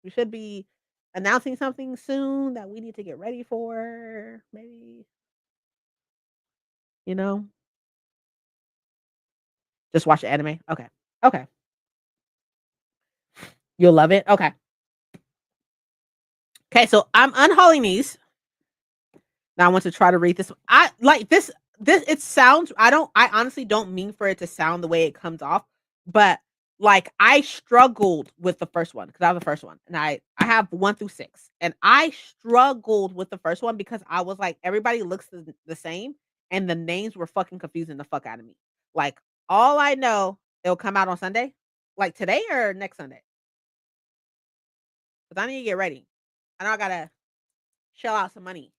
We should be announcing something soon that we need to get ready for. Maybe you know, just watch the anime. Okay, okay, you'll love it. Okay, okay. So I'm unhauling these. Now I want to try to read this. I like this. This it sounds. I don't. I honestly don't mean for it to sound the way it comes off, but like I struggled with the first one because I was the first one, and I have 1 through 6, and I struggled with the first one because I was like everybody looks the same, and the names were fucking confusing the fuck out of me. Like all I know, it'll come out on Sunday, like today or next Sunday, because I need to get ready. I know I gotta shell out some money,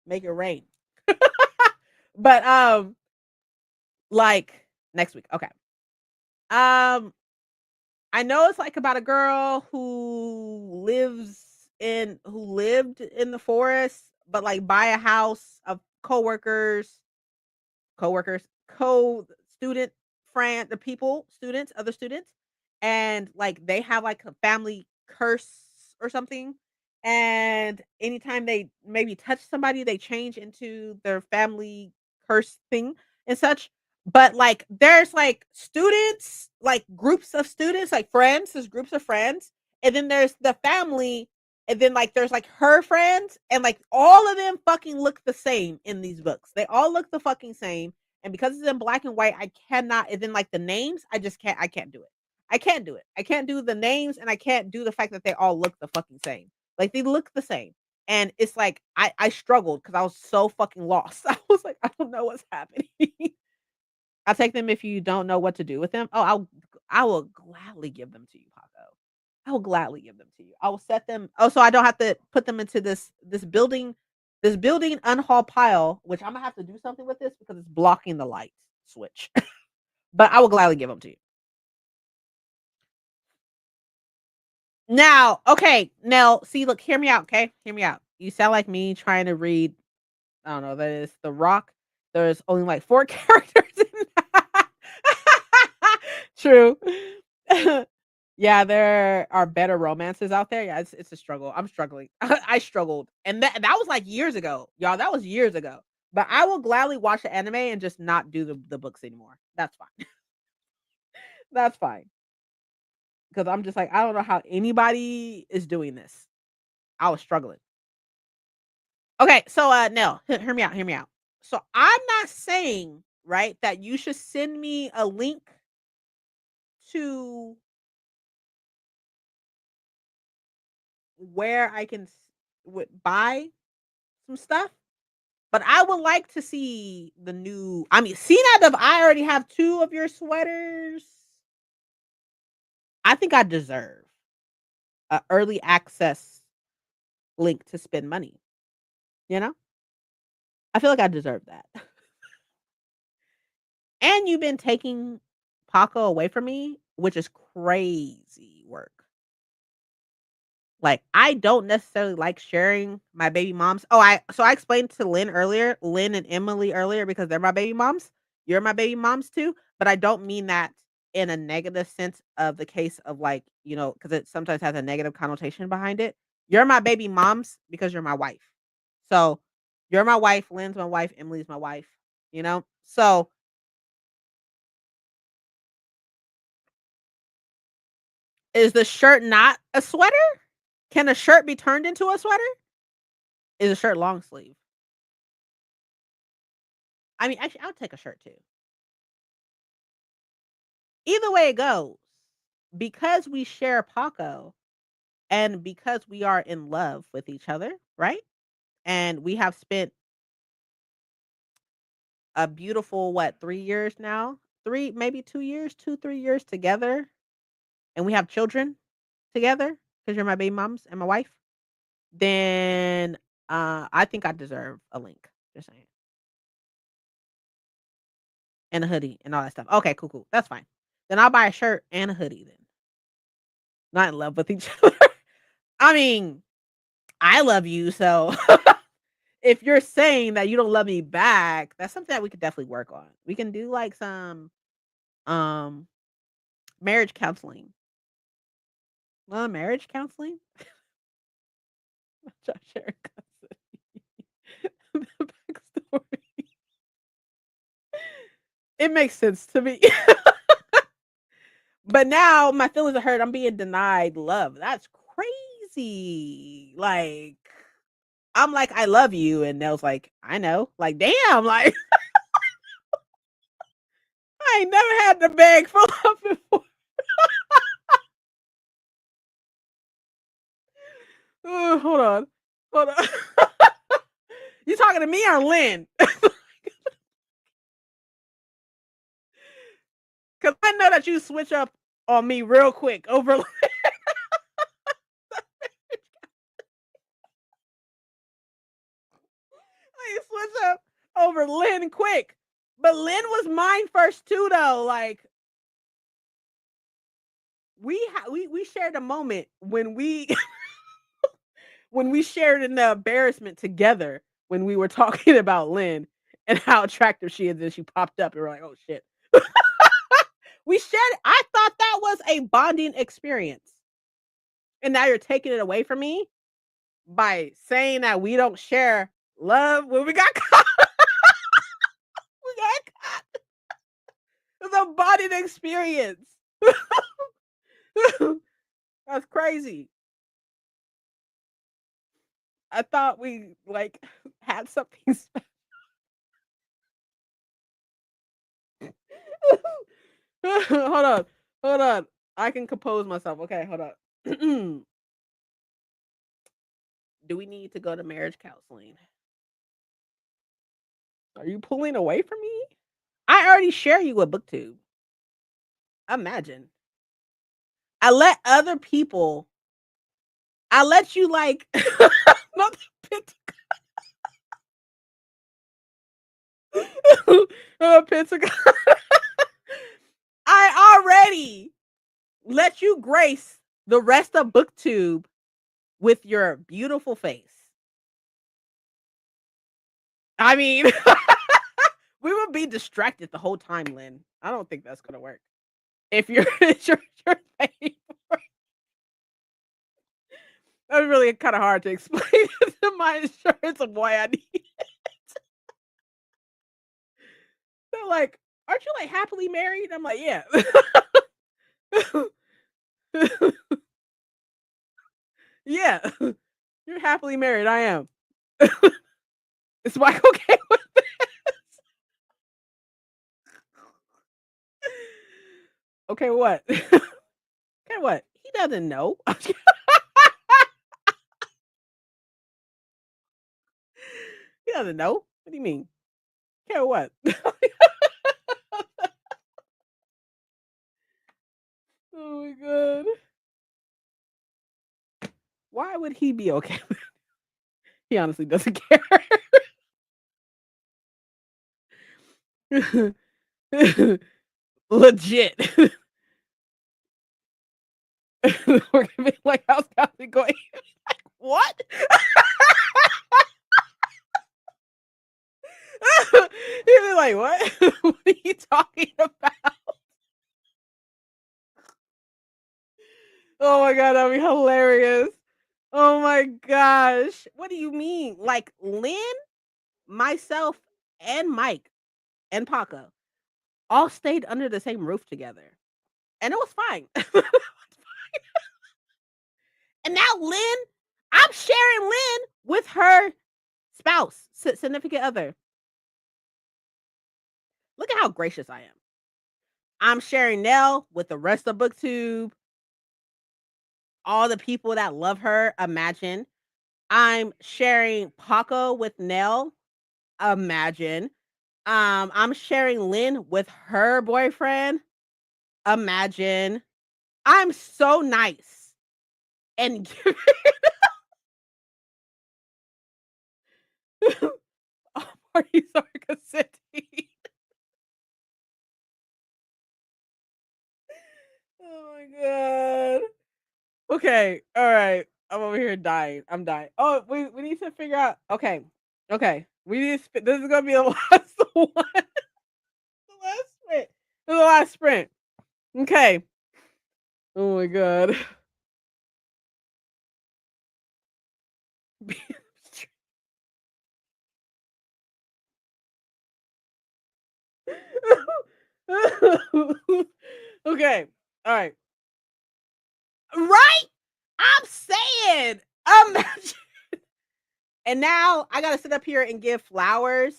make it rain. But like next week. Okay. Um, I know it's like about a girl who lived in the forest, but like buy a house of coworkers, co-student friend, the people, students, other students, and like they have like a family curse or something. And anytime they maybe touch somebody, they change into their family curse thing and such. But like there's like students, like groups of students, like friends, there's groups of friends, and then there's the family, and then like there's like her friends, and like all of them fucking look the same in these books. They all look the fucking same. And because it's in black and white, I cannot, and then like the names, I can't do it. I can't do it. I can't do the names, and I can't do the fact that they all look the fucking same. Like they look the same. And it's like I struggled because I was so fucking lost. I was like, I don't know what's happening. I'll take them if you don't know what to do with them. Oh, I will gladly give them to you, Paco. I will gladly give them to you. I will set them. Oh, so I don't have to put them into this building unhaul pile, which I'm gonna have to do something with this because it's blocking the light switch. But I will gladly give them to you. Now, okay, now see, look, hear me out, okay? Hear me out. You sound like me trying to read. I don't know. That is The Rock. There's only like 4 characters in that. True. Yeah, there are better romances out there. Yeah, it's a struggle. I'm struggling. I struggled, and that was like years ago, y'all. That was years ago. But I will gladly watch the anime and just not do the books anymore. That's fine. That's fine because I'm just like I don't know how anybody is doing this. I was struggling. Okay, so Nell, hear me out. Hear me out. So I'm not saying right that you should send me a link to where I can buy some stuff. But I would like to see the new. I mean, seeing that I already have 2 of your sweaters, I think I deserve a early access link to spend money. You know, I feel like I deserve that. And you've been taking Paco away from me, which is crazy work. Like I don't necessarily like sharing my baby moms. Oh, I explained to Lynn and Emily earlier because they're my baby moms. You're my baby moms too, but I don't mean that in a negative sense of the case of like, because it sometimes has a negative connotation behind it. You're my baby moms because you're my wife. So you're my wife, Lynn's my wife, Emily's my wife, you know? So is the shirt not a sweater? Can a shirt be turned into a sweater? Is a shirt long sleeve? I mean, actually, I'll take a shirt too. Either way it goes, because we share Paco and because we are in love with each other, right? And we have spent a beautiful, what, 3 years now? Three, maybe 2 years, 3 years together. And we have children together because you're my baby moms and my wife. Then I think I deserve a link. Just saying. And a hoodie and all that stuff. Okay, cool, cool. That's fine. Then I'll buy a shirt and a hoodie then. Not in love with each other. I mean, I love you, so if you're saying that you don't love me back, that's something that we could definitely work on. We can do like some um marriage counseling. Marriage counseling? Josh Aaron the backstory. It makes sense to me. But now my feelings are hurt. I'm being denied love. That's crazy. Like I'm like, I love you. And Nell's like, I know. Like, damn, like I ain't never had to beg for love before. Hold on. Hold on. You talking to me or Lynn? Because I know that you switch up on me real quick over. Lynn quick. But Lynn was mine first too, though. Like we shared a moment when we when we shared an embarrassment together when we were talking about Lynn and how attractive she is, and she popped up, and we're like, "Oh shit." We shared. I thought that was a bonding experience, and now you're taking it away from me by saying that we don't share love when we got caught. We got caught. It's a bonding experience. That's crazy. I thought we like had something hold on. Hold on. I can compose myself. Okay, hold on. Do we need to go to marriage counseling? Are you pulling away from me? I already share you with BookTube. Imagine. I let other people I let you like not the Pentagon. I already let you grace the rest of BookTube with your beautiful face. I mean, we would be distracted the whole time, Lynn. I don't think that's gonna work. If you're your face, that's really kind of hard to explain to my insurance of why I need. They're like, "Aren't you like happily married?" I'm like, "Yeah." Yeah, you're happily married. I am. Is Mike okay with this? Okay, what? Okay, what? He doesn't know. He doesn't know. What do you mean? Okay, what? Oh my god. Why would he be okay with He honestly doesn't care. Legit. We're gonna be like, "How's Calvin going?" "What?" He'd be like, "What? What are you talking about?" Oh my god, that'd be hilarious. Oh my gosh. What do you mean? Like, Lynn, myself, and Mike, and Paco all stayed under the same roof together, and it was fine. And now Lynn I'm sharing Lynn with her spouse, significant other. Look at how gracious I am. I'm sharing Nell with the rest of BookTube, all the people that love her, imagine. I'm sharing Paco with Nell, imagine. I'm sharing Lynn with her boyfriend, imagine. I'm so nice and all parties are consenting. Oh my god. Okay, alright. I'm over here dying. I'm dying. Oh, we need to figure out okay. Okay. We need to this is gonna be the last one. The last sprint. The last sprint. Okay. Oh my god. Okay. Alright. Right? I'm saying. Imagine. And now I gotta sit up here and give flowers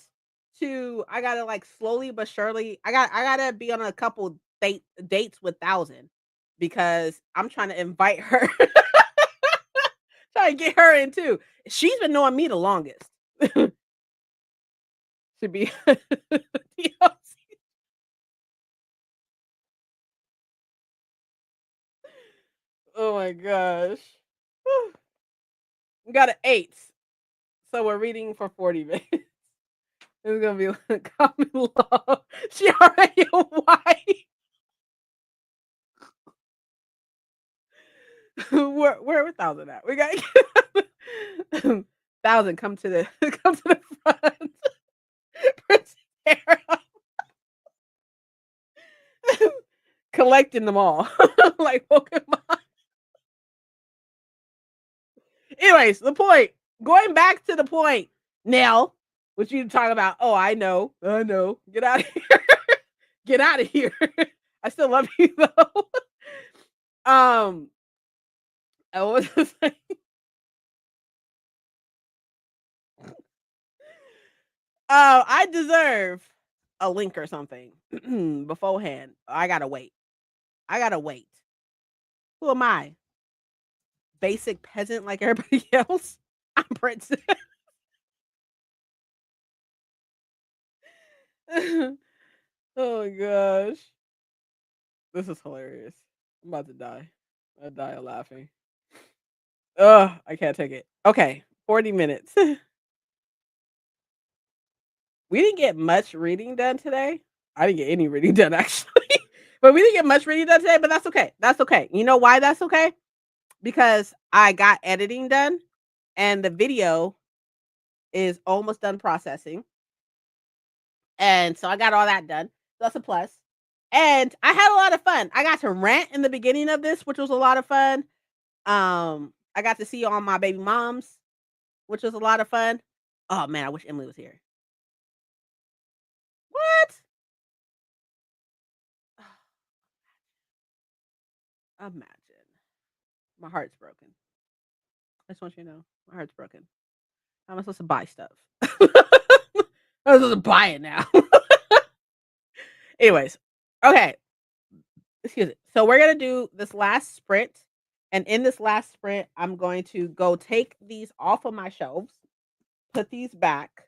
to I gotta like slowly but surely I gotta be on a couple dates with Thousand because I'm trying to invite her. Trying to get her in too. She's been knowing me the longest. To be TLC. Oh my gosh. Whew. We got an 8. So we're reading for 40 minutes. It's gonna be like common law. She already a wife. Where 1,000 at? We got 1,000. Come to the come to the front. Princess Sarah. Collecting them all like Pokemon. Anyways, the point. Going back to the point. Now, what you talking about? Oh, I know. I know. Get out of here. Get out of here. I still love you though. um, I was saying, I deserve a link or something beforehand. I gotta wait. I gotta wait. Who am I? Basic peasant like everybody else? I'm princess. Oh my gosh. This is hilarious. I'm about to die. I die of laughing. Ugh, I can't take it. Okay, 40 minutes. We didn't get much reading done today. I didn't get any reading done actually. But we didn't get much reading done today, but that's okay. That's okay. You know why that's okay? Because I got editing done and the video is almost done processing. And so I got all that done. So that's a plus. And I had a lot of fun. I got to rant in the beginning of this, which was a lot of fun. I got to see all my baby moms, which was a lot of fun. Oh man, I wish Emily was here. What? Imagine. My heart's broken. I just want you to know. My heart's broken. How am I supposed to buy stuff? I'm supposed to buy it now. Anyways, okay. Excuse me. So we're gonna do this last sprint, and in this last sprint, I'm going to go take these off of my shelves, put these back,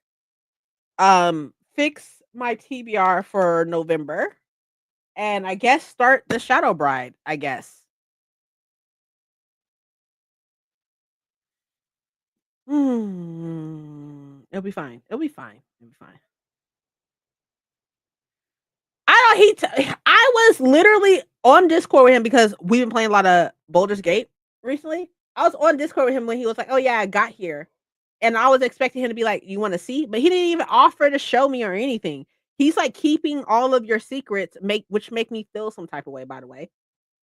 fix my TBR for November, and I guess start the Shadow Bride. I guess. It'll be fine. It'll be fine. It'll be fine. I don't. I was literally on Discord with him because we've been playing a lot of Baldur's Gate recently. I was on Discord with him when he was like, "Oh yeah, I got here," and I was expecting him to be like, "You want to see?" But he didn't even offer to show me or anything. He's like keeping all of your secrets, which make me feel some type of way. By the way,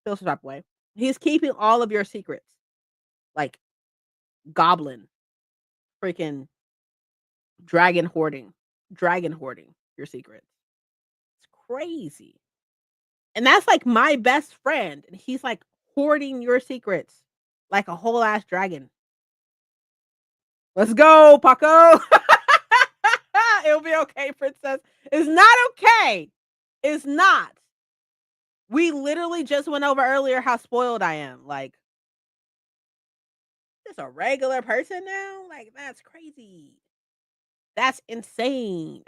feel some type of way. He's keeping all of your secrets, like goblin, freaking dragon hoarding your secrets. It's crazy. And that's like my best friend. And he's like hoarding your secrets like a whole ass dragon. Let's go, Paco. It'll be okay, princess. It's not okay. It's not. We literally just went over earlier how spoiled I am. Like, just a regular person now? Like, that's crazy. That's insane.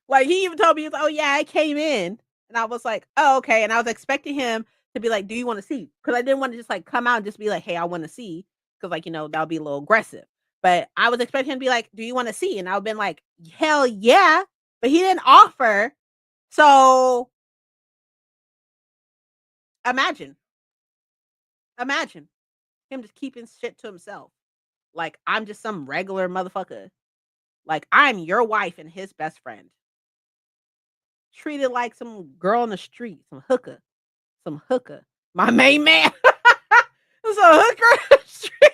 Like he even told me, he was like, "Oh yeah, I came in," and I was like, "Oh okay," and I was expecting him to be like, "Do you want to see?" Because I didn't want to just like come out and just be like, "Hey, I want to see," because like that would be a little aggressive. But I was expecting him to be like, "Do you want to see?" And I would been like, "Hell yeah!" But he didn't offer. So imagine, imagine him just keeping shit to himself. Like I'm just some regular motherfucker. Like I'm your wife and his best friend. Treated like some girl in the street, some hooker. My main man. This a hooker in the street.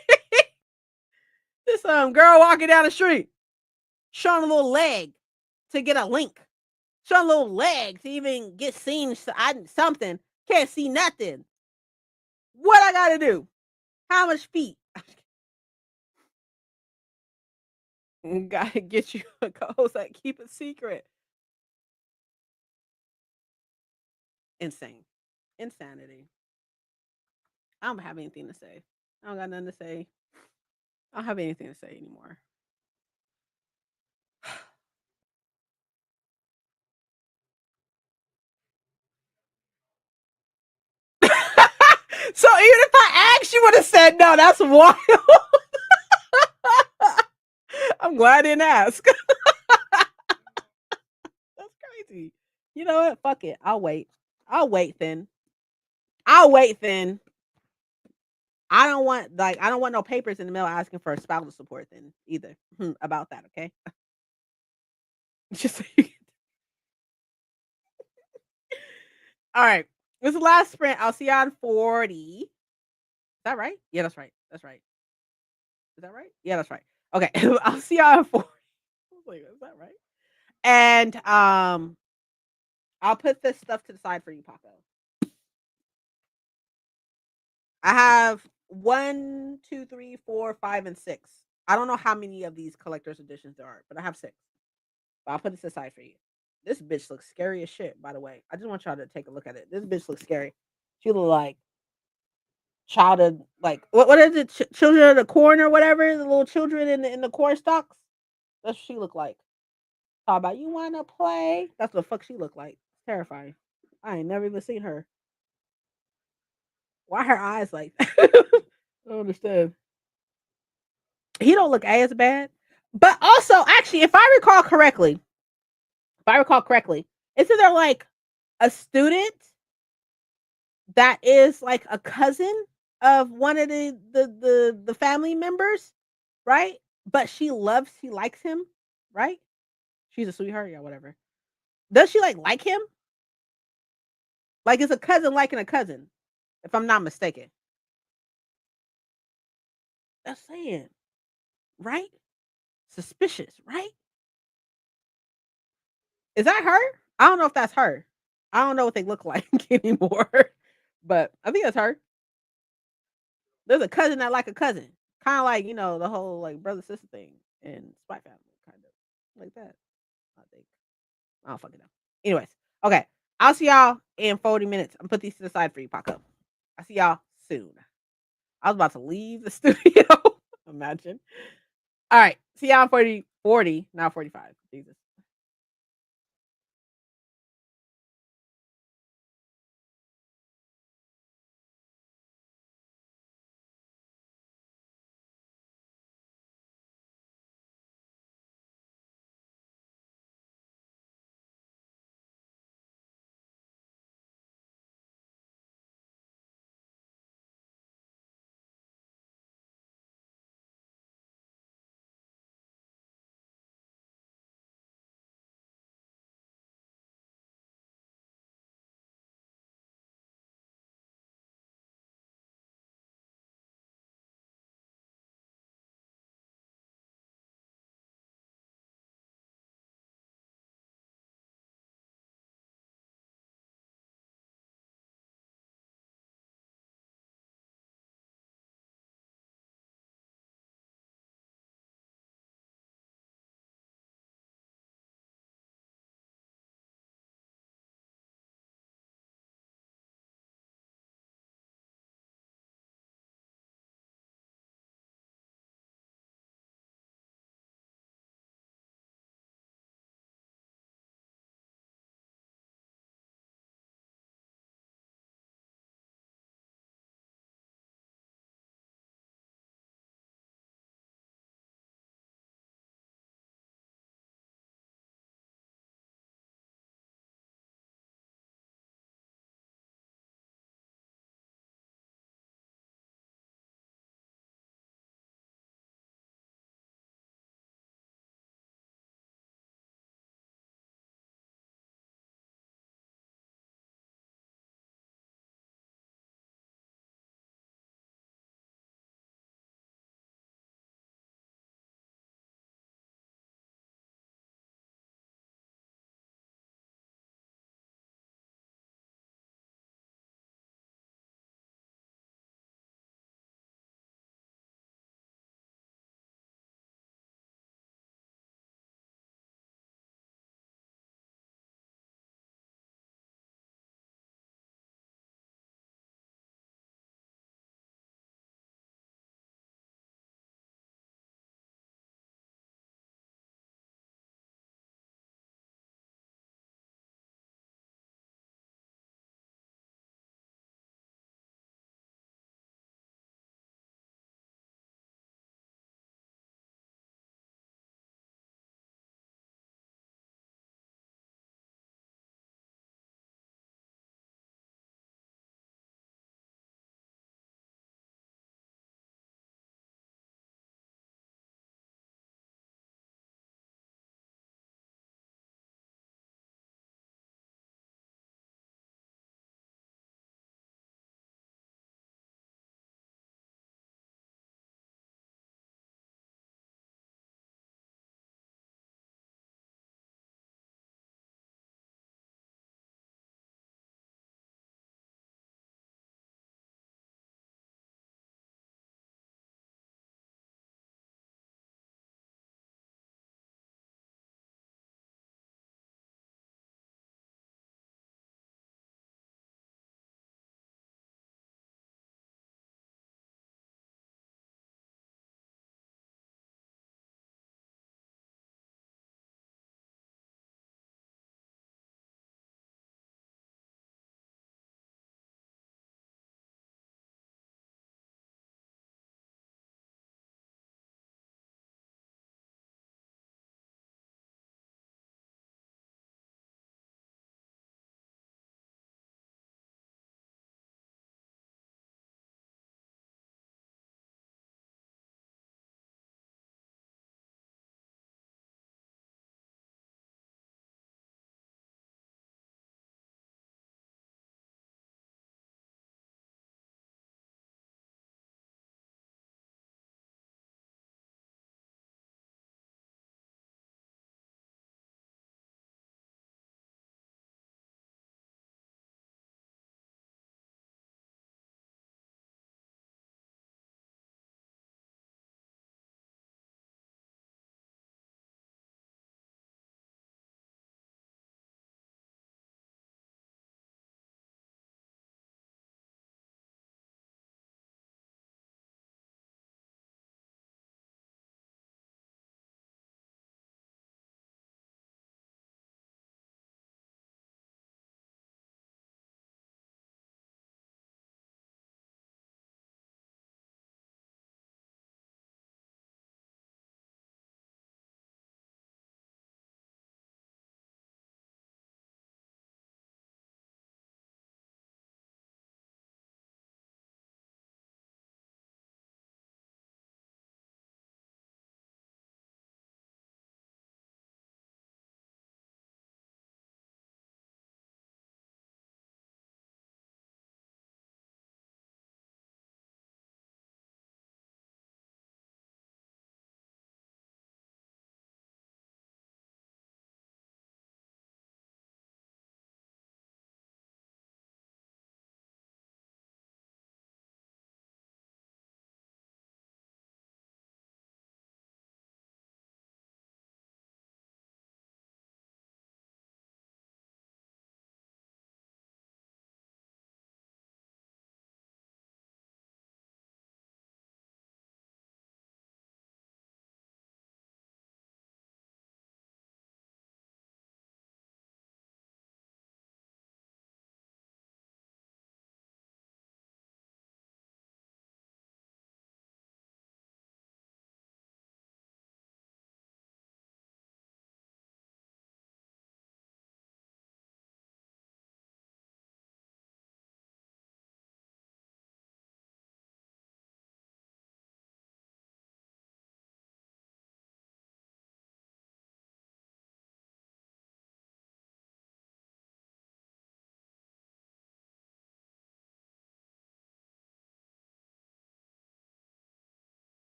This girl walking down the street, showing a little leg to get a link. Showing a little leg to even get seen something. Can't see nothing. What I gotta do? How much feet? Gotta get you a co-host that keep it secret. Insane. Insanity. I don't have anything to say. I don't got nothing to say. I don't have anything to say anymore. So even if I asked, you would have said no. That's wild. I'm I'm glad I didn't ask. That's crazy. You know what? Fuck it. I'll wait. I'll wait then. I'll wait then. I don't want no papers in the mail asking for spousal support then either about that. Okay, just so you all right. This is the last sprint. I'll see you on 40. Is that right? Yeah, that's right. That's right. Is that right? Yeah, that's right. Okay, I'll see you on 40. I was like, is that right? And I'll put this stuff to the side for you, Paco. I have one, two, three, four, five, and six. I don't know how many of these collector's editions there are, but I have six. But I'll put this aside for you. This bitch looks scary as shit, by the way. I just want y'all to take a look at it. This bitch looks scary. She look like childhood, like what is it? Children of the corn or whatever. The little children in the corn stalks. That's what she look like. Talk about you want to play. That's what the fuck she look like. Terrifying. I ain't never even seen her. Why her eyes like that? I don't understand. He don't look as bad. But also, actually, if I recall correctly, isn't there like a student that is like a cousin of one of the family members, right? But she likes him, right? She's a sweetheart, yeah, whatever. Does she like him? Like it's a cousin liking a cousin, if I'm not mistaken. That's saying, right? Suspicious, right? Is that her? I don't know if that's her. I don't know what they look like anymore, but I think that's her. There's a cousin that like a cousin, kind of like the whole like brother sister thing in Spy Family, kind of like that. I think I don't fucking know. Anyways, okay, I'll see y'all in 40 minutes. I'm put these to the side for you, Paco. I'll see y'all soon. I was about to leave the studio. Imagine. All right, see y'all in 40, now 45. Jesus.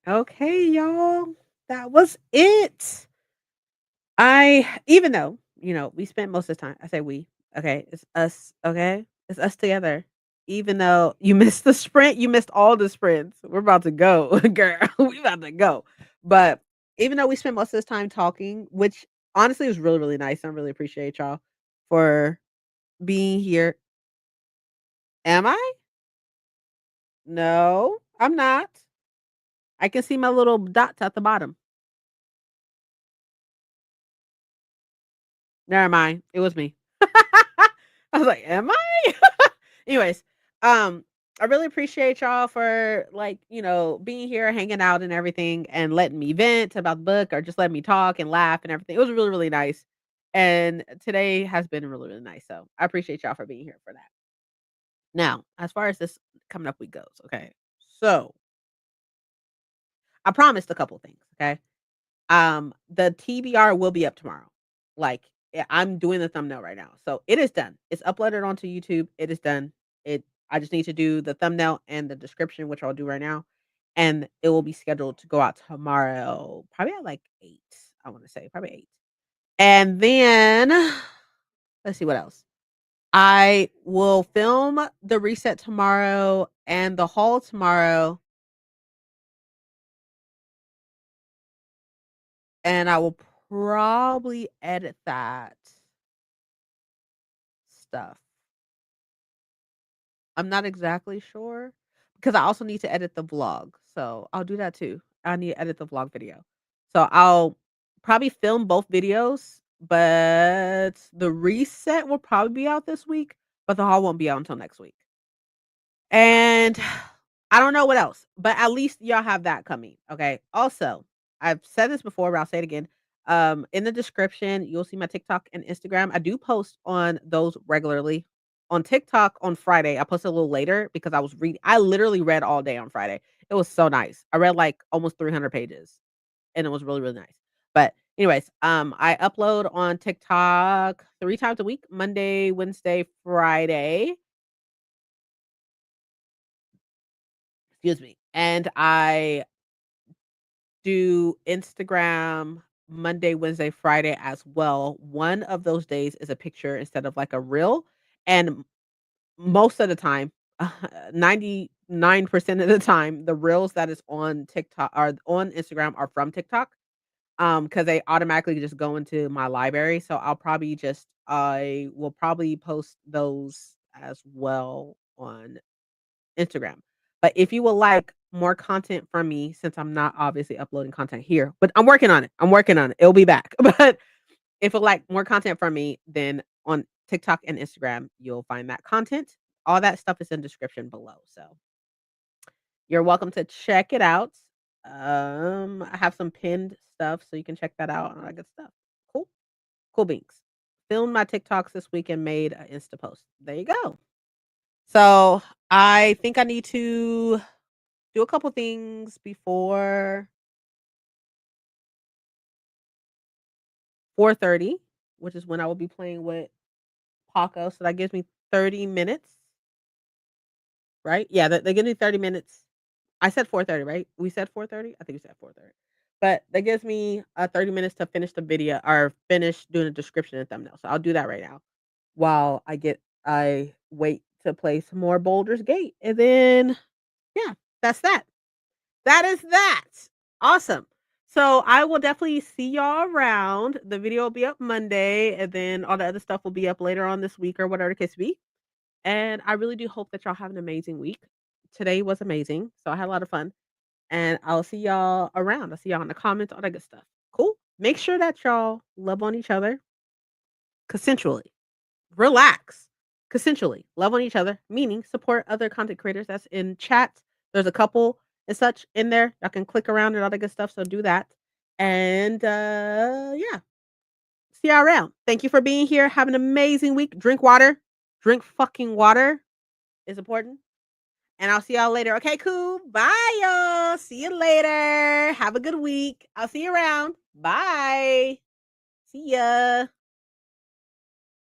Okay, y'all. That was it. I even though, we spent most of the time I say we, okay, it's us, okay? It's us together. Even though you missed the sprint, you missed all the sprints. We're about to go, girl. We about to go. But even though we spent most of this time talking, which honestly was really, really nice. I really appreciate y'all for being here. Am I? No, I'm not. I can see my little dots at the bottom. Never mind. It was me. I was like, "Am I?" Anyways, I really appreciate y'all for being here, hanging out and everything and letting me vent about the book or just letting me talk and laugh and everything. It was really, really nice. And today has been really, really nice. So I appreciate y'all for being here for that. Now, as far as this coming up week goes, okay. So I promised a couple things, okay? The TBR will be up tomorrow. I'm doing the thumbnail right now. So it is done. It's uploaded onto YouTube. It is done. I just need to do the thumbnail and the description, which I'll do right now. And it will be scheduled to go out tomorrow, probably at like 8. I want to say probably 8. And then let's see what else. I will film the reset tomorrow and the haul tomorrow. And I will probably edit that stuff. I'm not exactly sure because I also need to edit the vlog. So I'll do that too. I need to edit the vlog video. So I'll probably film both videos, but the reset will probably be out this week, but the haul won't be out until next week. And I don't know what else, but at least y'all have that coming. Okay. Also, I've said this before, but I'll say it again. In the description, you'll see my TikTok and Instagram. I do post on those regularly. On TikTok on Friday, I posted a little later because I literally read all day on Friday. It was so nice. I read like almost 300 pages and it was really, really nice. But anyways, I upload on TikTok 3 times a week, Monday, Wednesday, Friday. Excuse me. And I do Instagram Monday, Wednesday, Friday as well. One of those days is a picture instead of like a reel. And most of the time, 99% of the time, the reels that is on TikTok or on Instagram are from TikTok. Because they automatically just go into my library. So I will probably post those as well on Instagram. But if you would like more content from me, since I'm not obviously uploading content here, but I'm working on it. I'm working on it. It'll be back. But if you would like more content from me, then on TikTok and Instagram, you'll find that content. All that stuff is in description below. So you're welcome to check it out. I have some pinned stuff, so you can check that out and all that good stuff. Cool. Cool beans. Filmed my TikToks this week and made an Insta post. There you go. So I think I need to do a couple things before 4:30, which is when I will be playing with Paco. So that gives me 30 minutes, right? Yeah, that gives me 30 minutes. I said 4:30, right? We said 4:30? I think we said 4:30. But that gives me 30 minutes to finish the video or finish doing the description and thumbnail. So I'll do that right now while I wait to play some more Boulder's Gate. And then yeah, that's that. That is that. Awesome. So I will definitely see y'all around. The video will be up Monday, and then all the other stuff will be up later on this week or whatever the case be. And I really do hope that y'all have an amazing week. Today was amazing. So I had a lot of fun. And I'll see y'all around. I'll see y'all in the comments, all that good stuff. Cool. Make sure that y'all love on each other consensually. Relax. Consensually. Love on each other, meaning support other content creators that's in chat. There's a couple and such in there. Y'all can click around and all that good stuff. So do that. And yeah. See y'all around. Thank you for being here. Have an amazing week. Drink water. Drink fucking water is important. And I'll see y'all later. Okay, cool. Bye, y'all. See you later. Have a good week. I'll see you around. Bye. See ya.